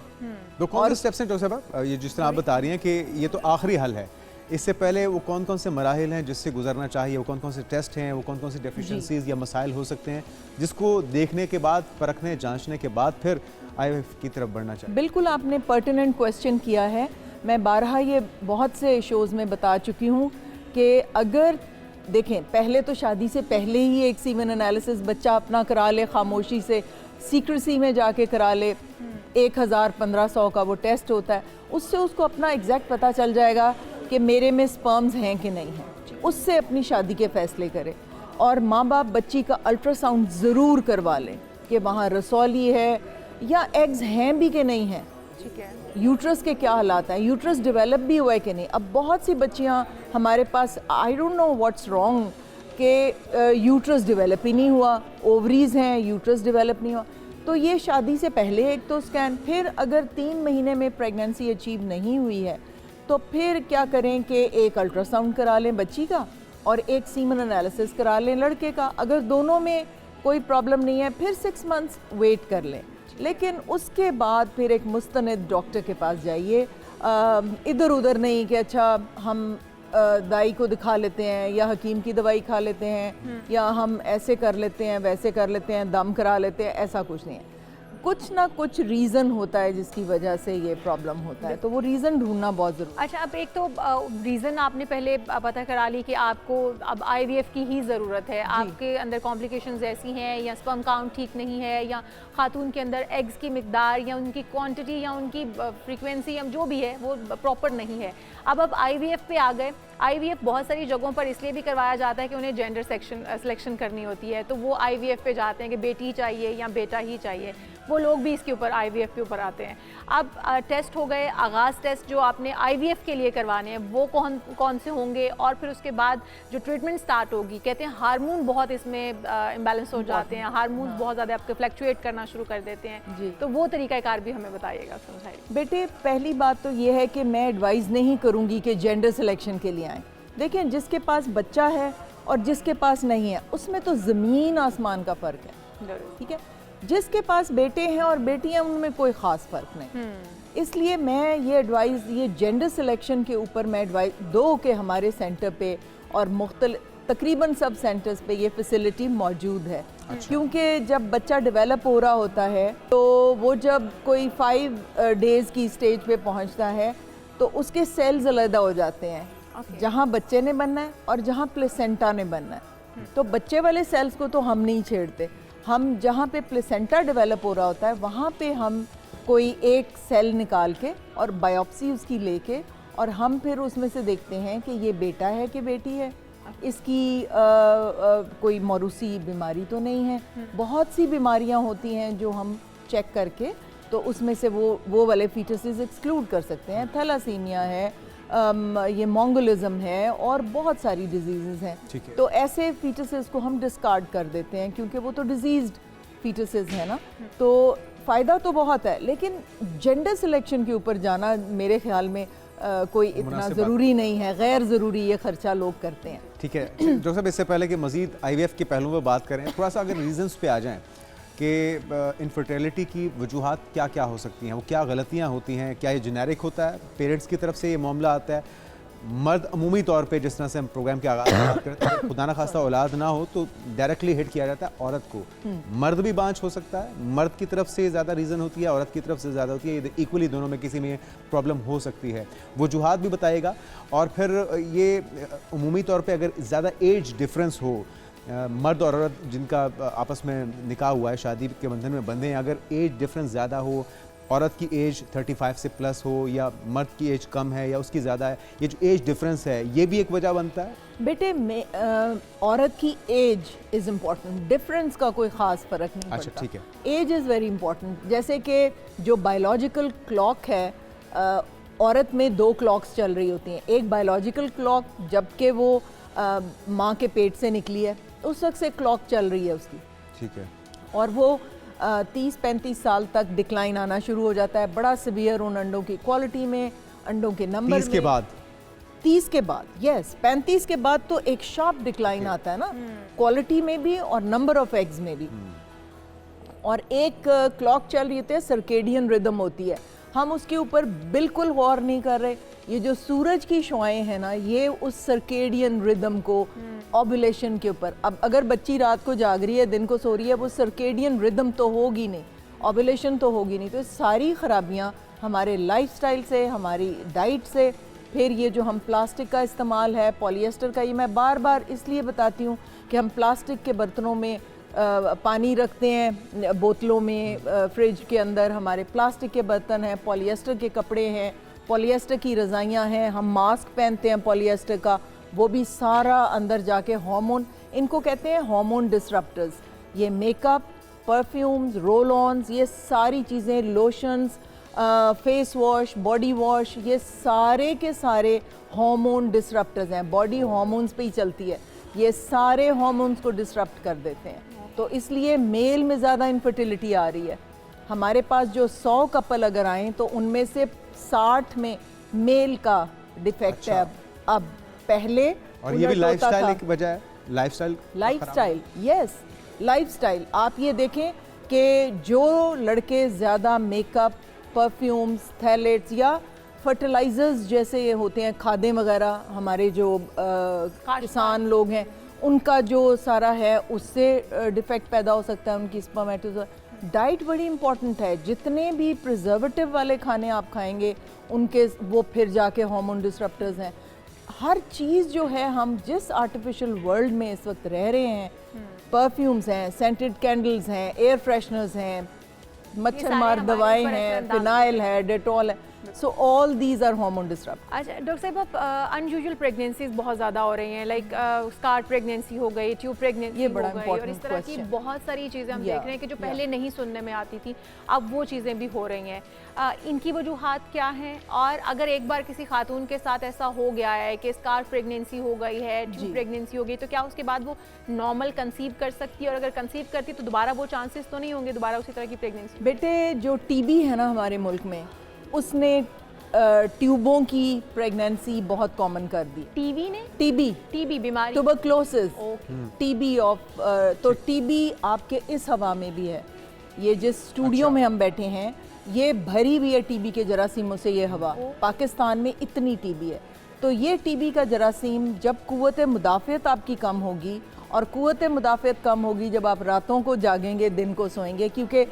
तो कौन से स्टेप्स हैं डॉक्टर साहब, ये जिस तरह आप बता रही हैं कि ये तो आखिरी हल है, इससे पहले वो कौन कौन से मराहिल हैं जिससे गुजरना चाहिए, वो कौन कौन से टेस्ट हैं, वो कौन कौन से डेफिशिएंसीज या मसाइल हो सकते हैं जिसको देखने के बाद, परखने जांचने के बाद फिर IVF की तरफ बढ़ना चाहिए? बिल्कुल आपने पर्टिनेंट क्वेश्चन किया है। मैं बारहा ये बहुत से शोज़ में बता चुकी हूँ कि अगर देखें, पहले तो शादी से पहले ही एक सीमेन एनालिसिस बच्चा अपना करा ले, खामोशी से सीक्रेसी में जाके करा ले, 1000-1500 का वो टेस्ट होता है, उससे उसको अपना एग्जैक्ट पता चल जाएगा कि मेरे में स्पर्म्स हैं कि नहीं हैं, उससे अपनी शादी के फ़ैसले करे। और माँ बाप बच्ची का अल्ट्रासाउंड ज़रूर करवा लें कि वहाँ रसौली है या एग्स हैं भी कि नहीं हैं, ठीक है, यूट्रस के क्या हालात हैं, यूट्रस डेवलप भी हुआ है कि नहीं। अब बहुत सी बच्चियाँ हमारे पास, I don't know what's wrong, कि यूट्रस डेवलप ही नहीं हुआ, ओवरीज हैं, यूट्रस डेवलप नहीं हुआ, तो ये शादी से पहले एक तो स्कैन, फिर अगर 3 महीने में प्रेगनेंसी अचीव नहीं हुई है तो फिर क्या करें कि एक अल्ट्रासाउंड करा लें बच्ची का और एक सीमन एनालिसिस करा लें लड़के का। अगर दोनों में कोई प्रॉब्लम नहीं है फिर 6 मंथ्स वेट कर लें, लेकिन उसके बाद फिर एक मुस्तनिद डॉक्टर के पास जाइए, इधर उधर नहीं कि अच्छा हम दाई को दिखा लेते हैं या हकीम की दवाई खा लेते हैं या हम ऐसे कर लेते हैं वैसे कर लेते हैं, दम करा लेते हैं, ऐसा कुछ नहीं है। कुछ ना कुछ रीज़न होता है जिसकी वजह से ये प्रॉब्लम होता है, तो वो रीज़न ढूंढना बहुत ज़रूरी है। अच्छा, अब एक तो रीज़न आपने पहले पता करा ली कि आपको अब IVF की ही ज़रूरत है, आपके अंदर कॉम्प्लिकेशंस ऐसी हैं या स्पर्म काउंट ठीक नहीं है या खातून के अंदर एग्स की मिकदार या उनकी क्वांटिटी या उनकी फ्रीक्वेंसी या जो भी है वो प्रॉपर नहीं है। अब IVF पे आ गए। IVF बहुत सारी जगहों पर इसलिए भी करवाया जाता है कि उन्हें जेंडर सिलेक्शन करनी होती है, तो वो IVF पे जाते हैं कि बेटी चाहिए या बेटा ही चाहिए, वो लोग भी इसके ऊपर IVF के ऊपर आते हैं। अब टेस्ट हो गए, आगाज़ टेस्ट जो आपने IVF के लिए करवाने हैं वो कौन से होंगे, और फिर उसके बाद जो ट्रीटमेंट स्टार्ट होगी, कहते हैं हार्मोन बहुत इसमें इम्बैलेंस हो जाते हैं, हार्मोन बहुत ज़्यादा आपके फ्लक्चुएट करना शुरू कर देते हैं, तो वो तरीक़ाकार भी हमें बताइएगा, समझाइए। बेटे, पहली बात तो ये है कि मैं एडवाइस नहीं करूँगी कि जेंडर सिलेक्शन के लिए आएँ। देखिए, जिसके पास बच्चा है और जिसके पास नहीं है उसमें तो ज़मीन आसमान का फ़र्क है, ठीक है। जिसके पास बेटे हैं और बेटियां, उनमें कोई ख़ास फ़र्क नहीं। इसलिए मैं ये एडवाइस, ये जेंडर सिलेक्शन के ऊपर मैं एडवाइस दो कि हमारे सेंटर पे और तकरीबन सब सेंटर्स पे ये फैसिलिटी मौजूद है। क्योंकि जब बच्चा डेवलप हो रहा होता है तो वो जब कोई 5 डेज़ की स्टेज पे पहुंचता है तो उसके सेल्स अलग हो जाते हैं, जहाँ बच्चे ने बनना है और जहाँ प्लेसेंटा ने बनना है। तो बच्चे वाले सेल्स को तो हम नहीं छेड़ते, हम जहाँ पे प्लेसेंटा डेवलप हो रहा होता है वहाँ पे हम कोई एक सेल निकाल के और बायोप्सी उसकी लेके और हम फिर उसमें से देखते हैं कि ये बेटा है कि बेटी है, इसकी कोई मौरूसी बीमारी तो नहीं है। बहुत सी बीमारियाँ होती हैं जो हम चेक करके तो उसमें से वो वाले फीटसेस एक्सक्लूड कर सकते हैं। थैलासीमिया है, ये मोंगोलिज्म है और बहुत सारी डिजीज़ हैं। तो ऐसे फीटसेस को हम डिस्कार्ड कर देते हैं क्योंकि वो तो डिजीज्ड फीटसेस है ना। तो फ़ायदा तो बहुत है, लेकिन जेंडर सिलेक्शन के ऊपर जाना मेरे ख्याल में कोई इतना ज़रूरी नहीं है, गैर ज़रूरी ये खर्चा लोग करते हैं। ठीक है डॉक्टर साहब, इससे पहले कि मज़ीद IVF के पहलुओं पर बात करें, थोड़ा सा अगर रीजंस पे आ जाएं कि इनफर्टिलिटी की वजूहात क्या क्या हो सकती हैं, वो क्या गलतियां होती हैं, क्या ये जेनेरिक होता है, पेरेंट्स की तरफ से ये मामला आता है, मर्द अमूमी तौर पे जिस तरह से हम प्रोग्राम के आगाज़ में बात करते हैं, खुदा न खास्ता औलाद ना हो तो डायरेक्टली हिट किया जाता है औरत को। मर्द भी बांझ हो सकता है, मर्द की तरफ से ज़्यादा रीज़न होती है, औरत की तरफ से ज़्यादा होती है, इक्वली दोनों में किसी में प्रॉब्लम हो सकती है, वजूहात भी बताइएगा। और फिर ये अमूमी तौर पर अगर ज़्यादा एज डिफरेंस हो, मर्द और औरत जिनका आपस में निकाह हुआ है, शादी के बंधन में बंधे हैं, अगर एज डिफरेंस ज़्यादा हो, औरत की एज 35 से प्लस हो या मर्द की एज कम है या उसकी ज़्यादा है, ये जो एज डिफरेंस है ये भी एक वजह बनता है? बेटे, औरत की एज इज़ इम्पॉर्टेंट, डिफरेंस का कोई ख़ास फ़र्क नहीं पड़ता। अच्छा, ठीक है। Age is very important. जैसे कि जो बायोलॉजिकल क्लॉक है, औरत में 2 क्लॉक्स चल रही होती हैं। एक बायोलॉजिकल क्लॉक जबकि वो माँ के पेट से निकली है उस वक्त से क्लॉक चल रही है उसकी, ठीक है, और वो 30-35 साल तक डिक्लाइन आना शुरू हो जाता है, बड़ा सिवियर उन अंडों की क्वालिटी में, अंडों के नंबर 30 के बाद 30 के बाद, यस, 35 के बाद तो एक शार्प डिक्लाइन आता है ना, क्वालिटी में भी और नंबर ऑफ एग्स में भी। और एक क्लॉक चल रही होती है, सर्केडियन रिदम होती है, हम उसके ऊपर बिल्कुल गौर नहीं कर रहे। ये जो सूरज की शुआएं हैं ना, ये उस सर्केडियन रिदम को, ओव्यूलेशन के ऊपर, अब अगर बच्ची रात को जाग रही है, दिन को सो रही है, वो सर्केडियन रिदम तो होगी नहीं, ओव्यूलेशन तो होगी नहीं। तो सारी खराबियाँ हमारे लाइफस्टाइल से, हमारी डाइट से। फिर ये जो हम प्लास्टिक का इस्तेमाल है, पॉलिएस्टर का, ये मैं बार बार इसलिए बताती हूँ कि हम प्लास्टिक के बर्तनों में पानी रखते हैं, बोतलों में, फ्रिज के अंदर हमारे प्लास्टिक के बर्तन हैं, पॉलिएस्टर के कपड़े हैं, पॉलिएस्टर की रज़ाइयाँ हैं, हम मास्क पहनते हैं पॉलिएस्टर का, वो भी सारा अंदर जाके हार्मोन, इनको कहते हैं हार्मोन डिसरप्टर्स। ये मेकअप, परफ्यूम्स, रोल ऑन्स, ये सारी चीज़ें, lotions, face wash, body wash, ये सारे के सारे हार्मोन डिसरप्टर्स हैं। बॉडी हार्मोन्स पे ही चलती है, ये सारे हार्मोन्स को डिसरप्ट कर देते हैं। तो इसलिए मेल में ज़्यादा इनफर्टिलिटी आ रही है। हमारे पास जो 100 कपल अगर आएँ तो उनमें से 60 में मेल का डिफेक्ट है। अब पहले और ये भी लाइफस्टाइल की वजह है, लाइफस्टाइल, यस, लाइफस्टाइल। आप ये देखें कि जो लड़के ज़्यादा मेकअप, परफ्यूम्स, थैलेट्स या फर्टिलाइजर्स जैसे ये होते हैं, खादें वगैरह, हमारे जो किसान लोग हैं उनका जो सारा है उससे डिफेक्ट पैदा हो सकता है, उनकी स्पर्मेटोजोआ। डाइट बड़ी इंपॉर्टेंट है। जितने भी प्रिजर्वेटिव वाले खाने आप खाएंगे उनके वो फिर जाके हार्मोन डिसरप्टर्स हैं। हर चीज़ जो है, हम जिस आर्टिफिशियल वर्ल्ड में इस वक्त रह रहे हैं, परफ्यूम्स हैं, सेंटेड कैंडल्स हैं, एयर फ्रेशनर्स हैं, मच्छर मार दवाएं हैं, फिनाइल है, डेटॉल है, so all these are hormone disrupt. अच्छा डॉक्टर साहब, अब अनयूजुअल प्रेगनेंसीज बहुत ज़्यादा हो रही हैं, लाइक स्कार्ड प्रेगनेंसी हो गई, ट्यूब प्रेगनेंसी हो गई, और इस तरह की बहुत सारी चीज़ें हम देख रहे हैं कि जो पहले नहीं सुनने में आती थी, अब वो चीज़ें भी हो रही हैं। इनकी वजूहात क्या हैं? और अगर एक बार किसी खातून के साथ ऐसा हो गया है कि स्कार्ड प्रेगनेंसी हो गई है, ट्यूब प्रेगनेंसी हो गई, तो क्या उसके बाद वो नॉर्मल कंसीव कर सकती है? और अगर कंसीव करती तो दोबारा वो चांसेस तो नहीं होंगे दोबारा उसी तरह की प्रेगनेंसी? बेटे, जो टीबी है ना हमारे मुल्क में, उसने ट्यूबों की प्रेगनेंसी बहुत कॉमन कर दी। टीबी ने? टीबी बीमारी, ट्यूबरक्लोसिस, टीबी ऑफ, तो टीबी आपके इस हवा में भी है। ये जिस स्टूडियो में हम बैठे हैं ये भरी हुई है टीबी के जरासीमों से। ये हवा, पाकिस्तान में इतनी टीबी है। तो ये टीबी का जरासीम, जब कुव्वत मुदाफ़ियत आपकी कम होगी, और कुव्वत मुदाफ़ियत कम होगी जब आप रातों को जागेंगे, दिन को सोएंगे, क्योंकि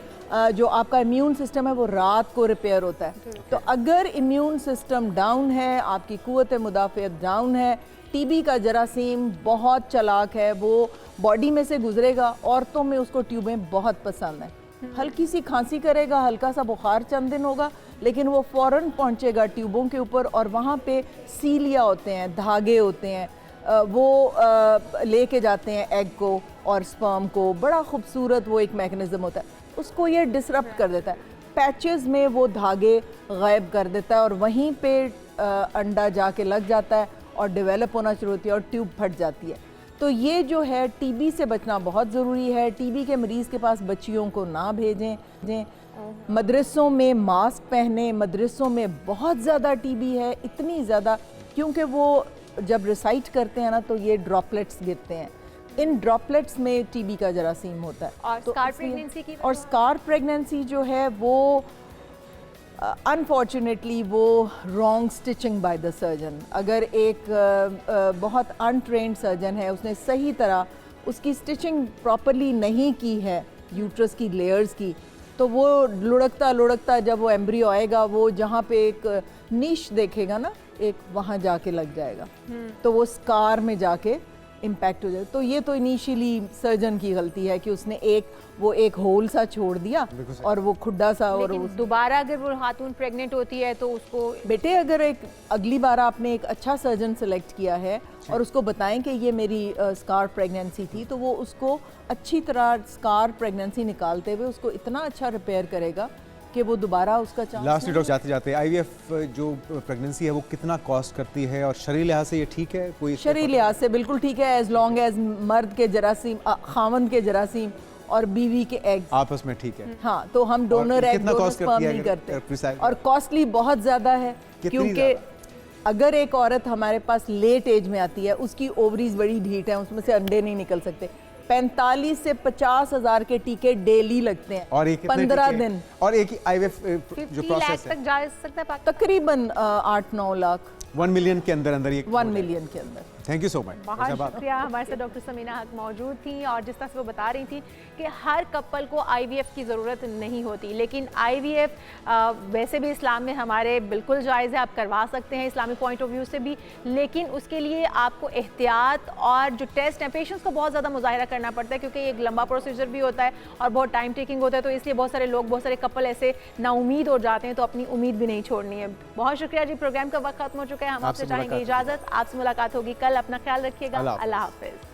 जो आपका इम्यून सिस्टम है वो रात को रिपेयर होता है। तो अगर इम्यून सिस्टम डाउन है, आपकी कुव्वत मुदाफ़ियत डाउन है, टीबी का जरासीम बहुत चालाक है, वो बॉडी में से गुजरेगा। औरतों में उसको ट्यूबें बहुत पसंद हैं। हल्की सी खांसी करेगा, हल्का सा बुखार चंद दिन होगा, लेकिन वो फ़ौरन पहुंचेगा ट्यूबों के ऊपर, और वहाँ पे सीलिया होते हैं, धागे होते हैं, वो लेके जाते हैं एग को और स्पर्म को। बड़ा खूबसूरत वो एक मैकेनिज़्म होता है, उसको ये डिसरप्ट कर देता है। पैचेस में वो धागे गायब कर देता है, और वहीं पे अंडा जाके लग जाता है और डेवलप होना शुरू होती है और ट्यूब फट जाती है। तो ये जो है, टीबी से बचना बहुत ज़रूरी है। टीबी के मरीज़ के पास बच्चियों को ना भेजें। मदरसों में मास्क पहने। मदरसों में बहुत ज़्यादा टीबी है, इतनी ज़्यादा, क्योंकि वो जब रिसाइट करते हैं ना तो ये ड्रॉपलेट्स गिरते हैं। इन ड्रॉपलेट्स में टीबी का जरासीम होता है। और तो स्कार प्रेगनेंसी की, और स्कार प्रेगनेंसी जो है वो अनफॉर्चुनेटली वो wrong stitching by the surgeon. अगर एक बहुत अनट्रेंड सर्जन है, उसने सही तरह उसकी स्टिचिंग प्रॉपरली नहीं की है यूट्रस की लेयर्स की, तो वो लुढ़कता जब वो एम्ब्रियो आएगा, वो जहाँ पे एक नीश देखेगा ना, एक वहाँ जाके लग जाएगा, तो वो स्कार में जाके इम्पैक्ट हो जाए। तो ये तो इनिशियली सर्जन की गलती है कि उसने एक होल सा छोड़ दिया और वो खुड्डा सा। और दोबारा अगर वो खातून प्रेग्नेंट होती है तो उसको, बेटे, अगर एक अगली बार आपने एक अच्छा सर्जन सेलेक्ट किया है और उसको बताएं कि ये मेरी स्कार प्रेगनेंसी थी, तो वो उसको अच्छी तरह स्कार प्रेगनेंसी निकालते हुए उसको इतना अच्छा रिपेयर करेगा कि वो दोबारा उसका चांस। लास्ट डॉक्टर जाते जाते आईवीएफ जो प्रेगनेंसी है वो कितना कॉस्ट करती है, और शरीर लिहाज से ये ठीक है? कोई शरीर लिहाज से बिल्कुल ठीक है, एज लॉन्ग एज मर्द के जरासीम, खावंद के जरासीम और बीवी के एग्स आपस में ठीक है। हाँ, तो हम डोनर एग, डोनर स्पर्म नहीं करते, और कॉस्टली बहुत ज़्यादा है, क्योंकि अगर एक औरत हमारे पास लेट एज में आती है, उसकी ओवरीज बड़ी ढीठ है, उसमें से अंडे नहीं निकल सकते। 45 से 50 हज़ार के टीके डेली लगते हैं, और 15 दिन, और एक ही आईवीएफ जो प्रोसेस है तक जा सकता है तकरीबन 8-9 लाख, 1 मिलियन के अंदर ये 1 मिलियन के अंदर। Thank you so much. बहुत शुक्रिया। हमारे साथ डॉक्टर समीना हक मौजूद थी और जिस तरह से वो बता रही थी कि हर कपल को IVF की ज़रूरत नहीं होती, लेकिन IVF वैसे भी इस्लाम में हमारे बिल्कुल जायज़ है, आप करवा सकते हैं इस्लामी पॉइंट ऑफ व्यू से भी, लेकिन उसके लिए आपको एहतियात और जो टेस्ट है, पेशेंस को बहुत ज़्यादा मुजाहिरा करना पड़ता है, क्योंकि एक लंबा प्रोसीजर भी होता है और बहुत टाइम टेकिंग होता है। तो इसलिए बहुत सारे लोग, बहुत सारे कपल ऐसे नाउमीद हो जाते हैं, तो अपनी उम्मीद भी नहीं छोड़नी है। बहुत शुक्रिया जी। प्रोग्राम का वक्त खत्म हो चुका है, हम आपसे चाहेंगे इजाज़त। आपसे मुलाकात होगी कल। अपना ख्याल रखिएगा। अल्लाह हाफिज़।